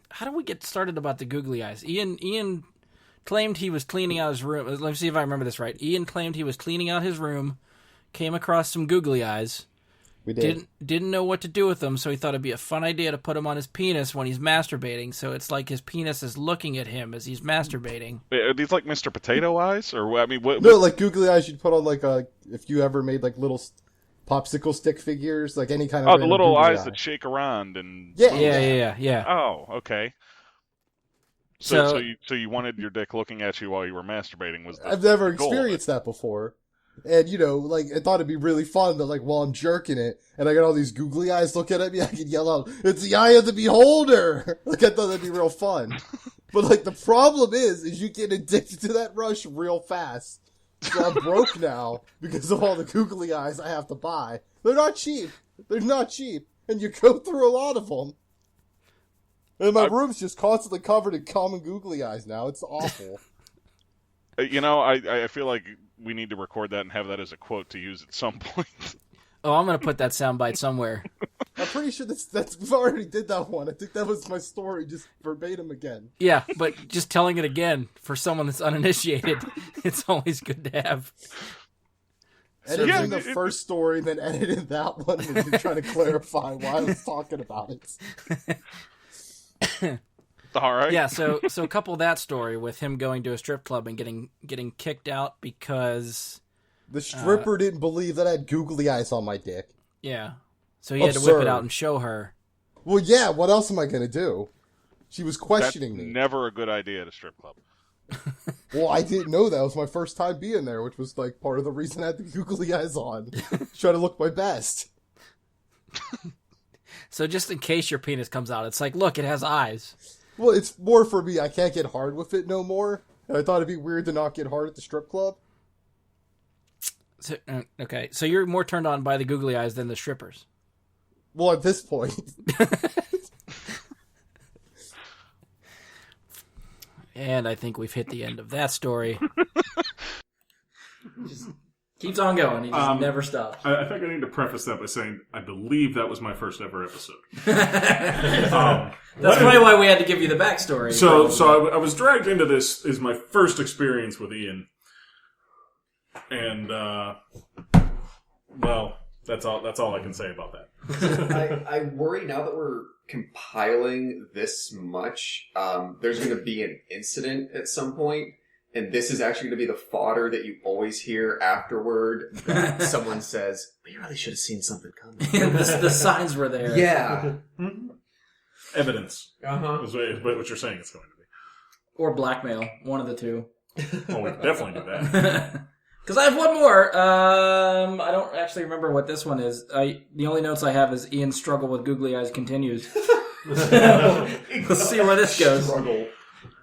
How do we get started about the googly eyes? Ian claimed he was cleaning out his room. Let me see if I remember this right. Ian claimed he was cleaning out his room, came across some googly eyes. We did. Didn't know what to do with them, so he thought it'd be a fun idea to put them on his penis when he's masturbating. So it's like his penis is looking at him as he's masturbating. Are these like Mr. Potato Eyes, or I mean, what? No, like googly eyes you'd put on like if you ever made like little popsicle stick figures, like any kind of. Oh, the little googly eyes eye. that shake around and. Yeah. Oh, okay. So you wanted your dick looking at you while you were masturbating was the I've never the goal of it. experienced that before. And, like, I thought it'd be really fun that, like, while I'm jerking it, and I got all these googly eyes looking at me, I could yell out, "It's the eye of the beholder!" Like, I thought that'd be real fun. But, like, the problem is you get addicted to that rush real fast. So I'm broke now because of all the googly eyes I have to buy. They're not cheap. And you go through a lot of them. And my room's just constantly covered in common googly eyes now. It's awful. I feel like we need to record that and have that as a quote to use at some point. Oh, I'm going to put that soundbite somewhere. I'm pretty sure we already did that one. I think that was my story, just verbatim again. Yeah, but just telling it again for someone that's uninitiated, it's always good to have. Editing the first story, then editing that one, and then trying to clarify why I was talking about it. All right. Yeah, so couple that story with him going to a strip club and getting kicked out because the stripper didn't believe that I had googly eyes on my dick. Yeah. So he had to whip it out and show her. Well, yeah, what else am I going to do? She was questioning That's me. Never a good idea at a strip club. Well, I didn't know that. It was my first time being there, which was like part of the reason I had the googly eyes on. Try to look my best. So just in case your penis comes out, it's like, look, it has eyes. Well, it's more for me. I can't get hard with it no more. And I thought it'd be weird to not get hard at the strip club. So, okay, so you're more turned on by the googly eyes than the strippers. Well, at this point. And I think we've hit the end of that story. Just keeps on going. He just never stops. I think I need to preface that by saying I believe that was my first ever episode. That's probably why we had to give you the backstory. So I was dragged into this is my first experience with Ian, and well, that's all I can say about that. I worry now that we're compiling this much. There's going to be an incident at some point. And this is actually going to be the fodder that you always hear afterward. That someone says, "We really should have seen something coming." the signs were there. Yeah. Evidence. Uh-huh. Is what you're saying it's going to be. Or blackmail. One of the two. Oh, we can definitely do that. Because I have one more. I don't actually remember what this one is. The only notes I have is Ian's struggle with googly eyes continues. Let's see where this goes. Struggle.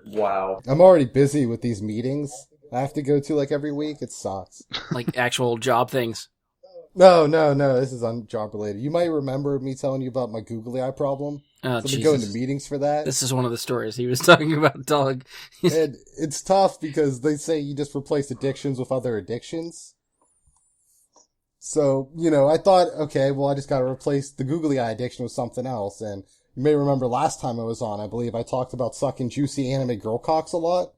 Wow. I'm already busy with these meetings I have to go to like every week. It sucks. Like actual job things. No. This is job related. You might remember me telling you about my googly eye problem. Oh, So I've been going to meetings for that. This is one of the stories he was talking about, dog. And it's tough because they say you just replace addictions with other addictions. So, I thought, okay, well, I just got to replace the googly eye addiction with something else. And you may remember last time I was on, I believe I talked about sucking juicy anime girl cocks a lot.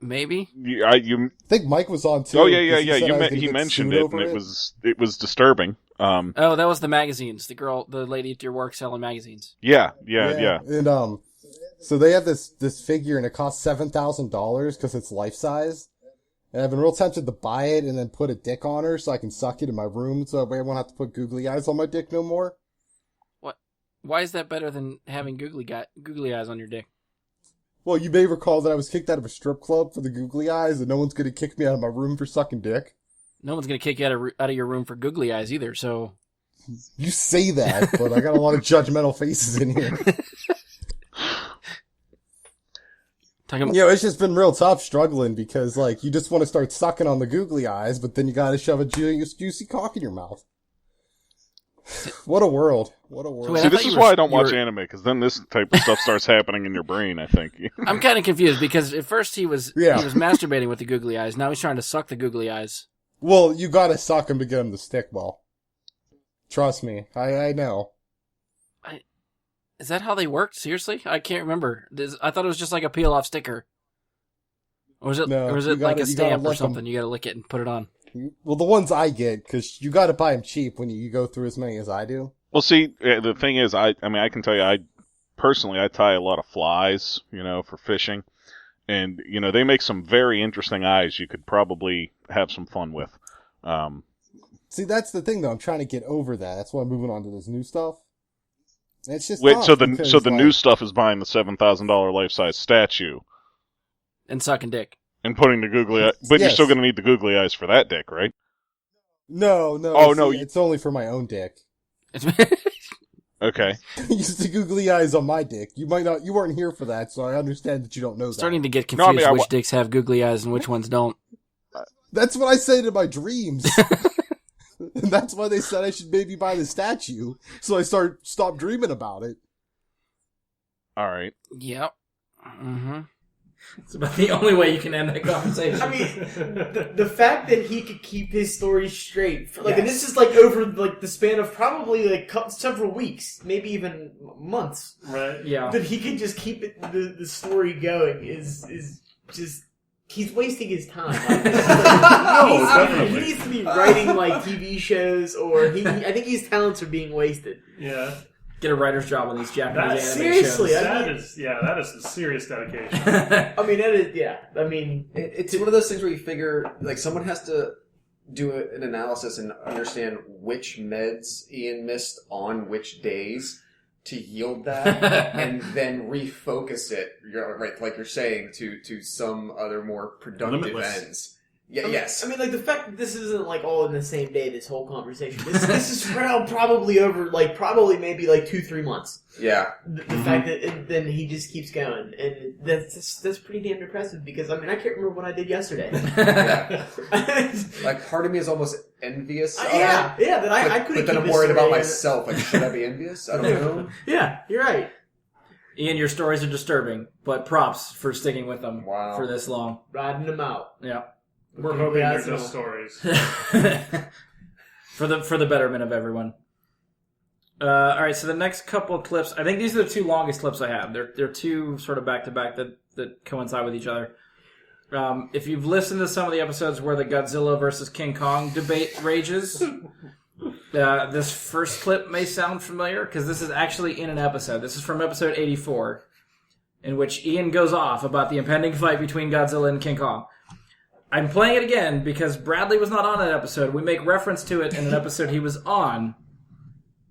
Maybe? I think Mike was on too. Oh, yeah. He mentioned it, and it was disturbing. Oh, that was the magazines. The lady at your work selling magazines. Yeah. And so they have this figure, and it costs $7,000 because it's life size. And I've been real tempted to buy it and then put a dick on her so I can suck it in my room, so I won't have to put googly eyes on my dick no more. What? Why is that better than having googly eyes on your dick? Well, you may recall that I was kicked out of a strip club for the googly eyes, and no one's going to kick me out of my room for sucking dick. No one's going to kick you out of your room for googly eyes either, so... You say that, but I got a lot of judgmental faces in here. It's just been real tough struggling because, you just want to start sucking on the googly eyes, but then you got to shove a juicy cock in your mouth. What a world. See, this is why I don't watch anime, because then this type of stuff starts happening in your brain, I think. I'm kind of confused, because at first he was masturbating with the googly eyes, now he's trying to suck the googly eyes. Well, you got to suck him to get him to stick well. Trust me. I know. Is that how they worked? Seriously? I can't remember. I thought it was just like a peel-off sticker. Or was it like a stamp or something? You gotta lick it and put it on. Well, the ones I get, because you gotta buy them cheap when you go through as many as I do. Well, see, the thing is, I can tell you, I tie a lot of flies, for fishing. And, they make some very interesting eyes you could probably have some fun with. See, that's the thing, though. I'm trying to get over that. That's why I'm moving on to this new stuff. It's just the new stuff is buying the $7,000 life-size statue and sucking dick and putting the googly eye. But You're still going to need the googly eyes for that dick, right? No. Oh, no, it's only for my own dick. Okay. I used the googly eyes on my dick. You weren't here for that, so I understand that you don't know that. Starting to get confused which dicks have googly eyes and which ones don't. That's what I say in my dreams. And that's why they said I should maybe buy the statue, so I stop dreaming about it. All right. Yep. Mm-hmm. It's about the only way you can end that conversation. I mean, the fact that he could keep his story straight, and this is over the span of probably several weeks, maybe even months. Right. Yeah. That he could just keep the story going is just. He's wasting his time. He needs to be writing TV shows, or I think his talents are being wasted. Yeah. Get a writer's job on these Japanese anime seriously, shows. That is a serious dedication. I mean, that is, yeah. I mean, it's one of those things where you figure someone has to do an analysis and understand which meds Ian missed on which days to yield that, and then refocus it, right, like you're saying, to some other more productive ends. Yeah, yes. I mean, the fact that this isn't all in the same day. This whole conversation. This is spread out probably over maybe 2-3 months. Yeah. The fact that then he just keeps going, and that's pretty damn depressive. Because I can't remember what I did yesterday. Yeah. Part of me is almost envious. That I couldn't. But then I'm worried about myself. Should I be envious? I don't know. Yeah, you're right. Ian, your stories are disturbing, but props for sticking with them for this long. Riding them out. Yeah. We're hoping they're Congrats just on- stories. for the betterment of everyone. All right, so the next couple of clips, I think these are the two longest clips I have. They're two sort of back to back that coincide with each other. If you've listened to some of the episodes where the Godzilla versus King Kong debate rages, this first clip may sound familiar because this is actually in an episode. This is from episode 84, in which Ian goes off about the impending fight between Godzilla and King Kong. I'm playing it again because Bradley was not on that episode. We make reference to it in an episode he was on,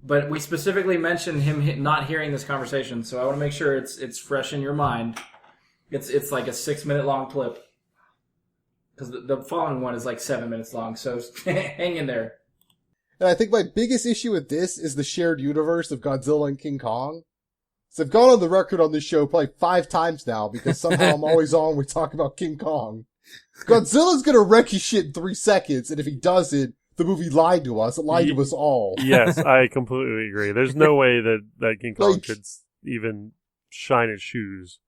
but we specifically mentioned him not hearing this conversation, so I want to make sure it's fresh in your mind. It's like a 6-minute long clip. Because the following one is like 7 minutes long, so hang in there. And I think my biggest issue with this is the shared universe of Godzilla and King Kong. So I've gone on the record on this show probably 5 times now because somehow I'm always on when we talk about King Kong. Godzilla's gonna wreck his shit in 3 seconds, and if he doesn't, the movie lied to us. It lied to us all. Yes, I completely agree. There's no way that King Kong Like- could even shine his shoes.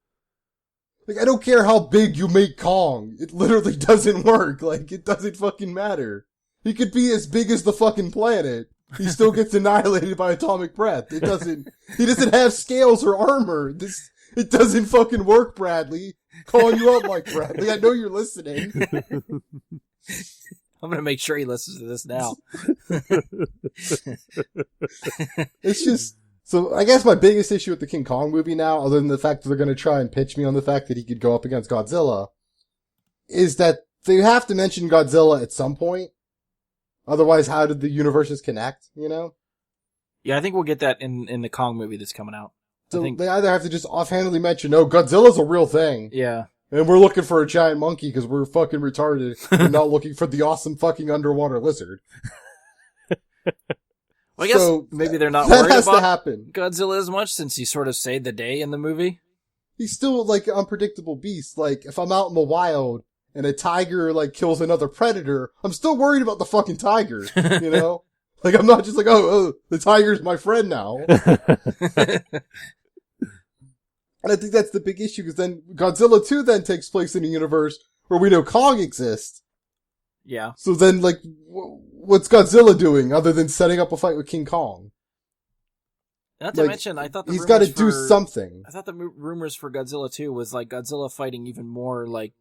Like, I don't care how big you make Kong. It literally doesn't work. Like, it doesn't fucking matter. He could be as big as the fucking planet. He still gets annihilated by atomic breath. He doesn't have scales or armor. It doesn't fucking work, Bradley. Calling you up like Bradley. I know you're listening. I'm going to make sure he listens to this now. It's just, so I guess my biggest issue with the King Kong movie now, other than the fact that they're going to try and pitch me on the fact that he could go up against Godzilla, is that they have to mention Godzilla at some point. Otherwise, how did the universes connect, you know? Yeah, I think we'll get that in the Kong movie that's coming out. So I think, they either have to just offhandedly mention, oh, Godzilla's a real thing. yeah. And we're looking for a giant monkey because we're fucking retarded. We're not looking for the awesome fucking underwater lizard. Well, I guess So, maybe they're not that worried has to about happen. Godzilla as much since he sort of saved the day in the movie. He's still like an unpredictable beast. Like, if I'm out in the wild and a tiger like kills another predator, I'm still worried about the fucking tiger, you know? Like, I'm not just like, oh, the tiger's my friend now. And I think that's the big issue, because then Godzilla 2 then takes place in a universe where we know Kong exists. Yeah. So then, like, what's Godzilla doing other than setting up a fight with King Kong? Not to Like, mention, I thought the he's got to rumors do for- something. I thought the rumors for Godzilla 2 was like Godzilla fighting even more like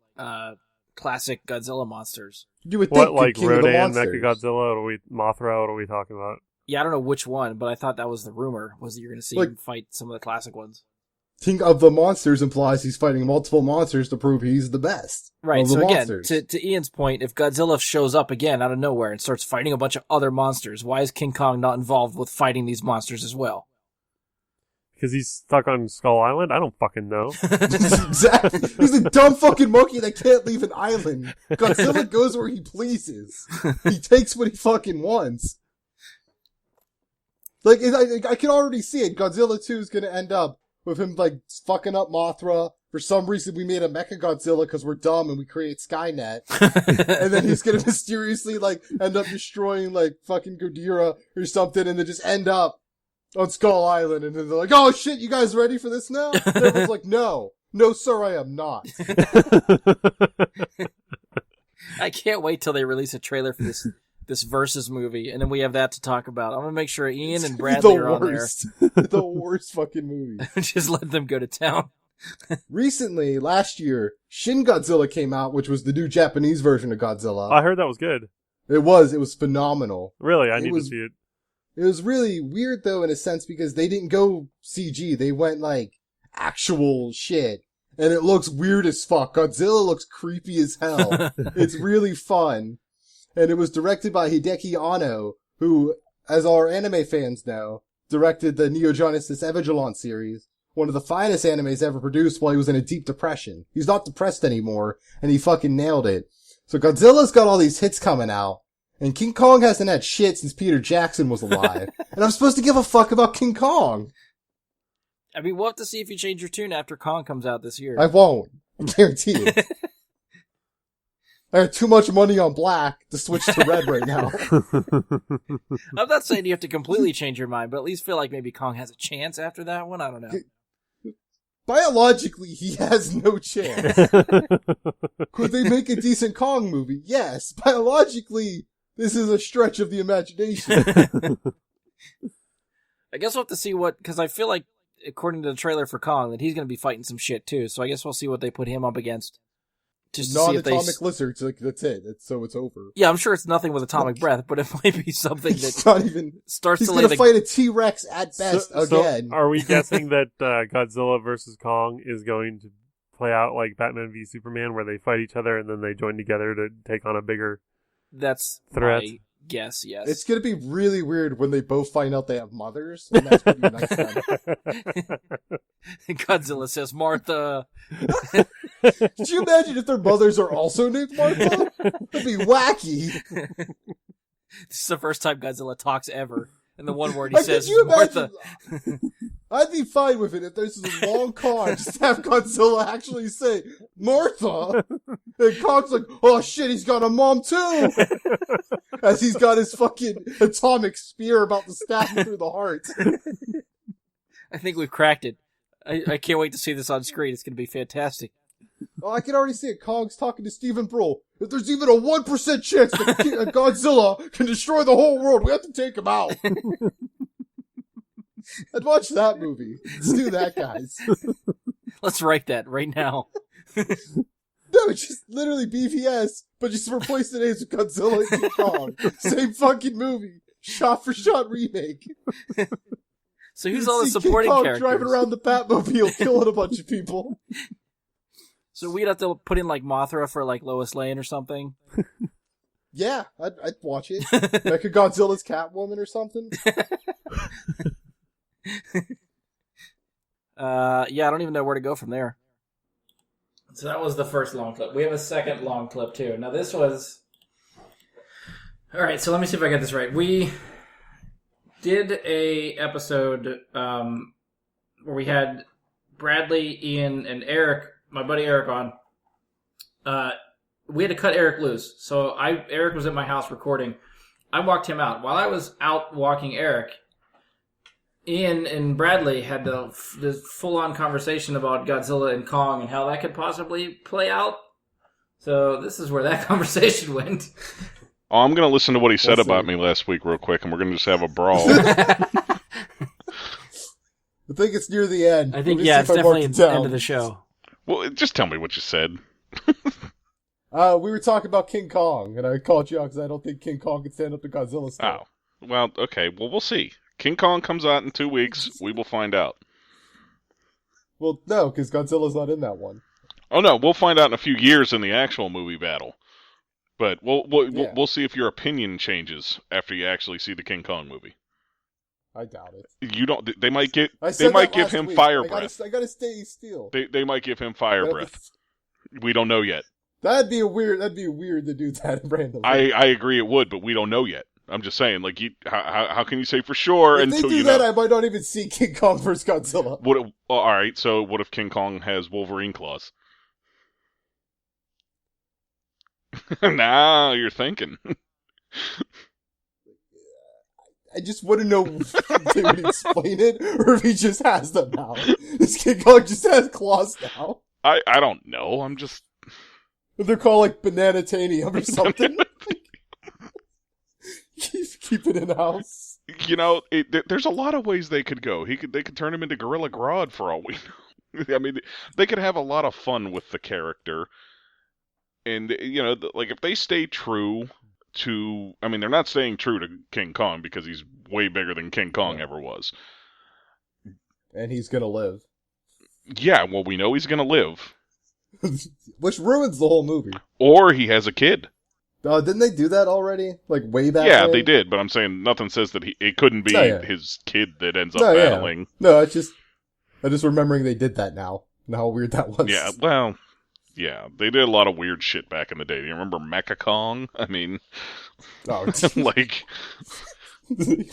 classic Godzilla monsters. You would What, think like King of the Rodan, Monsters. Mechagodzilla, Mothra, what are we talking about? Yeah, I don't know which one, but I thought that was the rumor, was that you're going to see Like- him fight some of the classic ones. King of the Monsters implies he's fighting multiple monsters to prove he's the best. Right, of the so again, monsters. to Ian's point, if Godzilla shows up again out of nowhere and starts fighting a bunch of other monsters, why is King Kong not involved with fighting these monsters as well? Because he's stuck on Skull Island? I don't fucking know. Exactly. He's a dumb fucking monkey that can't leave an island. Godzilla goes where he pleases. He takes what he fucking wants. Like, I can already see it. Godzilla 2 is gonna end up with him, like, fucking up Mothra. For some reason, we made a Mechagodzilla because we're dumb and we create Skynet. And then he's gonna mysteriously, like, end up destroying, like, fucking Ghidorah or something, and then just end up on Skull Island. And then they're like, oh shit, you guys ready for this now? And everyone's like, no. No, sir, I am not. I can't wait till they release a trailer for this Versus movie, and then we have that to talk about. I'm going to make sure Ian and Bradley are on there. The worst fucking movie. Just let them go to town. Recently, last year, Shin Godzilla came out, which was the new Japanese version of Godzilla. I heard that was good. It was phenomenal. Really, I It need was- to see it. It was really weird though, in a sense, because they didn't go CG. They went like actual shit. And it looks weird as fuck. Godzilla looks creepy as hell. It's really fun. And it was directed by Hideki Anno, who, as our anime fans know, directed the Neo Genesis Evangelion series, one of the finest animes ever produced while he was in a deep depression. He's not depressed anymore, and he fucking nailed it. So Godzilla's got all these hits coming out, and King Kong hasn't had shit since Peter Jackson was alive. And I'm supposed to give a fuck about King Kong. I mean, we'll have to see if you change your tune after Kong comes out this year. I won't. I guarantee it. I have too much money on black to switch to red right now. I'm not saying you have to completely change your mind, but at least feel like maybe Kong has a chance after that one. I don't know. biologically, he has no chance. Could they make a decent Kong movie? Yes. Biologically, this is a stretch of the imagination. I guess we'll have to see because I feel like, according to the trailer for Kong, that he's going to be fighting some shit too. So I guess we'll see what they put him up against. Just to see if Non-atomic lizards, like, that's it. So it's over. Yeah, I'm sure it's nothing with atomic breath, but it might be something It's that not even... starts He's to lay gonna the... fight a T-Rex at best again. So are we guessing that Godzilla versus Kong is going to play out like Batman v Superman, where they fight each other and then they join together to take on a bigger That's threat? my guess, yes. It's gonna be really weird when they both find out they have mothers, and that's gonna be nice time. Godzilla says, Martha. Could you imagine if their mothers are also named Martha? That'd be wacky. This is the first time Godzilla talks ever. And the one word he says could you is Martha. imagine? I'd be fine with it if there's this long con just have Godzilla actually say, Martha! And Kong's like, oh shit, he's got a mom too! As he's got his fucking atomic spear about to stab him through the heart. I think we've cracked it. I can't wait to see this on screen. It's going to be fantastic. Oh, I can already see it. Kong's talking to Stephen Brule. If there's even a 1% chance that Godzilla can destroy the whole world, we have to take him out. I'd watch that movie. Let's do that, guys. Let's write that right now. No, it's just literally BVS, but just replace the names with Godzilla and King Kong. Same fucking movie. Shot for shot remake. So who's You all the see supporting King Kong characters? driving around the Batmobile killing a bunch of people. So we'd have to put in like Mothra for like Lois Lane or something. Yeah, I'd watch it. Like a Godzilla's Catwoman or something. Yeah, I don't even know where to go from there. So that was the first long clip. We have a second long clip too. Now this was... Alright, so let me see if I get this right. We did a episode where we had Bradley, Ian, and Eric, my buddy Eric, on. We had to cut Eric loose. So Eric was at my house recording. I walked him out. While I was out walking Eric, Ian and Bradley had the full-on conversation about Godzilla and Kong and how that could possibly play out. So this is where that conversation went. Oh, I'm going to listen to what he said about me last week real quick, and we're going to just have a brawl. I think it's near the end. I think, Let me yeah, see it's if I definitely marked it the down. end of the show. Well, just tell me what you said. We were talking about King Kong, and I called you out because I don't think King Kong can stand up to Godzilla still. Oh. Well, okay. Well, we'll see. King Kong comes out in 2 weeks. We will find out. Well, no, because Godzilla's not in that one. Oh, no. We'll find out in a few years in the actual movie battle. But Yeah. we'll see if your opinion changes after you actually see the King Kong movie. I doubt it. You don't. They might give Last him week. fire I breath. gotta stay still. They might give him fire breath. We don't know yet. That'd be weird to do that randomly. I agree it would, but we don't know yet. I'm just saying, like, how can you say for sure if until they do you that, know? I might not even see King Kong vs. Godzilla. All right, so what if King Kong has Wolverine claws? Now you're thinking. I just want to know if they would explain it, or if he just has them now. This King Kong just has claws now. I don't know. I'm just. If they're called like Bananatanium or something. Keep it in house. You know, there's a lot of ways they could go. They could turn him into Gorilla Grodd for all we know. I mean, they could have a lot of fun with the character. And, you know, like, if they stay true to... I mean, they're not staying true to King Kong because he's way bigger than King Kong ever was. And he's gonna live. Yeah, well, we know he's gonna live. Which ruins the whole movie. Or he has a kid. Didn't they do that already? Like, way back Yeah, when? they did, but I'm saying nothing says that it couldn't be his kid that ends up battling. No, I'm just remembering they did that now. And how weird that was. Yeah, well... Yeah, they did a lot of weird shit back in the day. Do you remember Mecha Kong? I mean, Oh, like,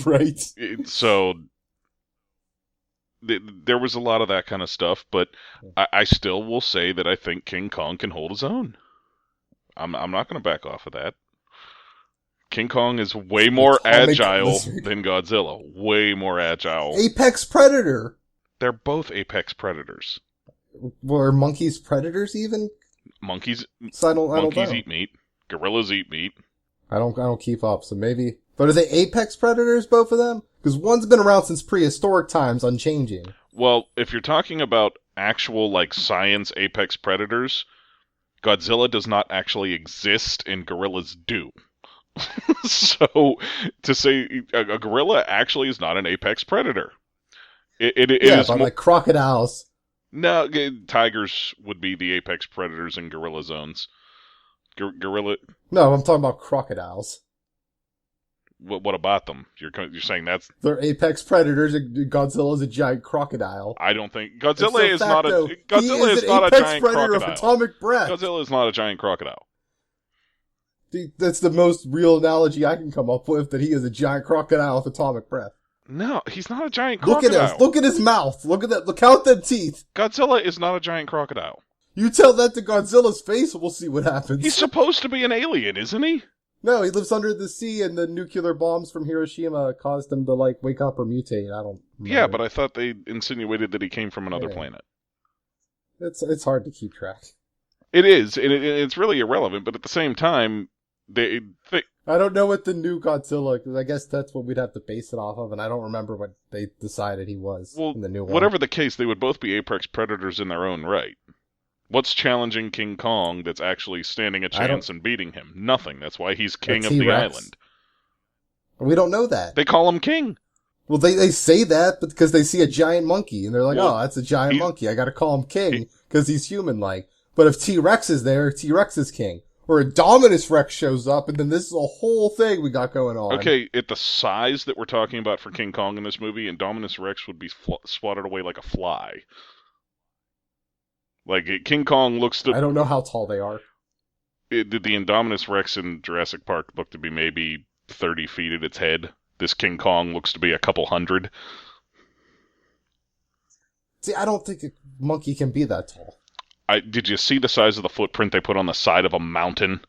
right. So there was a lot of that kind of stuff, but I still will say that I think King Kong can hold his own. I'm not going to back off of that. King Kong is way more agile than Godzilla. Way more agile. Apex Predator. They're both apex predators. Were monkeys predators even? Monkeys So I don't monkeys know. eat meat. Gorillas eat meat. I don't keep up, so maybe. But are they apex predators, both of them? Because one's been around since prehistoric times, unchanging. Well, if you're talking about actual, like, science apex predators, Godzilla does not actually exist, and gorillas do. So, to say a gorilla actually is not an apex predator. It Yeah, is but like crocodiles. No, tigers would be the apex predators in gorilla zones. Gorilla. No, I'm talking about crocodiles. What about them? You're saying that's... They're apex predators, and Godzilla's a giant crocodile. I don't think Godzilla is not a Godzilla is not a giant predator crocodile. of atomic breath. Godzilla is not a giant crocodile. Dude, that's the most real analogy I can come up with, that he is a giant crocodile with atomic breath. No, he's not a giant Look crocodile. at him. Look at his mouth. Look at that. Look out them teeth. Godzilla is not a giant crocodile. You tell that to Godzilla's face, we'll see what happens. He's supposed to be an alien, isn't he? No, he lives under the sea, and the nuclear bombs from Hiroshima caused him to, like, wake up or mutate. I don't remember. Yeah, but I thought they insinuated that he came from another planet. It's hard to keep track. It is, and it's really irrelevant, but at the same time, they I don't know what the new Godzilla, because I guess that's what we'd have to base it off of, and I don't remember what they decided he was in the new one. Whatever the case, they would both be apex predators in their own right. What's challenging King Kong that's actually standing a chance and beating him? Nothing. That's why he's king of the island. We don't know that. They call him king. Well, they say that but because they see a giant monkey, and they're like, oh, that's a giant monkey. I gotta call him king, because he's human-like. But if T-Rex is there, T-Rex is king. Or a Dominus Rex shows up, and then this is a whole thing we got going on. Okay, at the size that we're talking about for King Kong in this movie, Indominus Rex would be swatted away like a fly. Like, King Kong looks to... I don't know how tall they are. The Indominus Rex in Jurassic Park looked to be maybe 30 feet at its head. This King Kong looks to be a couple hundred. See, I don't think a monkey can be that tall. Did you see the size of the footprint they put on the side of a mountain?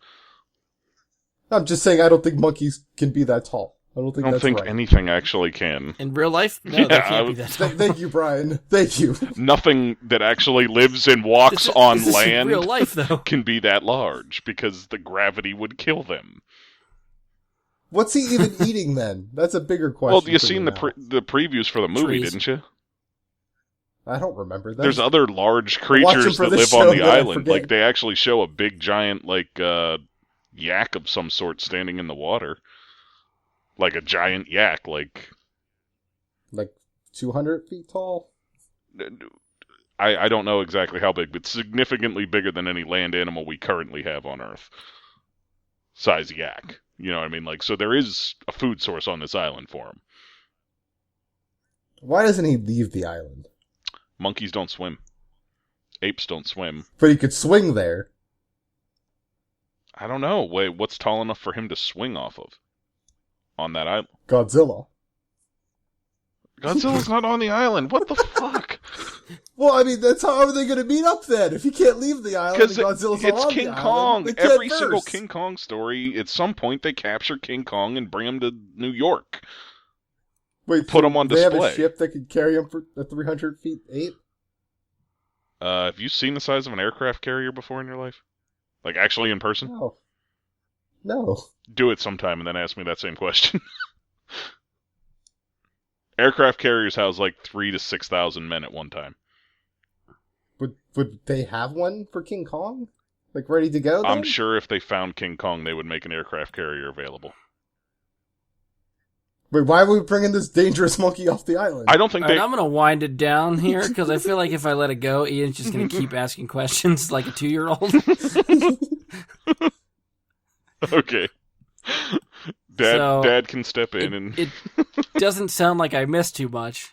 I'm just saying I don't think monkeys can be that tall. I don't think right. Anything actually can. In real life? No, they can't be that tall. Thank you, Brian. Thank you. Nothing that actually lives and walks on land real life, though. Can be that large, because the gravity would kill them. What's he even eating then? That's a bigger question. Well, you seen the previews for the movie, didn't you? I don't remember that. There's other large creatures that live on the island. Like, they actually show a big giant, like, yak of some sort standing in the water. Like a giant yak, like 200 feet tall? I don't know exactly how big, but significantly bigger than any land animal we currently have on Earth. Size yak. You know what I mean? Like, so there is a food source on this island for him. Why doesn't he leave the island? Monkeys don't swim. Apes don't swim. But he could swing there. I don't know. Wait, what's tall enough for him to swing off of? On that island? Godzilla. Godzilla's not on the island. What the fuck? Well, I mean, how are they going to meet up then? If he can't leave the island, and Godzilla's not on King the Kong. Island, Every single King Kong story, at some point they capture King Kong and bring him to New York. Wait, put him on display. They have a ship that could carry him for 300 feet, 8? Have you seen the size of an aircraft carrier before in your life? Like, actually in person? No. Do it sometime and then ask me that same question. Aircraft carriers house like 3,000 to 6,000 men at one time. Would they have one for King Kong? Like, ready to go then? I'm sure if they found King Kong, they would make an aircraft carrier available. Wait, why are we bringing this dangerous monkey off the island? I don't think I'm going to wind it down here, because I feel like if I let it go, Ian's just going to keep asking questions like a 2-year-old. Okay. Dad can step in and... It doesn't sound like I missed too much.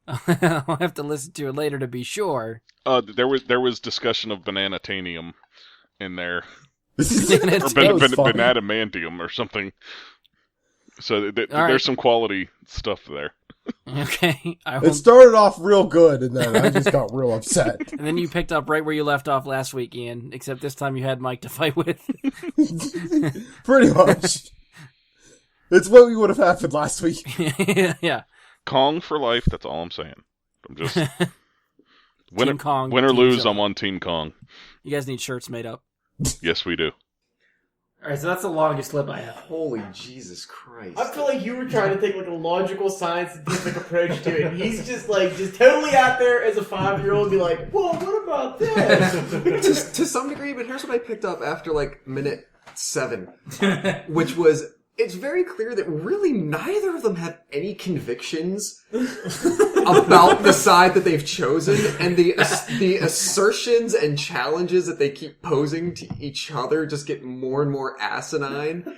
I'll have to listen to it later to be sure. There was discussion of bananatanium in there. Or banadamantium or something. So there's some quality stuff there. Okay. It started off real good, and then I just got real upset. And then you picked up right where you left off last week, Ian, except this time you had Mike to fight with. Pretty much. It's what would have happened last week. Yeah. Kong for life, that's all I'm saying. Team Kong. Win or Team lose, Zilla. I'm on Team Kong. You guys need shirts made up. Yes, we do. All right, so that's the longest lip I have. Holy Jesus Christ. I feel like you were trying to take like a logical, scientific approach to it. And he's just totally out there as a 5-year-old, be like, "Well, what about this?" to some degree, but here's what I picked up after like minute 7, which was it's very clear that really neither of them have any convictions about the side that they've chosen, and the assertions and challenges that they keep posing to each other just get more and more asinine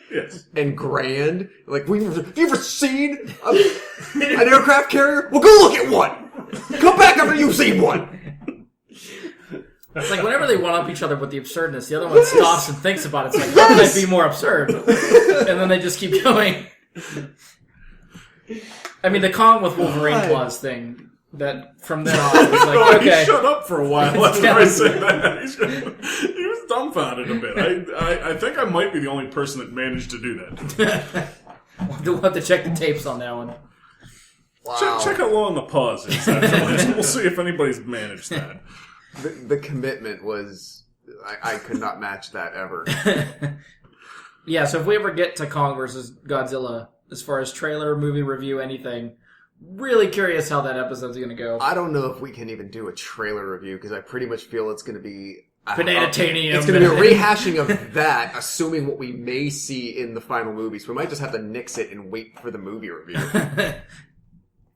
and grand. Like, have you ever seen an aircraft carrier? Well, go look at one! Come back after you've seen one! It's like whenever they one-up each other with the absurdness, the other one stops and thinks about it. It's like, how can I be more absurd? And then they just keep going. I mean, the Kong with Wolverine claws thing, that from then on, it was like, okay. He shut up for a while after I said that. He was dumbfounded a bit. I think I might be the only person that managed to do that. We'll have to check the tapes on that one. Wow. Check how long the pause is. We'll see if anybody's managed that. The commitment was... I could not match that ever. Yeah, so if we ever get to Kong versus Godzilla, as far as trailer, movie review, anything, really curious how that episode's going to go. I don't know if we can even do a trailer review, because I pretty much feel it's going to be... Bananatanium. It's going to be a rehashing of that, assuming what we may see in the final movies. We might just have to nix it and wait for the movie review.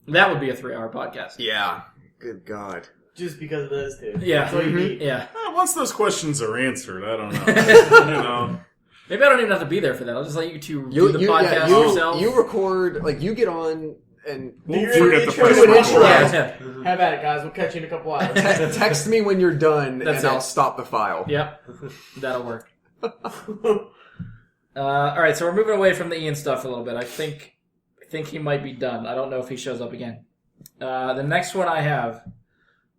That would be a 3-hour podcast. Yeah. Good God. Just because of those two. Yeah. That's all you need. Yeah. Once those questions are answered, I don't know. Maybe I don't even have to be there for that. I'll just let you two do the podcast yourself. You record, like, you get on and... We'll forget the do first an one. intro. Yeah. How about it, guys? We'll catch you in a couple hours. Text me when you're done, That's and it. I'll stop the file. Yep. That'll work. Alright, so we're moving away from the Ian stuff a little bit. I think he might be done. I don't know if he shows up again. The next one I have...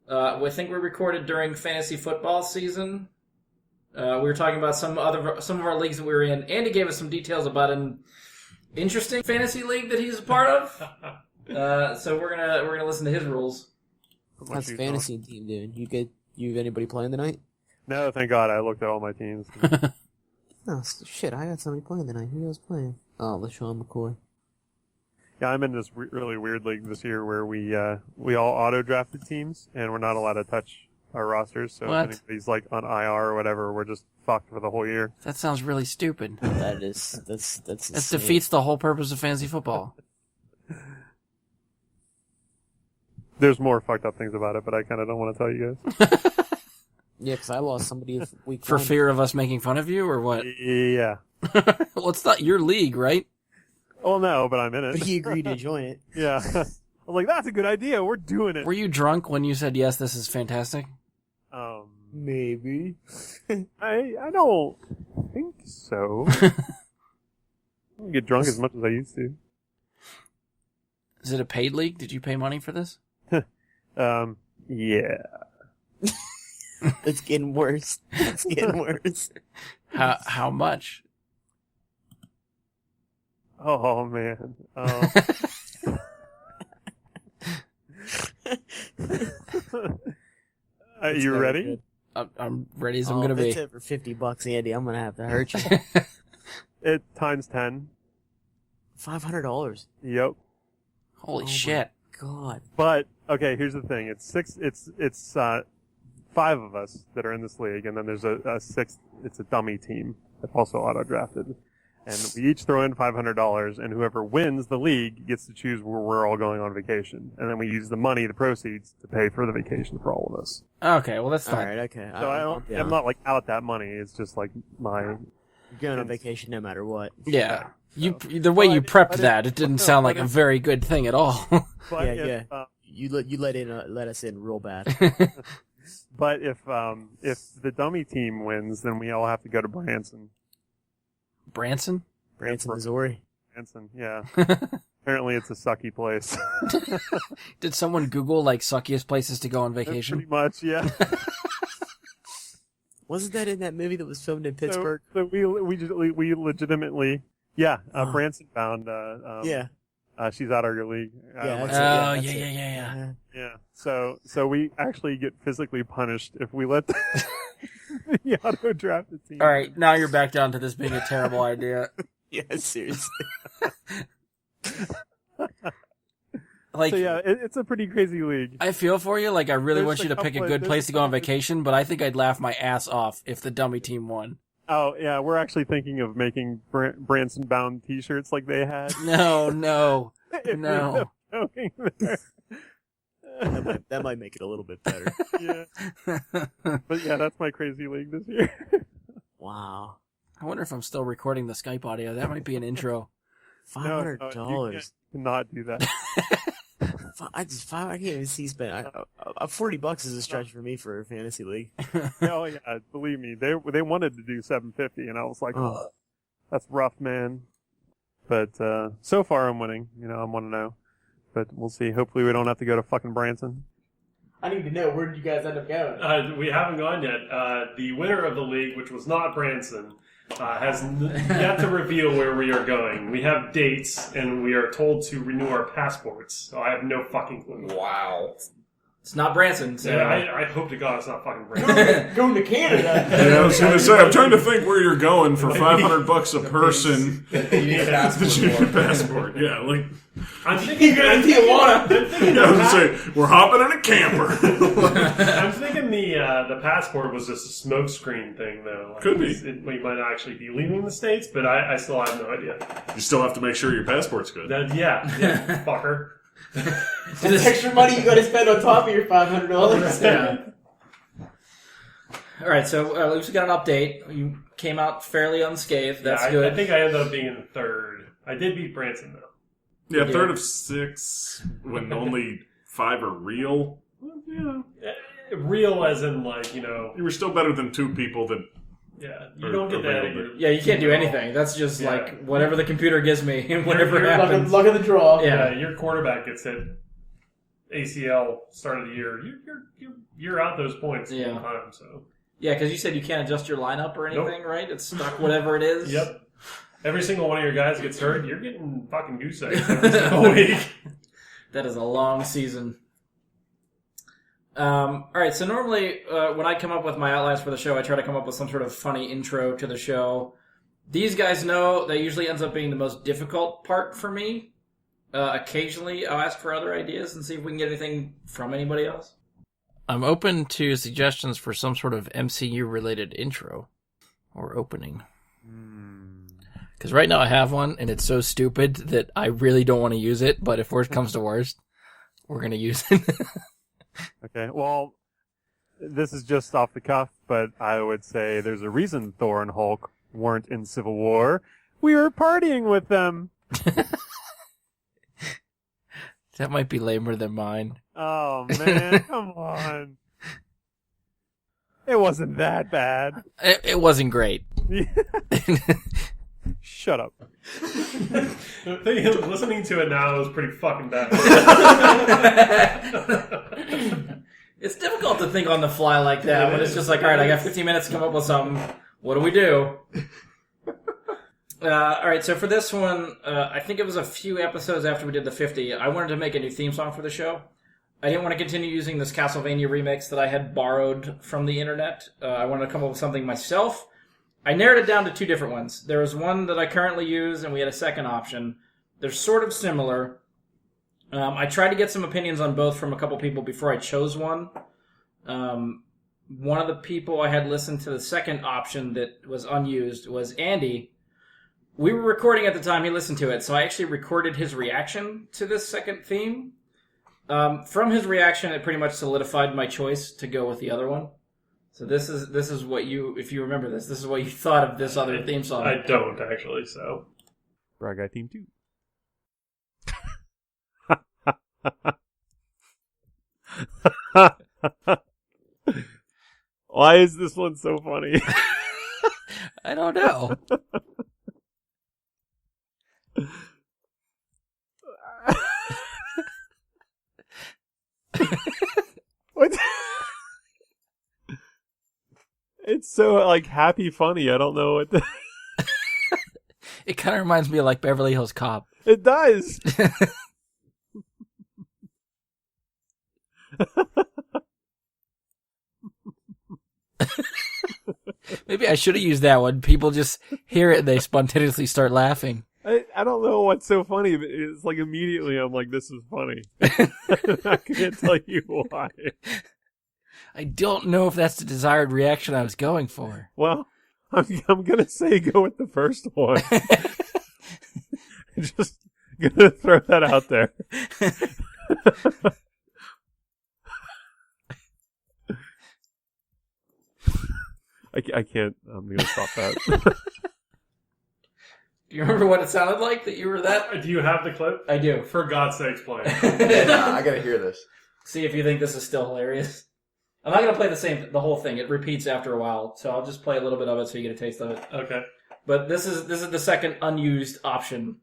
I think we recorded during fantasy football season. We were talking about some of our leagues that we were in. Andy gave us some details about an interesting fantasy league that he's a part of. So we're gonna listen to his rules. How's the fantasy team doing? You have anybody playing tonight? No, thank God. I looked at all my teams. Oh shit! I got somebody playing tonight. Who else playing? Oh, LaShawn McCoy. Yeah, I'm in this really weird league this year where we all auto-drafted teams, and we're not allowed to touch our rosters, so What? if anybody's like on IR or whatever, we're just fucked for the whole year. That sounds really stupid. That's That insane. defeats the whole purpose of fantasy football. There's more fucked up things about it, but I kind of don't want to tell you guys. Yeah, because I lost somebody week For 1. fear of us making fun of you, or what? Yeah. Well, it's not your league, right? Well, no, but I'm in But it. he agreed to join it. Yeah. I'm like, that's a good idea. We're doing it. Were you drunk when you said, yes, this is fantastic? Maybe. I don't think so. I don't get drunk as much as I used to. Is it a paid league? Did you pay money for this? Yeah. It's getting worse. It's getting worse. How much? Oh, man. Are you ready? Good. I'm ready as I'm going to It's be. over $50, Andy. I'm going to have to hurt you. It times 10. $500. Yep. Holy Oh shit. God. But okay, here's the thing. It's 5 of us that are in this league, and then there's a sixth. It's a dummy team that's also auto drafted, and we each throw in $500, and whoever wins the league gets to choose where we're all going on vacation, and then we use the money, the proceeds, to pay for the vacation for all of us. Okay, well, that's All fine. right, okay. So I'm not like out that money. It's just like my. You're going on vacation no matter what. Yeah. The way you prepped that, it didn't sound like a very good thing at all. But Yeah, if, yeah. You let us in real bad. But if the dummy team wins, then we all have to go to Branson. Branson? Branson, Missouri. Branson, yeah. Apparently, it's a sucky place. Did someone Google, like, suckiest places to go on vacation? Pretty much, yeah. Wasn't that in that movie that was filmed in Pittsburgh? So we legitimately, Branson found Yeah. She's out of your league. Yeah. Yeah. So we actually get physically punished if we let the auto draft the team. All right, now you're back down to this being a terrible idea. Yeah, seriously. Like, So yeah, it's a pretty crazy league. I feel for you. Like, I really There's want you a to pick a couple- good there's place a to go on couple- vacation, but I think I'd laugh my ass off if the dummy team won. Oh yeah, we're actually thinking of making Branson bound T-shirts like they had. No. If No. we're going there. That might make it a little bit better. Yeah. But yeah, that's my crazy league this year. Wow. I wonder if I'm still recording the Skype audio. That might be an intro. $500. You cannot do that. I can't even see spend. $40 is a stretch for me for a fantasy league. Oh yeah, believe me, they wanted to do $750, and I was like, Oh. that's rough, man. But so far I'm winning. I'm 1-0. But we'll see. Hopefully we don't have to go to fucking Branson. I need to know, where did you guys end up going? We haven't gone yet. The winner of the league, which was not Branson, has yet to reveal where we are going. We have dates, and we are told to renew our passports. So I have no fucking clue. Wow. It's not Branson. So. Yeah, I hope to God it's not fucking Branson. Going to Canada. Yeah, I was going to say, I'm trying to think where you're going for $500 a person. You need a passport. The junior passport. Yeah, like, I'm thinking You're going to Tijuana. yeah, I was going to say, we're hopping in a camper. I'm thinking the passport was just a smoke screen thing, though. Like, Could be. We might not actually be leaving the States, but I still have no idea. You still have to make sure your passport's good. Yeah, fucker. That's extra money you got to spend on top of your $500. Yeah. All right, so at least we got an update. You came out fairly unscathed. That's good. I think I ended up being in third. I did beat Branson, though. Yeah, third of 6 when only 5 are real. Well, yeah. Real as in, You were still better than 2 people that... Yeah, you don't get that. Yeah, you can't do anything. That's just like whatever the computer gives me, whatever You're happens. Luck of the draw. Yeah, your quarterback gets hit ACL start of the year. You're out those points the whole time. So yeah, because you said you can't adjust your lineup or anything, right? It's stuck whatever it is. Yep. Every single one of your guys gets hurt. You're getting fucking goose eggs every single week. That is a long season. All right, so normally when I come up with my outlines for the show, I try to come up with some sort of funny intro to the show. These guys know that usually ends up being the most difficult part for me. Occasionally, I'll ask for other ideas and see if we can get anything from anybody else. I'm open to suggestions for some sort of MCU-related intro or opening. Because right now I have one, and it's so stupid that I really don't want to use it, but if worst comes to worst, we're going to use it. Okay, well, this is just off the cuff, but I would say there's a reason Thor and Hulk weren't in Civil War. We were partying with them. That might be lamer than mine. Oh, man, come on. It wasn't that bad. It wasn't great. Shut up. Listening to it now is pretty fucking bad. It's difficult to think on the fly like that, but it's just like, all right, I got 15 minutes to come up with something. What do we do? All right, so for this one, I think it was a few episodes after we did the 50, I wanted to make a new theme song for the show. I didn't want to continue using this Castlevania remix that I had borrowed from the internet. I wanted to come up with something myself. I narrowed it down to 2 different ones. There was one that I currently use, and we had a second option. They're sort of similar. I tried to get some opinions on both from a couple people before I chose one. One of the people I had listened to the second option that was unused was Andy. We were recording at the time he listened to it, so I actually recorded his reaction to this second theme. From his reaction, it pretty much solidified my choice to go with the other one. So this is what you, if you remember this is what you thought of this other theme song. I don't, actually, so. Brad Guy Team 2. Why is this one so funny? I don't know. What? It's so like happy funny. I don't know what. It kind of reminds me of like Beverly Hills Cop. It does. Maybe I should have used that one. People just hear it and they spontaneously start laughing. I don't know what's so funny, but it's like immediately I'm like, this is funny. I can't tell you why. I don't know if that's the desired reaction I was going for. Well, I'm gonna say go with the first one. Just gonna throw that out there. I can't. I'm gonna stop that. Do you remember what it sounded like that you were that? Do you have the clip? I do. For God's sakes, play it. I gotta hear this. See if you think this is still hilarious. I'm not gonna play the whole thing. It repeats after a while, so I'll just play a little bit of it so you get a taste of it. Okay. But this is the second unused option.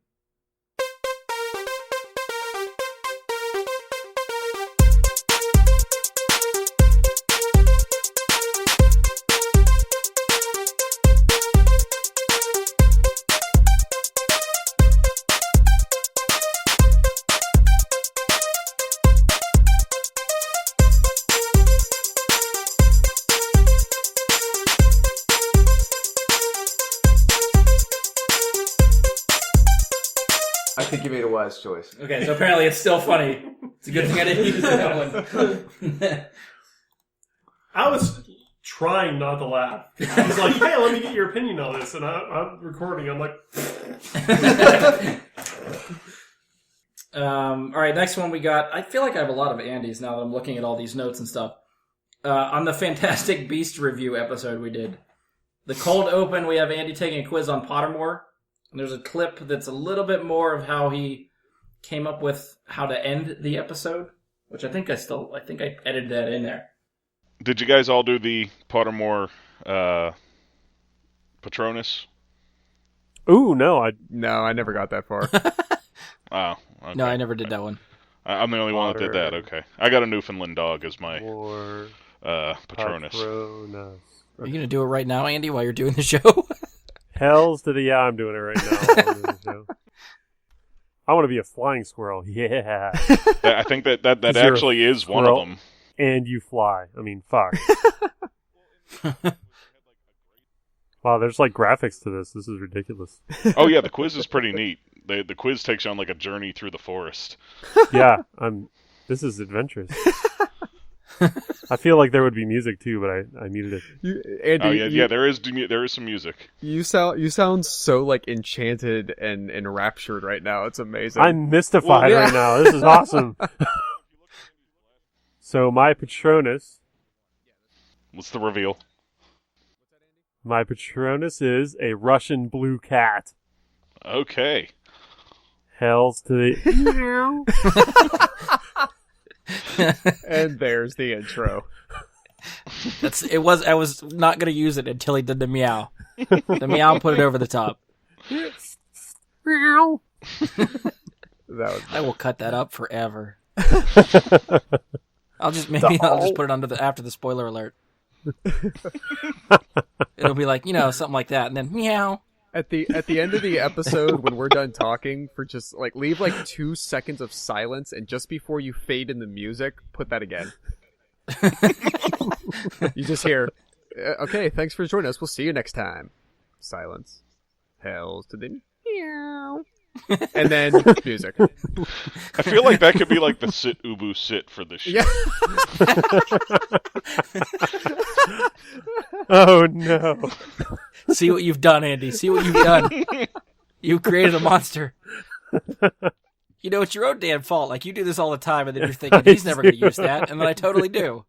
I think you made a wise choice. Okay, so apparently it's still funny. It's a good thing I didn't use that one. I was trying not to laugh. I was like, hey, let me get your opinion on this. And I'm recording. I'm like... All right, next one we got. I feel like I have a lot of Andy's now that I'm looking at all these notes and stuff. On the Fantastic Beast review episode we did, the cold open, we have Andy taking a quiz on Pottermore. And there's a clip that's a little bit more of how he came up with how to end the episode, which I think I edited that in there. Did you guys all do the Pottermore Patronus? Ooh, no, I never got that far. Oh, okay. No, I never did that one. I'm the only one that did that. Okay, I got a Newfoundland dog as my Patronus. Are you gonna do it right now, Andy, while you're doing the show? Hells to the yeah! I'm doing it right now. I want to be a flying squirrel. Yeah. I think that actually is one of them. And you fly. I mean, fuck. Wow, there's like graphics to this. This is ridiculous. Oh yeah, the quiz is pretty neat. The quiz takes you on like a journey through the forest. Yeah, this is adventurous. I feel like there would be music too, but I muted it. Andy, there is some music. You sound so like enchanted and enraptured right now. It's amazing. I'm mystified right now. This is awesome. So my Patronus. What's the reveal? My Patronus is a Russian blue cat. Okay. Hells to the... And there's the intro. I was not going to use it until he did the meow. The meow put it over the top. I will cut that up forever. I'll just put it after the spoiler alert. It'll be like, something like that, and then meow. At the end of the episode, when we're done talking, for just like leave like 2 seconds of silence, and just before you fade in the music, put that again. You just hear, okay, thanks for joining us. We'll see you next time. Silence. Hells to the meow. And then music. I feel like that could be like the sit ubu sit for this show. Yeah. Oh no. See what you've done, Andy. See what you've done. You've created a monster. It's your own damn fault. Like, you do this all the time, and then you're thinking, he's never going to use that, and then I totally do.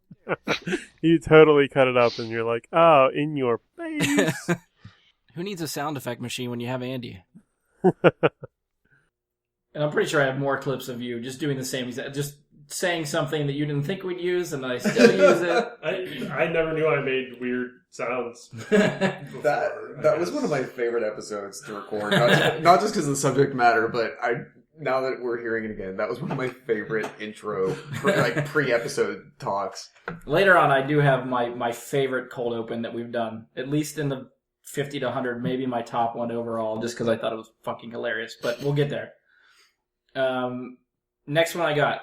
You totally cut it up, and you're like, oh, in your face. Who needs a sound effect machine when you have Andy? And I'm pretty sure I have more clips of you just doing the same, just saying something that you didn't think we'd use, and I still use it. I never knew I made weird sounds. That was one of my favorite episodes to record. Not just because of the subject matter, but now that we're hearing it again, that was one of my favorite intro, pre-episode talks. Later on, I do have my favorite cold open that we've done, at least in the 50 to 100, maybe my top one overall, just because I thought it was fucking hilarious. But we'll get there. Next one I got.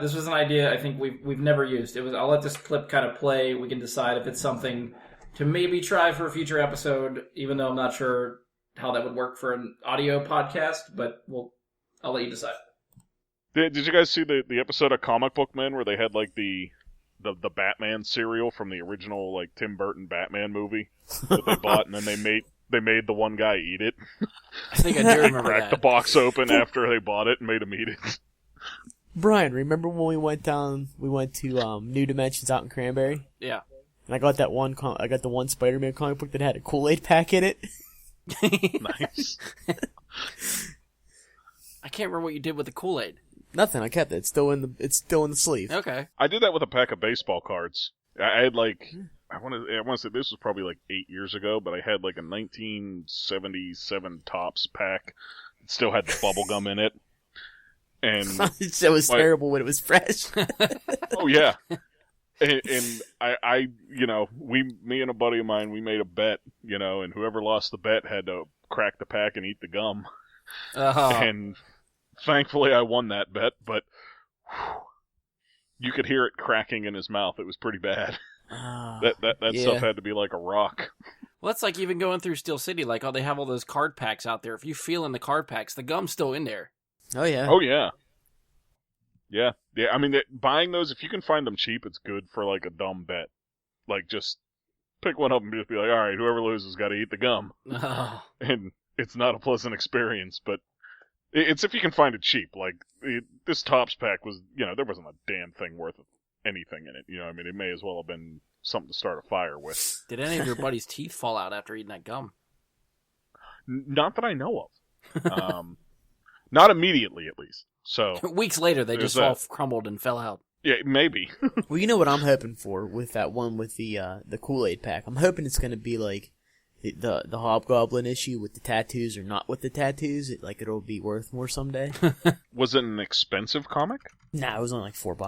This was an idea I think we've never used. I'll let this clip kind of play. We can decide if it's something to maybe try for a future episode, even though I'm not sure how that would work for an audio podcast, but I'll let you decide. Did you guys see the episode of Comic Book Men where they had like the Batman cereal from the original like Tim Burton Batman movie that they bought, and then they made the one guy eat it? I think I do remember Cracked that. the box open after they bought it and made him eat it. Brian, remember when we went to New Dimensions out in Cranberry? Yeah. And I got the one Spider-Man comic book that had a Kool-Aid pack in it. Nice. I can't remember what you did with the Kool-Aid. Nothing. I kept it. It's still in the sleeve. Okay. I did that with a pack of baseball cards. I had like I want to say this was probably like 8 years ago, but I had like a 1977 Topps pack. It still had the bubble gum in it. And it was terrible when it was fresh. Oh yeah. And I me and a buddy of mine, we made a bet, and whoever lost the bet had to crack the pack and eat the gum. And thankfully I won that bet, but you could hear it cracking in his mouth. It was pretty bad. That stuff had to be like a rock. Well, that's like even going through Steel City, like they have all those card packs out there. If you feel in the card packs, the gum's still in there. Oh yeah. Oh yeah. Yeah. I mean, buying those, if you can find them cheap, it's good for like a dumb bet. Like just pick one up and just be like, all right, whoever loses got to eat the gum. Oh. And it's not a pleasant experience, but it's if you can find it cheap. Like this Topps pack was, there wasn't a damn thing worth anything in it. I mean, it may as well have been something to start a fire with. Did any of your buddies' teeth fall out after eating that gum? Not that I know of. Not immediately, at least. So weeks later, they just all crumbled and fell out. Yeah, maybe. Well, you know what I'm hoping for with that one with the Kool-Aid pack? I'm hoping it's going to be like the Hobgoblin issue with the tattoos or not with the tattoos. It'll be worth more someday. Was it an expensive comic? Nah, it was only like $4,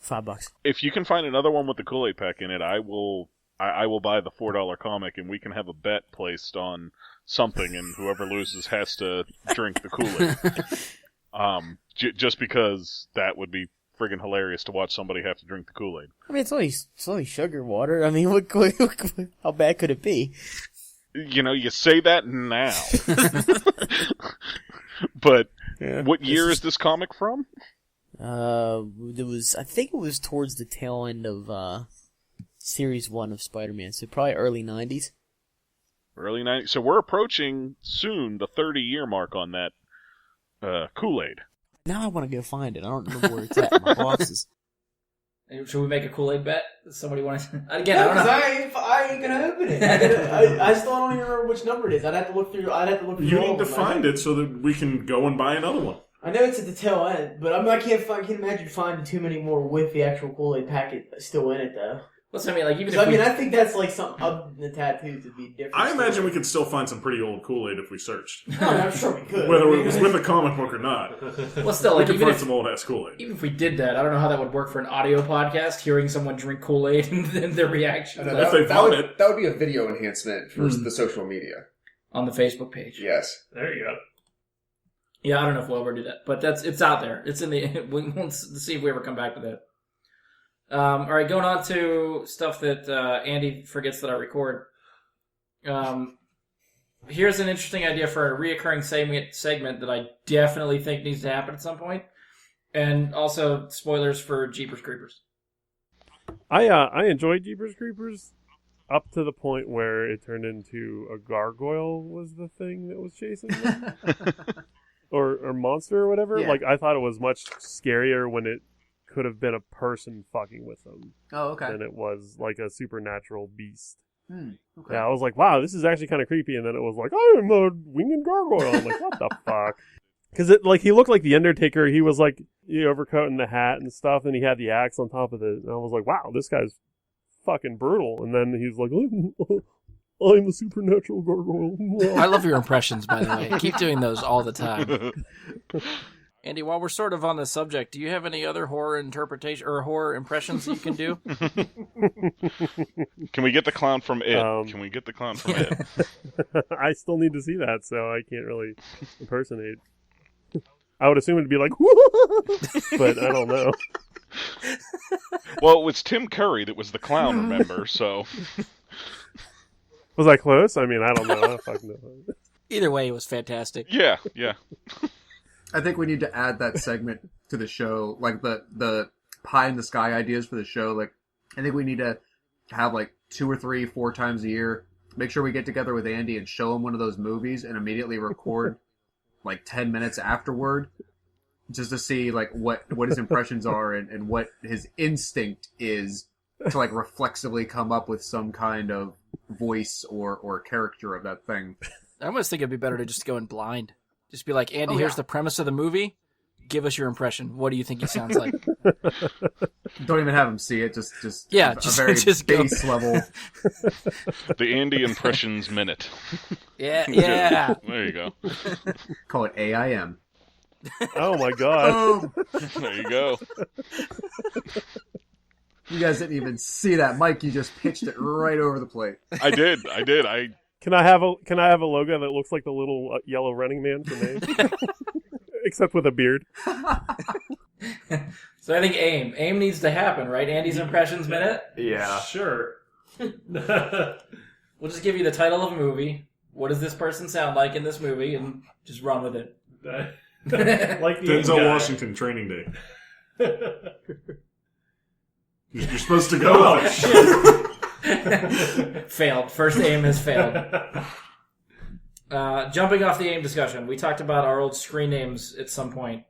$5. If you can find another one with the Kool-Aid pack in it, I will buy the $4 comic, and we can have a bet placed on something, and whoever loses has to drink the Kool-Aid. Just because that would be friggin' hilarious to watch somebody have to drink the Kool-Aid. I mean, it's only sugar water. I mean, how bad could it be? You say that now. But what year is this comic from? I think it was towards the tail end of Series 1 of Spider-Man, so probably early 90s. Early 90s. So we're approaching soon the 30-year mark on that Kool-Aid. Now I want to go find it. I don't remember where it's at in my boxes. Should we make a Kool-Aid bet? Does somebody want to... Again, I don't know. I ain't gonna open it. I still don't even remember which number it is. I'd have to look through. You need to find it so that we can go and buy another one. I know it's at the tail end, but I can't imagine finding too many more with the actual Kool-Aid packet still in it, though. What's I mean? Like even I think that's like something other than the tattoos would be different. I imagine we could still find some pretty old Kool-Aid if we searched. No, I'm sure we could. Whether it was with a comic book or not. Well, still, like we could find some old ass Kool-Aid. Even if we did that, I don't know how that would work for an audio podcast. Hearing someone drink Kool-Aid and then their reaction. That would be a video enhancement for the social media on the Facebook page. Yes, there you go. Yeah, I don't know if we'll ever do that, but it's out there. It's in the. We'll see if we ever come back to that. All right, going on to stuff that Andy forgets that I record. Here's an interesting idea for a reoccurring segment that I definitely think needs to happen at some point, and also spoilers for Jeepers Creepers. I enjoyed Jeepers Creepers up to the point where it turned into a gargoyle was the thing that was chasing them, or monster or whatever. Yeah. Like I thought it was much scarier when it could have been a person fucking with them. Oh, okay. Than it was like a supernatural beast. Okay. Yeah, I was like, wow, this is actually kind of creepy. And then it was like, I'm a winged gargoyle. I'm like, what the fuck? Because he looked like the Undertaker. He was like the overcoat and the hat and stuff, and he had the axe on top of it. And I was like, wow, this guy's fucking brutal. And then he's like, I'm a supernatural gargoyle. I love your impressions, by the way. Keep doing those all the time. Andy, while we're sort of on the subject, do you have any other horror interpretation or horror impressions that you can do? Can we get the clown from It? Can we get the clown from It? I still need to see that, so I can't really impersonate. I would assume it'd be like, but I don't know. Well, it was Tim Curry that was the clown, remember? So Was I close? I mean, I don't know. I fucking know. Either way, it was fantastic. yeah. I think we need to add that segment to the show, like the pie in the sky ideas for the show. Like, I think we need to have like 2 or 3, 4 times a year. Make sure we get together with Andy and show him one of those movies, and immediately record like 10 minutes afterward, just to see like what his impressions are and what his instinct is to like reflexively come up with some kind of voice or character of that thing. I almost think it'd be better to just go in blind. Just be like, Andy, here's the premise of the movie. Give us your impression. What do you think he sounds like? Don't even have him see it. Just yeah, a very just base level. The Andy Impressions Minute. Yeah. There you go. Call it AIM. Oh my god. There you go. You guys didn't even see that, Mike. You just pitched it right over the plate. I did. Can I have a logo that looks like the little yellow running man for me? Except with a beard. So I think AIM needs to happen, right? Andy's Impressions Minute? Yeah. Sure. We'll just give you the title of a movie. What does this person sound like in this movie? And just run with it. Like the Denzel Washington Training Day. You're supposed to go. Failed. First AIM has failed. Jumping off the AIM discussion, we talked about our old screen names at some point.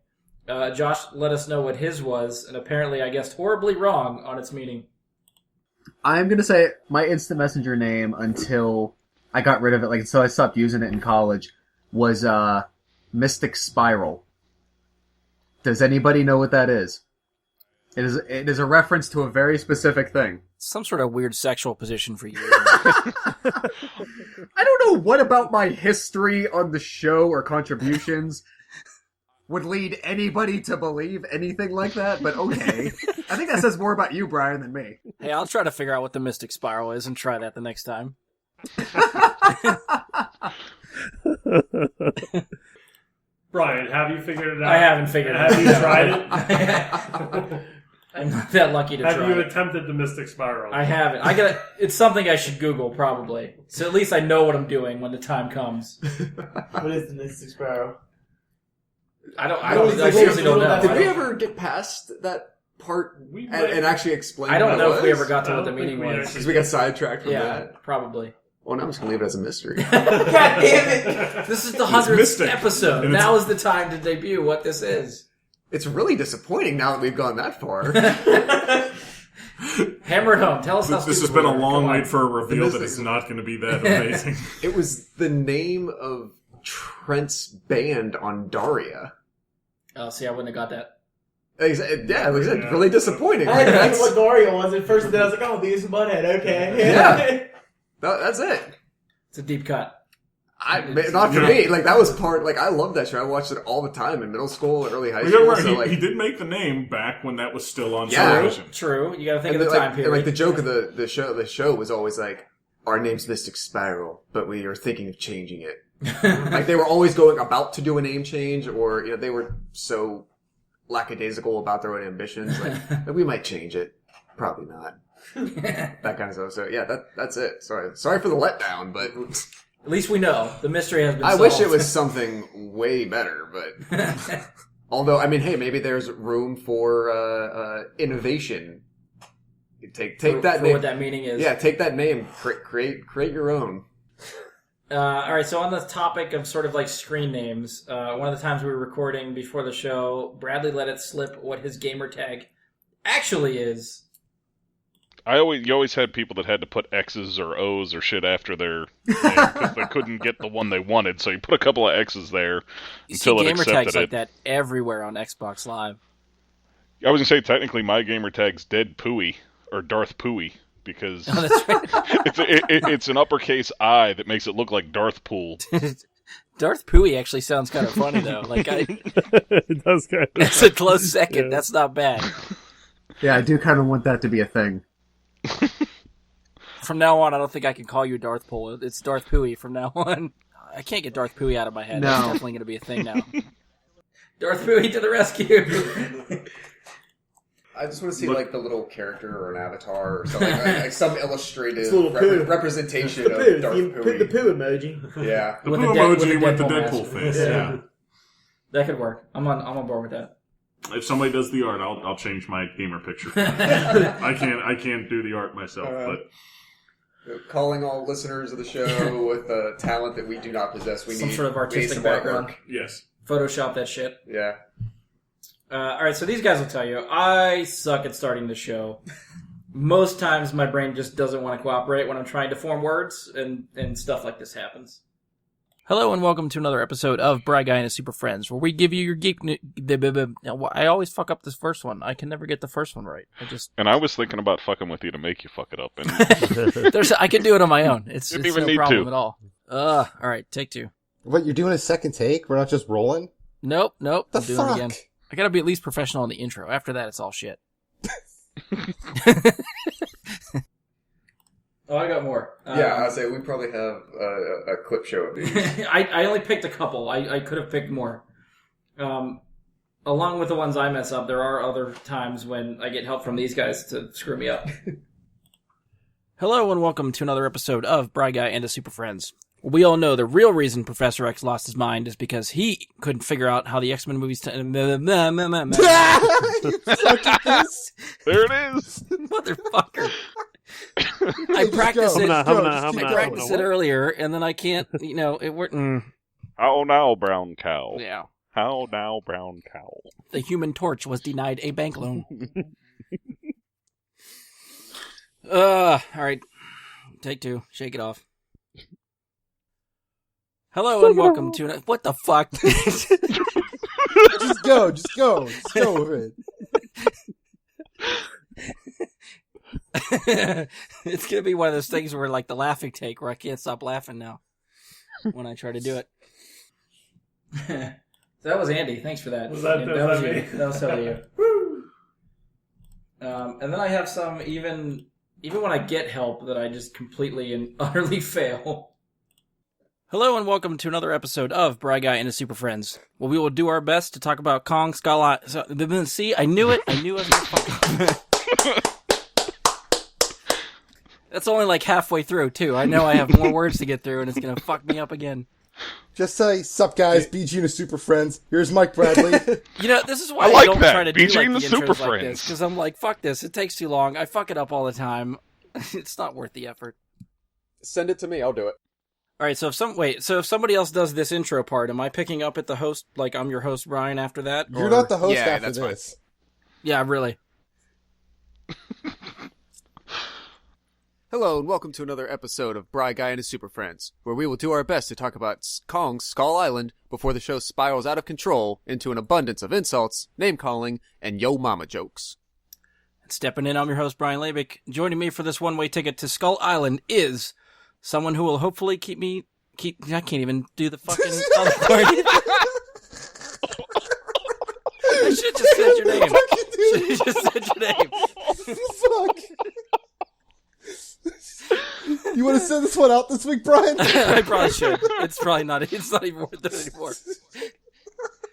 Josh let us know what his was, and apparently I guessed horribly wrong on its meaning. I'm going to say my instant messenger name until I got rid of it, like, so I stopped using it in college, was Mystic Spiral. Does anybody know what that is? It is a reference to a very specific thing. Some sort of weird sexual position for you. I don't know what about my history on the show or contributions would lead anybody to believe anything like that, but okay. I think that says more about you, Brian, than me. Hey, I'll try to figure out what the Mystic Spiral is and try that the next time. Brian, have you figured it out? I haven't figured it out. Have you tried it? I'm not that lucky to Have try you it. attempted the Mystic Spiral? I haven't. It's something I should Google, probably. So at least I know what I'm doing when the time comes. What is the Mystic Spiral? I seriously don't know. Did we ever get past that part and actually explain I don't what know it if we was? ever got to what the meaning was. Because we got sidetracked from Yeah, that. probably. Well, now I'm just going to leave it as a mystery. God damn it! This is the 100th mystic. episode. And Now is the time to debut what this is. It's really disappointing now that we've gone that far. Hammer it home. Tell us how This has stupid been we a are. long Come on. wait for a reveal This that is- it's not going to be that amazing. It was the name of Trent's band on Daria. Oh, see, I wouldn't have got that. Yeah, like I said, really disappointing. I Like, had to that's, think what Daria was at first, and then I was like, oh, Beavis and Butthead, okay. Yeah. that's it. It's a deep cut. Not for me. Like, that was part, like, I love that show. I watched it all the time in middle school and early high Well, school. you're right. So, like, He did make the name back when that was still on Yeah. television. True. You got to think and of the time like, period. like the joke of the show was always like, our name's Mystic Spiral, but we are thinking of changing it. Like, they were always about to do a name change, or, you know, they were so lackadaisical about their own ambitions. Like, we might change it. Probably not. That kind of stuff. So, yeah, that's it. Sorry for the letdown, but At least we know. The mystery has been I solved. wish it was something way better, but although, I mean, hey, maybe there's room for innovation. Take that for name. what that meaning is. Yeah, take that name. Create your own. All right, so on the topic of sort of like screen names, one of the times we were recording before the show, Bradley let it slip what his gamer tag actually is. You always had people that had to put X's or O's or shit after their name because they couldn't get the one they wanted, so you put a couple of X's there You see until it gamer accepted tags it. like that everywhere on Xbox Live. I was gonna say technically my gamer tag's Dead Pooey or Darth Pooey because Oh, that's right. it's an uppercase I that makes it look like Darth Pool. Darth Pooey actually sounds kind of funny though. Like It does kind of. that's a close second. Yeah. That's not bad. Yeah, I do kind of want that to be a thing. From now on, I don't think I can call you Darth Pool. It's Darth Pooey from now on. I can't get Darth Pooey out of my head. No. That's definitely going to be a thing now. Darth Bowie to the rescue. I just want to see like the little character or an avatar or something, like some illustrative little poo. representation The of poo. Darth You Bowie. put the poo emoji. Yeah, The With poo the emoji with the Deadpool Deadpool mask. face. Yeah. That could work. I'm on board with that. If somebody does the art, I'll change my gamer picture. I can't do the art myself, but calling all listeners of the show with a talent that we do not possess. We Some need sort of we need artistic some background. artwork. yes. Photoshop that shit. Yeah. All right, so these guys will tell you, I suck at starting the show. Most times my brain just doesn't want to cooperate when I'm trying to form words, and stuff like this happens. Hello and welcome to another episode of Bry Guy and his Super Friends, where we give you your geek. I always fuck up this first one. I can never get the first one right. And I was thinking about fucking with you to make you fuck it up. And I can do it on my own. It's Didn't no even need problem to. at all. All right, take two. What, you're doing a second take? We're not just rolling? Nope. The I'm doing fuck? it again. I gotta be at least professional in the intro. After that, it's all shit. Oh, I got more. Yeah, I'd say we probably have a clip show of these. I only picked a couple. I could have picked more. Along with the ones I mess up, there are other times when I get help from these guys to screw me up. Hello and welcome to another episode of Bry Guy and his Super Friends. We all know the real reason Professor X lost his mind is because he couldn't figure out how the X-Men movies... You suck at this. there it is. Motherfucker. I practiced it. I practiced it earlier, and then I can't, it worked. How now, brown cow? Yeah. How now, brown cow? The Human Torch was denied a bank loan. All right. Take two. Shake it off. Hello and welcome to... What the fuck? Just go with it. It's gonna be one of those things where, like, the laughing take, where I can't stop laughing now when I try to do it. So that was Andy. Thanks for that. Was that Yeah, was me? you. That was totally you. Woo! And then I have some, even when I get help, that I just completely and utterly fail. Hello and welcome to another episode of Bry Guy and his Super Friends. Well, we will do our best to talk about Kong Skull Island. See, I knew it. I was gonna That's only like halfway through, too. I know I have more words to get through, and it's going to fuck me up again. Just say, sup guys, BG and the Super Friends. Here's Mike Bradley. This is why I like don't that. try to do BG like, and the the Super intros like Friends. this, because I'm like, fuck this. It takes too long. I fuck it up all the time. It's not worth the effort. Send it to me. I'll do it. All right, so if somebody else does this intro part, am I picking up at the host, like I'm your host, Brian, after that? You're not the host Yeah, after that's fine. this. Yeah, really. Hello and welcome to another episode of Bry Guy and his Super Friends, where we will do our best to talk about Kong's Skull Island before the show spirals out of control into an abundance of insults, name-calling, and yo mama jokes. Stepping in, I'm your host, Brian Labick. Joining me for this one-way ticket to Skull Island is someone who will hopefully keep... I can't even do the fucking... I should have just said your name. Should have just said your name. Fuck. You want to send this one out this week, Brian? I probably should. It's probably not. It's not even worth it anymore.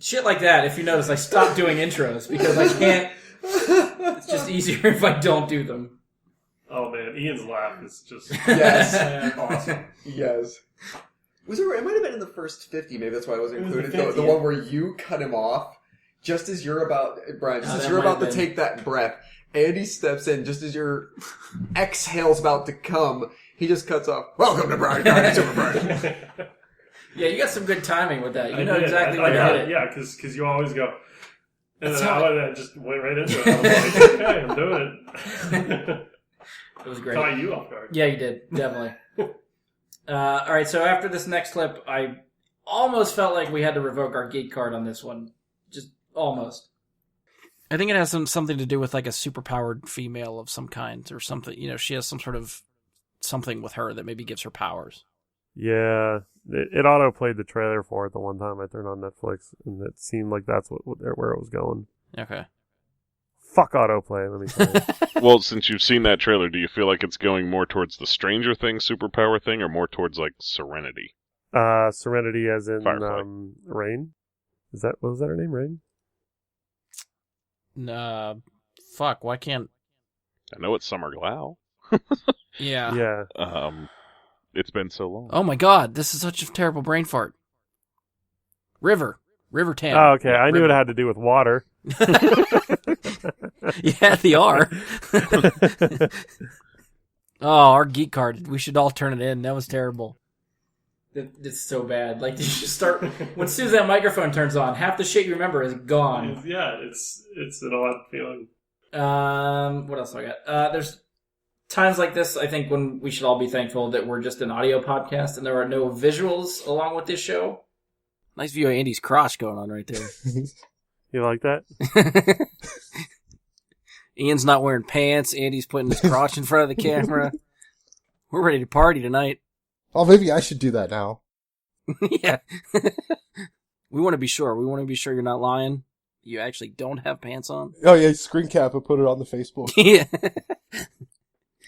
Shit like that, if you notice, I stopped doing intros because I can't... It's just easier if I don't do them. Oh man, Ian's laugh is just Yes. awesome. Yes. Was there? It might have been in the first 50. Maybe that's why I wasn't It was the included. The 50th. one where you cut him off just as you're about, Brian. Just Oh, as that you're might about to have been. take that breath. Andy steps in just as your exhale's about to come. He just cuts off. Welcome to Brian Guy Super Friends. Yeah, you got some good timing with that. You I know did. exactly I where to got hit it. it. Yeah, because you always go. And That's then how I just went right into it. I was like, okay, I'm doing it. It was great. Caught you off guard. Yeah, you did. Definitely. All right, so after this next clip, I almost felt like we had to revoke our geek card on this one. Just almost. I think it has something to do with like a superpowered female of some kind or something. She has some sort of something with her that maybe gives her powers. Yeah, it auto played the trailer for it the one time I turned on Netflix, and it seemed like that's where it was going. Okay. Fuck autoplay, let me tell you. Well, since you've seen that trailer, do you feel like it's going more towards the Stranger Things superpower thing, or more towards like Serenity? Serenity as in Firefly. Rain. What was that her name, Rain? Fuck, why can't... I know it's Summer Glau. Yeah. Yeah. It's been so long. Oh my god, this is such a terrible brain fart. River Tam. Oh, okay. Yeah, I knew River. it had to do with water. You had the R. Oh, our geek card. We should all turn it in. That was terrible. It's so bad. Like, you just start... When soon as that microphone turns on, half the shit you remember is gone. Yeah, it's an odd feeling. What else do I got? There's times like this, I think, when we should all be thankful that we're just an audio podcast and there are no visuals along with this show. Nice view of Andy's crotch going on right there. You like that? Ian's not wearing pants. Andy's putting his crotch in front of the camera. We're ready to party tonight. Oh, maybe I should do that now. Yeah. We want to be sure. We want to be sure you're not lying. You actually don't have pants on. Oh yeah, screen cap and put it on the Facebook. Yeah.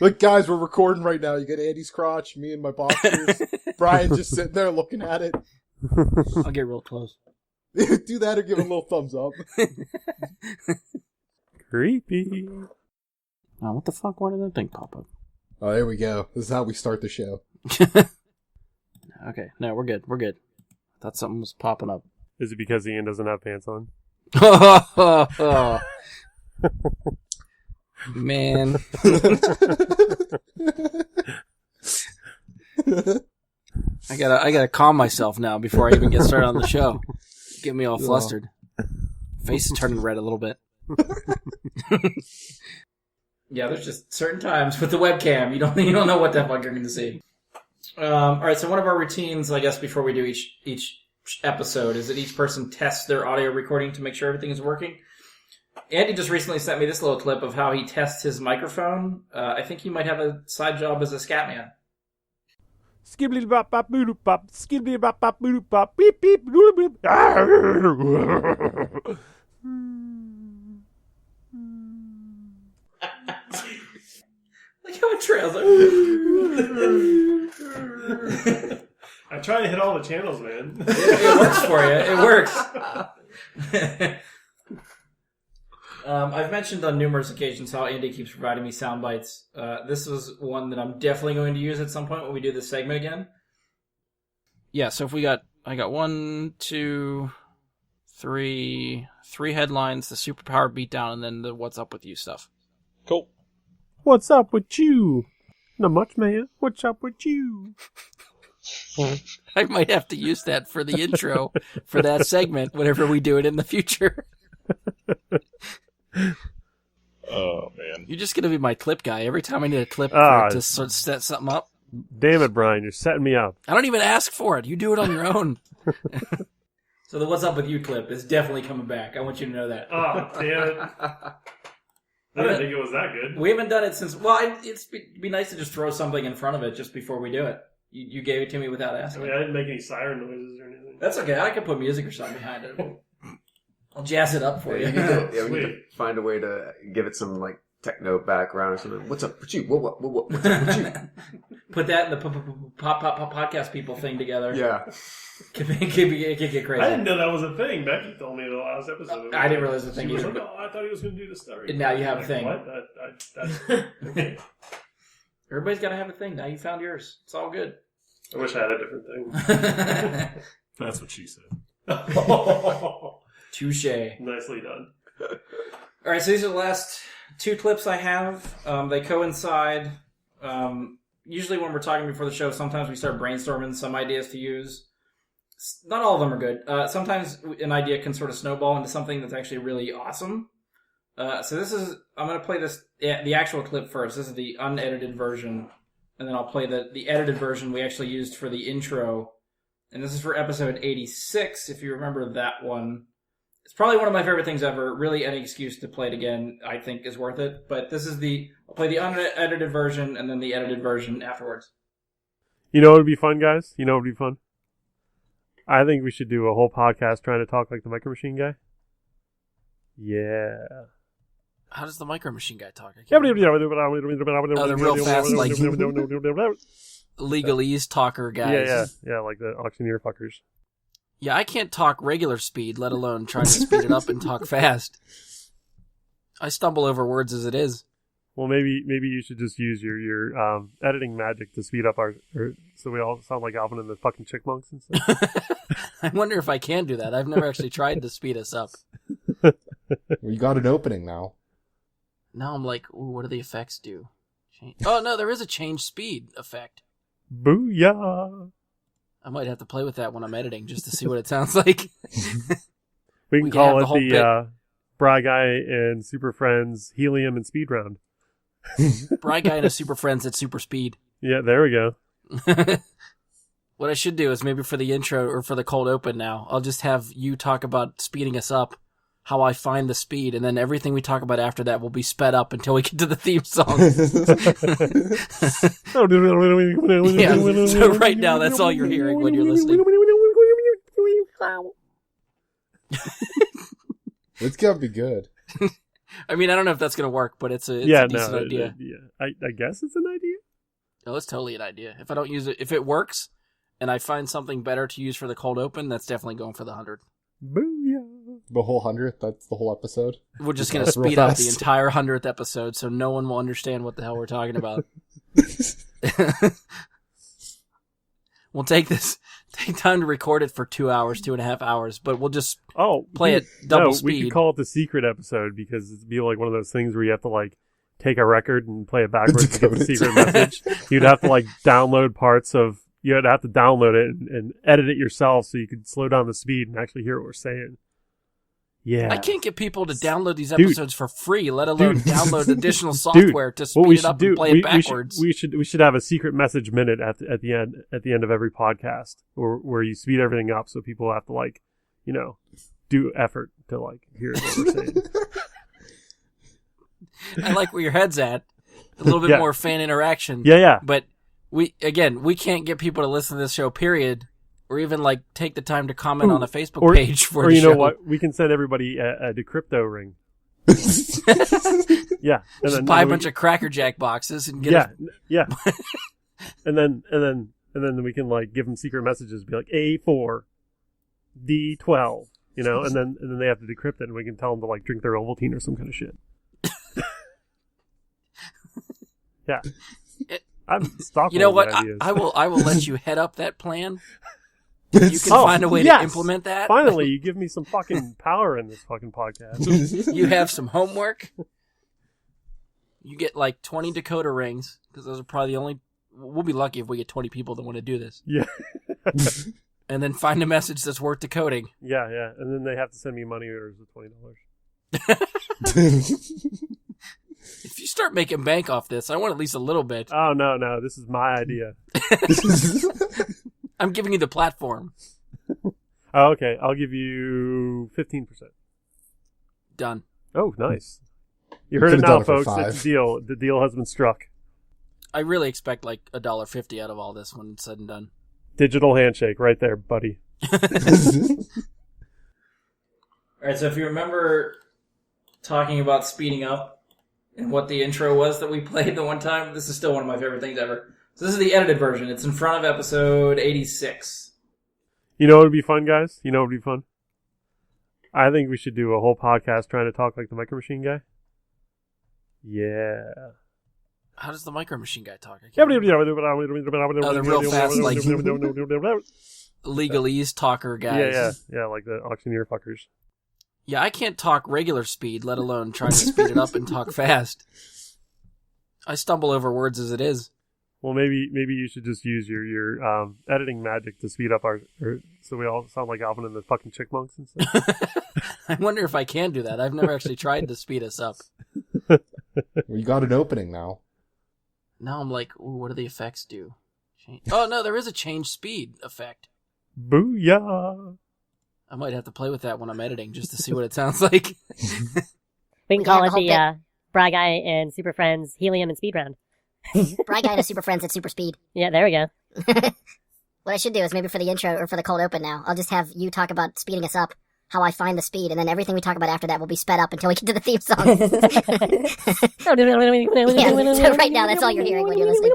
Look, guys, we're recording right now. You got Andy's crotch, me and my boxers. Brian just sitting there looking at it. I'll get real close. Do that or give it a little thumbs up. Creepy. Oh, what the fuck? Why did that thing pop up? Oh, there we go. This is how we start the show. Okay, no, we're good. We're good. I thought something was popping up. Is it because Ian doesn't have pants on? Man. I gotta calm myself now before I even get started on the show. Get me all flustered. Face is turning red a little bit. Yeah, there's just certain times with the webcam you don't know what the fuck you're going to see. All right, so one of our routines, I guess, before we do each episode is that each person tests their audio recording to make sure everything is working. Andy just recently sent me this little clip of how he tests his microphone. I think he might have a side job as a scat man. Skibbly bop bop boo bop, skibbly bop bop boo bop, beep beep doo beep. Like how it trails. I try to hit all the channels, man. It works for you. It works. I've mentioned on numerous occasions how Andy keeps providing me sound bites. This is one that I'm definitely going to use at some point when we do this segment again. Yeah, so if I got 1, 2, 3 headlines, the superpower beatdown, and then the what's up with you stuff. Cool. What's up with you? Not much, man. What's up with you? I might have to use that for the intro for that segment whenever we do it in the future. Oh, man. You're just going to be my clip guy. Every time I need a clip to sort of set something up. Damn it, Brian. You're setting me up. I don't even ask for it. You do it on your own. So the what's up with you clip is definitely coming back. I want you to know that. Oh, damn it. I didn't think it was that good. We haven't done it since... Well, it'd be nice to just throw something in front of it just before we do it. You gave it to me without I asking. mean, I didn't make any siren noises or anything. That's okay. I can put music or something behind it. I'll jazz it up for you. We need to find a way to give it some like techno background or something. What's up with you? What's up with you? Put that in the podcast people thing together. Yeah. It could get crazy. I didn't know that was a thing. Becky told me the last episode. I didn't realize the thing She was either. like, oh, I thought he was going to do the story. And now you have a Like, thing. What? That's okay. Everybody's got to have a thing. Now you found yours. It's all good. I wish I had a different thing. That's what she said. Touche. Nicely done. All right, so these are the last two clips I have. They coincide. Usually when we're talking before the show, sometimes we start brainstorming some ideas to use. Not all of them are good. Sometimes an idea can sort of snowball into something that's actually really awesome. So this is... I'm going to play the actual clip first. This is the unedited version. And then I'll play the edited version we actually used for the intro. And this is for episode 86, if you remember that one. It's probably one of my favorite things ever. Really, any excuse to play it again, I think, is worth it. But this is I'll play the unedited version and then the edited version afterwards. You know what would be fun, guys? You know what would be fun? I think we should do a whole podcast trying to talk like the Micro Machine guy. Yeah. How does the Micro Machine guy talk? The real fast, like, legalese talker guys. Yeah, like the auctioneer fuckers. Yeah, I can't talk regular speed, let alone trying to speed it up and talk fast. I stumble over words as it is. Well, maybe you should just use your editing magic to speed up so we all sound like Alvin and the fucking Chickmunks and stuff. I wonder if I can do that. I've never actually tried to speed us up. We got an opening now. Now I'm like, ooh, what do the effects do? Oh, no, there is a change speed effect. Booyah! I might have to play with that when I'm editing just to see what it sounds like. We can call it the Bry Guy and Super Friends Helium and Speed Round. Bry Guy and a Super Friends at Super Speed. Yeah, there we go. What I should do is maybe for the intro or for the cold open now, I'll just have you talk about speeding us up, how I find the speed, and then everything we talk about after that will be sped up until we get to the theme song. Yeah, so right now that's all you're hearing when you're listening. It's gonna be good. I mean, I don't know if that's going to work, but it's a decent idea. I guess it's an idea. No, it's totally an idea. If I don't use it, if it works, and I find something better to use for the cold open, that's definitely going for the 100. Booyah! The whole 100th? That's the whole episode? We're just going to speed up the entire 100th episode so no one will understand what the hell we're talking about. We'll take time to record it for 2 hours, 2.5 hours, but we'll just play it double speed. We could call it the secret episode because it'd be like one of those things where you have to like take a record and play it backwards to get the secret message. You'd have to like download you'd have to download it and edit it yourself so you could slow down the speed and actually hear what we're saying. Yeah. I can't get people to download these episodes for free, let alone download additional software to speed it up and play it backwards. We should have a secret message minute at the end of every podcast where you speed everything up so people have to like, do effort to like hear what we're saying. I like where your head's at. A little bit more fan interaction. Yeah. But we can't get people to listen to this show, period. Or even like take the time to comment on the Facebook page for the show. Or you know what? We can send everybody a decrypto ring. Yeah. And just buy a bunch of Cracker Jack boxes and get Yeah. and then we can like give them secret messages, be like A4, D12, and then they have to decrypt it and we can tell them to like drink their Ovaltine or some kind of shit. Yeah. I'm stalking. You know what? I will let you head up that plan. You can find a way to implement that. Finally, you give me some fucking power in this fucking podcast. You have some homework. You get like 20 decoder rings, because those are probably the only... We'll be lucky if we get 20 people that want to do this. Yeah. And then find a message that's worth decoding. Yeah. And then they have to send me money orders of $20. If you start making bank off this, I want at least a little bit. Oh, no. This is my idea. I'm giving you the platform. Oh, okay. I'll give you 15%. Done. Oh, nice. You heard it now, folks. It's a deal. The deal has been struck. I really expect like $1.50 out of all this when it's said and done. Digital handshake right there, buddy. All right, so if you remember talking about speeding up and what the intro was that we played the one time, this is still one of my favorite things ever. So this is the edited version. It's in front of episode 86. You know what would be fun, guys? You know what would be fun? I think we should do a whole podcast trying to talk like the Micro Machine guy. Yeah. How does the Micro Machine guy talk? The real fast, like legalese talker guys. Yeah, like the auctioneer fuckers. Yeah, I can't talk regular speed, let alone trying to speed it up and talk fast. I stumble over words as it is. Well, maybe you should just use your editing magic to speed up so we all sound like Alvin and the fucking Chickmunks and stuff. I wonder if I can do that. I've never actually tried to speed us up. We got an opening now. Now I'm like, ooh, what do the effects do? Oh, no, there is a change speed effect. Booyah! I might have to play with that when I'm editing just to see what it sounds like. We can call it the Bry Guy and Super Friends Helium and Speed Round. Bry Guy and a Super Friends at Super Speed. Yeah, there we go. What I should do is maybe for the intro or for the cold open now, I'll just have you talk about speeding us up, how I find the speed, and then everything we talk about after that will be sped up until we get to the theme song. Yeah, so right now that's all you're hearing when you're listening.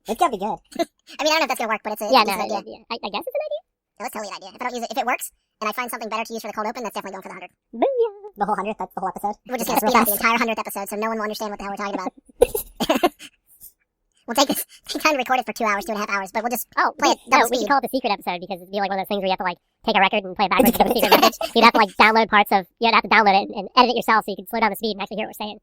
It's gonna be good. I mean, I don't know if that's gonna work, but it's a decent idea. Yeah. I guess it's an idea. No, it's totally an idea. If I don't use it, if it works, and I find something better to use for the cold open, that's definitely going for the 100. Booyah. The whole 100th? That's the whole episode? We're just gonna speed up the entire 100th episode, so no one will understand what the hell we're talking about. We'll take time to record it for 2 hours, 2.5 hours, but we'll just play it double we speed. should call it the secret episode because it'd be like one of those things where you have to like take a record and play it backwards to get the secret message. You'd have to like download parts of, you'd have to download it and edit it yourself so you can slow down the speed and actually hear what we're saying.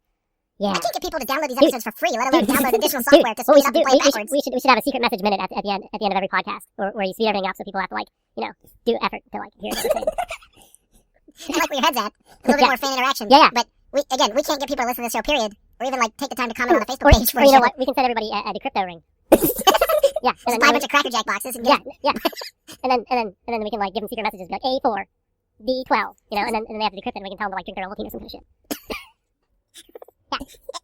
Yeah. I can't get people to download these episodes for free, let alone download additional software to speed up and play it backwards. We should have a secret message minute at the end of every podcast where you speed everything up so people have to like, do effort to like hear what we're saying. I like where your head's at. A little bit more fan interaction. Yeah. But we can't get people to listen to the show, period. Or even like take the time to comment on the Facebook page for or you know what? We can send everybody a decrypto ring. Yeah. Just buy a bunch of Cracker Jack boxes and yeah. And then we can like give them secret messages like A4, D12, and then they have to decrypt it and we can tell them to like drink their Ovaltine or some kind of shit. Yeah.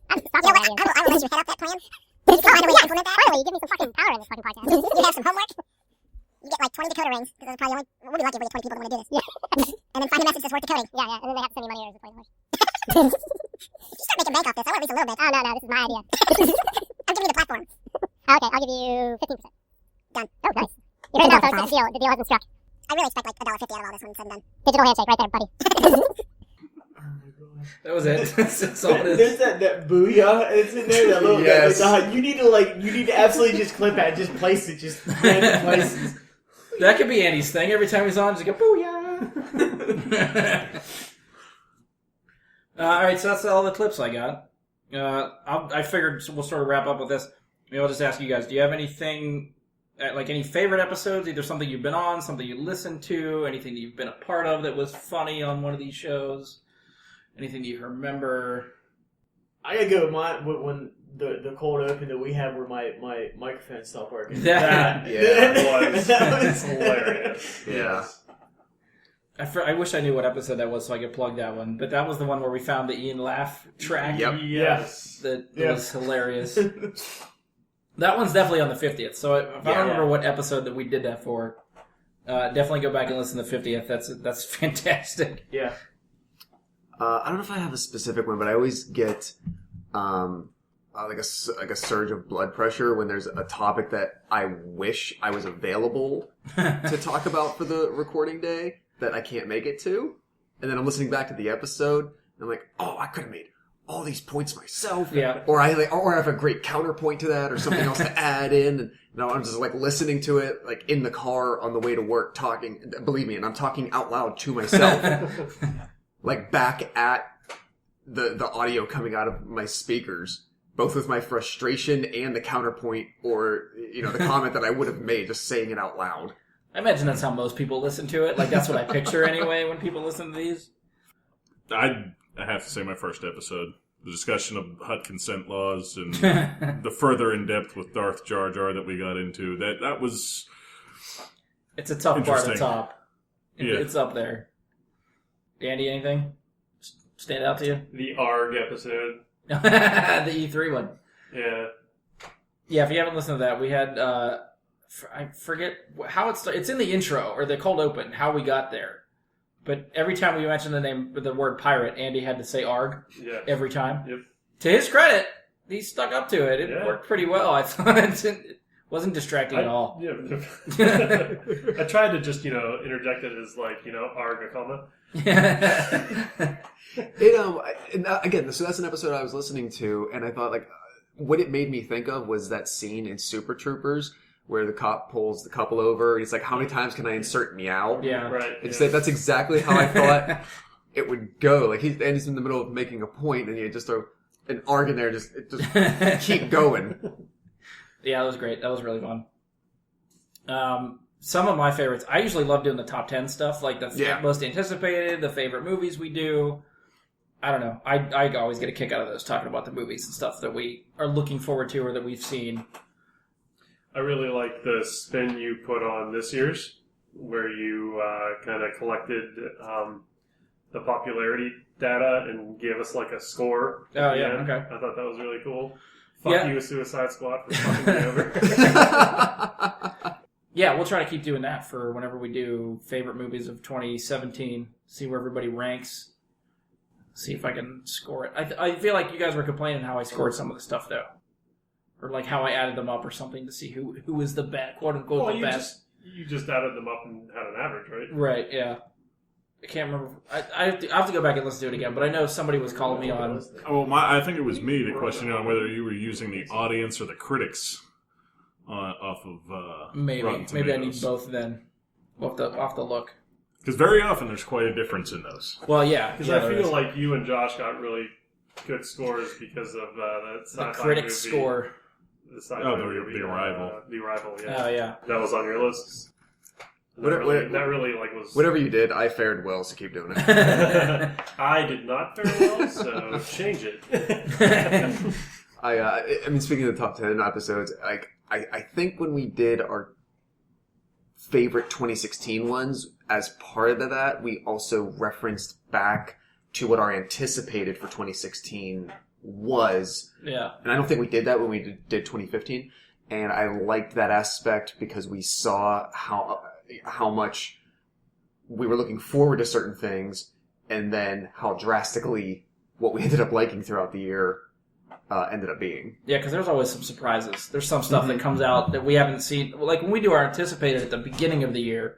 I will let you head up that plan. You can find a way to implement that. Finally, you give me some fucking power in this fucking podcast. You have some homework. You get like 20 decoder rings. Because there's probably we'll be lucky if we get 20 people that want to do this. Yeah. And then find a message that's worth decoding. Yeah. And then they have to send me money or just play the horse. You start making bank off this. I want at least a little bit. Oh, no, this is my idea. I'm giving you the platform. Okay, I'll give you 15%. Done. Oh, nice. You heard that, folks. The deal has been struck. I really expect like $1.50 out of all this when it's said and done. Digital handshake right there, buddy. That was it. That's all it is. There's that booyah. It's in there. That little. Yes. You need to absolutely just clip that. Just place it. Just random places. That could be Andy's thing. Every time he's on, just go booyah. All right, so that's all the clips I got. I figured we'll sort of wrap up with this. Maybe I'll just ask you guys: do you have anything, like any favorite episodes? Either something you've been on, something you listened to, anything that you've been a part of that was funny on one of these shows? Anything you remember? I gotta go with when the cold open that we had where my microphone stopped working. That was hilarious. Yeah. I wish I knew what episode that was so I could plug that one. But that was the one where we found the Ian laugh track. Yep. Yes. That was hilarious. That one's definitely on the 50th. So if I don't remember what episode that we did that for, definitely go back and listen to the 50th. That's fantastic. Yeah. I don't know if I have a specific one, but I always get like a surge of blood pressure when there's a topic that I wish I was available to talk about for the recording day that I can't make it to. And then I'm listening back to the episode, and I'm like, oh, I could have made all these points myself. Yeah. Or I have a great counterpoint to that, or something else to add in. And I'm just like listening to it, like in the car on the way to work, talking. Believe me, and I'm talking out loud to myself. Like back at the audio coming out of my speakers, both with my frustration and the counterpoint or, the comment that I would have made, just saying it out loud. I imagine that's how most people listen to it. Like, that's what I picture anyway when people listen to these. I have to say my first episode. The discussion of HUT consent laws and the further in depth with Darth Jar Jar that we got into. That was... It's a tough bar to top. Yeah. It's up there. Andy, anything stand out to you? The ARG episode. The E3 one. Yeah. Yeah, if you haven't listened to that, we had, I forget how it's in the intro, or the cold open, how we got there. But every time we mentioned the word pirate, Andy had to say ARG every time. Yep. To his credit, he stuck up to it. It worked pretty well. I thought it wasn't distracting at all. Yeah. I tried to just, interject it as like, ARG, a comma. Again, so that's an episode I was listening to, and I thought like what it made me think of was that scene in Super Troopers where the cop pulls the couple over and he's like, how many times can I insert meow? Yeah, right. That's exactly how I thought it would go. Like he's in the middle of making a point and you just throw an ARG in there, just keep going. Yeah, that was great. That was really fun. Some of my favorites, I usually love doing the top 10 stuff, like the most anticipated, the favorite movies we do. I don't know. I always get a kick out of those, talking about the movies and stuff that we are looking forward to or that we've seen. I really like the spin you put on this year's, where you kind of collected the popularity data and gave us like a score. Oh, yeah, end. okay. I thought that was really cool. Fuck you, Suicide Squad, for fucking me over. Yeah, we'll try to keep doing that for whenever we do favorite movies of 2017. See where everybody ranks. See if I can score it. I feel like you guys were complaining how I scored some of the stuff, though. or like how I added them up or something to see who is the best, quote unquote, the best. You just added them up and had an average, right? Right. Yeah. I can't remember. I have to go back and listen to it again, but I know somebody was calling me on. Oh, I think it was me that questioned on whether you were using the audience or the critics off of maybe Rotten maybe I Tomatoes. need both then. We'll have to look. Because very often there's quite a difference in those. Well, yeah, because I feel like you and Josh got really good scores because of the critic score. The sci-fi the Arrival. The Arrival. Yeah. Oh yeah. That was on your list. That really was. Whatever you did, I fared well, so keep doing it. I did not fare well, so change it. I mean, speaking of the top 10 episodes, I think when we did our favorite 2016 ones, as part of that, we also referenced back to what our anticipated for 2016 was. Yeah. And I don't think we did that when we did 2015. And I liked that aspect because we saw how much we were looking forward to certain things, and then how drastically what we ended up liking throughout the year ended up being. Yeah, because there's always some surprises. There's some stuff that comes out that we haven't seen. Like when we do our anticipated at the beginning of the year,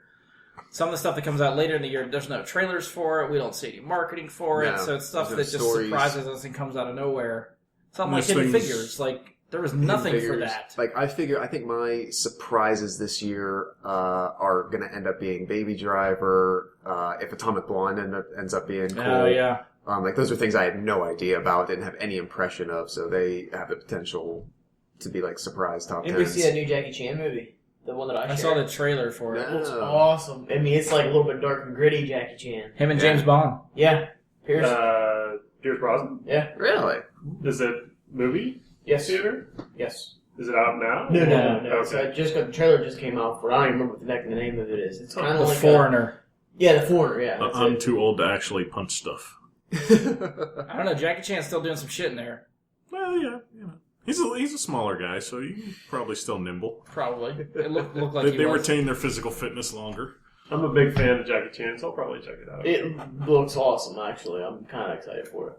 some of the stuff that comes out later in the year, there's no trailers for it. We don't see any marketing for it. So it's stuff that just surprises us and comes out of nowhere. Something like Hidden Figures. Like, there was nothing for that. Like, I think my surprises this year are going to end up being Baby Driver, if Atomic Blonde ends up being cool. Oh, yeah. Like, those are things I had no idea about, didn't have any impression of, so they have the potential to be, like, surprise top 10s. Did we see that new Jackie Chan movie? The one that I shared? saw the trailer for it. It looks awesome. I mean, it's like a little bit dark and gritty Jackie Chan. Him and James Bond. Yeah. Pierce Brosnan? Yeah. Really? Is it movie? Yes. Theater? Yes. Is it out now? No. Okay. So the trailer just came out for it. I don't even remember what the name of it is. It's kind of The like Foreigner. The Foreigner, yeah. I'm too old to actually punch stuff. I don't know. Jackie Chan's still doing some shit in there. Well, yeah, you know. He's a smaller guy, so he's probably still nimble. Probably. It looked like they retain their physical fitness longer. I'm a big fan of Jackie Chan, so I'll probably check it out. It looks awesome, actually. I'm kind of excited for it.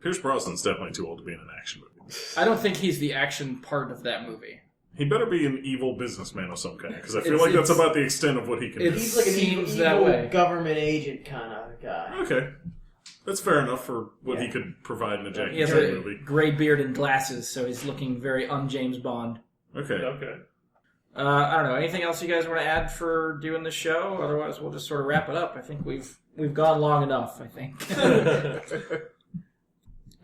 Pierce Brosnan's definitely too old to be in an action movie. I don't think he's the action part of that movie. He better be an evil businessman of some kind, because I feel like that's about the extent of what he can do. He's like an evil government agent kind of guy. Okay. That's fair enough for what he could provide in a Jackie Chan movie. He has a gray beard and glasses, so he's looking very un-James Bond. Okay. I don't know. Anything else you guys want to add for doing the show? Otherwise, we'll just sort of wrap it up. I think we've gone long enough, I think.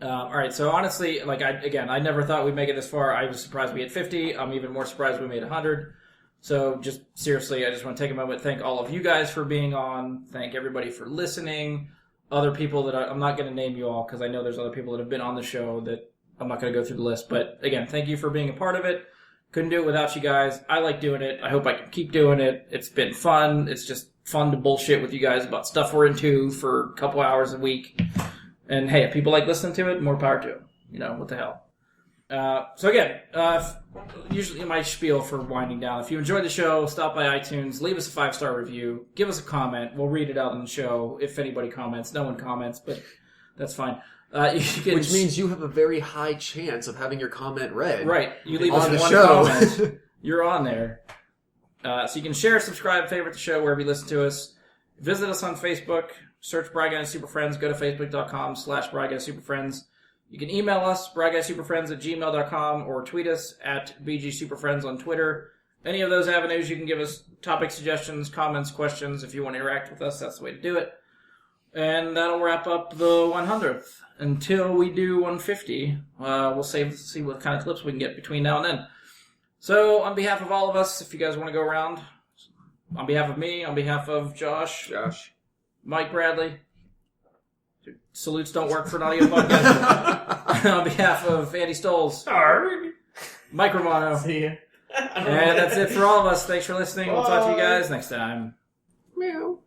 All right, so honestly, I never thought we'd make it this far. I was surprised we hit 50. I'm even more surprised we made 100. So just seriously, I just want to take a moment to thank all of you guys for being on. Thank everybody for listening. Other people that I'm not going to name you all because I know there's other people that have been on the show that I'm not going to go through the list. But again, thank you for being a part of it. Couldn't do it without you guys. I like doing it. I hope I can keep doing it. It's been fun. It's just fun to bullshit with you guys about stuff we're into for a couple hours a week. And hey, if people like listening to it, more power to them. You know, what the hell. So again, usually my spiel for winding down. If you enjoyed the show, stop by iTunes, leave us a 5-star review, give us a comment. We'll read it out on the show if anybody comments. No one comments, but that's fine. Which means you have a very high chance of having your comment read. Right. You leave on us the one comment. You're on there. So you can share, subscribe, favorite the show wherever you listen to us. Visit us on Facebook. Search Bry Guy and Super Friends. Go to facebook.com/Bry Guy Super Friends. You can email us, bryguysuperfriends@gmail.com, or tweet us at BGSuperFriends on Twitter. Any of those avenues, you can give us topic suggestions, comments, questions. If you want to interact with us, that's the way to do it. And that'll wrap up the 100th. Until we do 150, we'll see what kind of clips we can get between now and then. So, on behalf of all of us, if you guys want to go around, on behalf of me, on behalf of Josh, Mike Bradley, salutes don't work for an audio podcast. On behalf of Andy Stoles, Mike Romano, see ya. And that's it for all of us. Thanks for listening. We'll talk to you guys next time. Meow.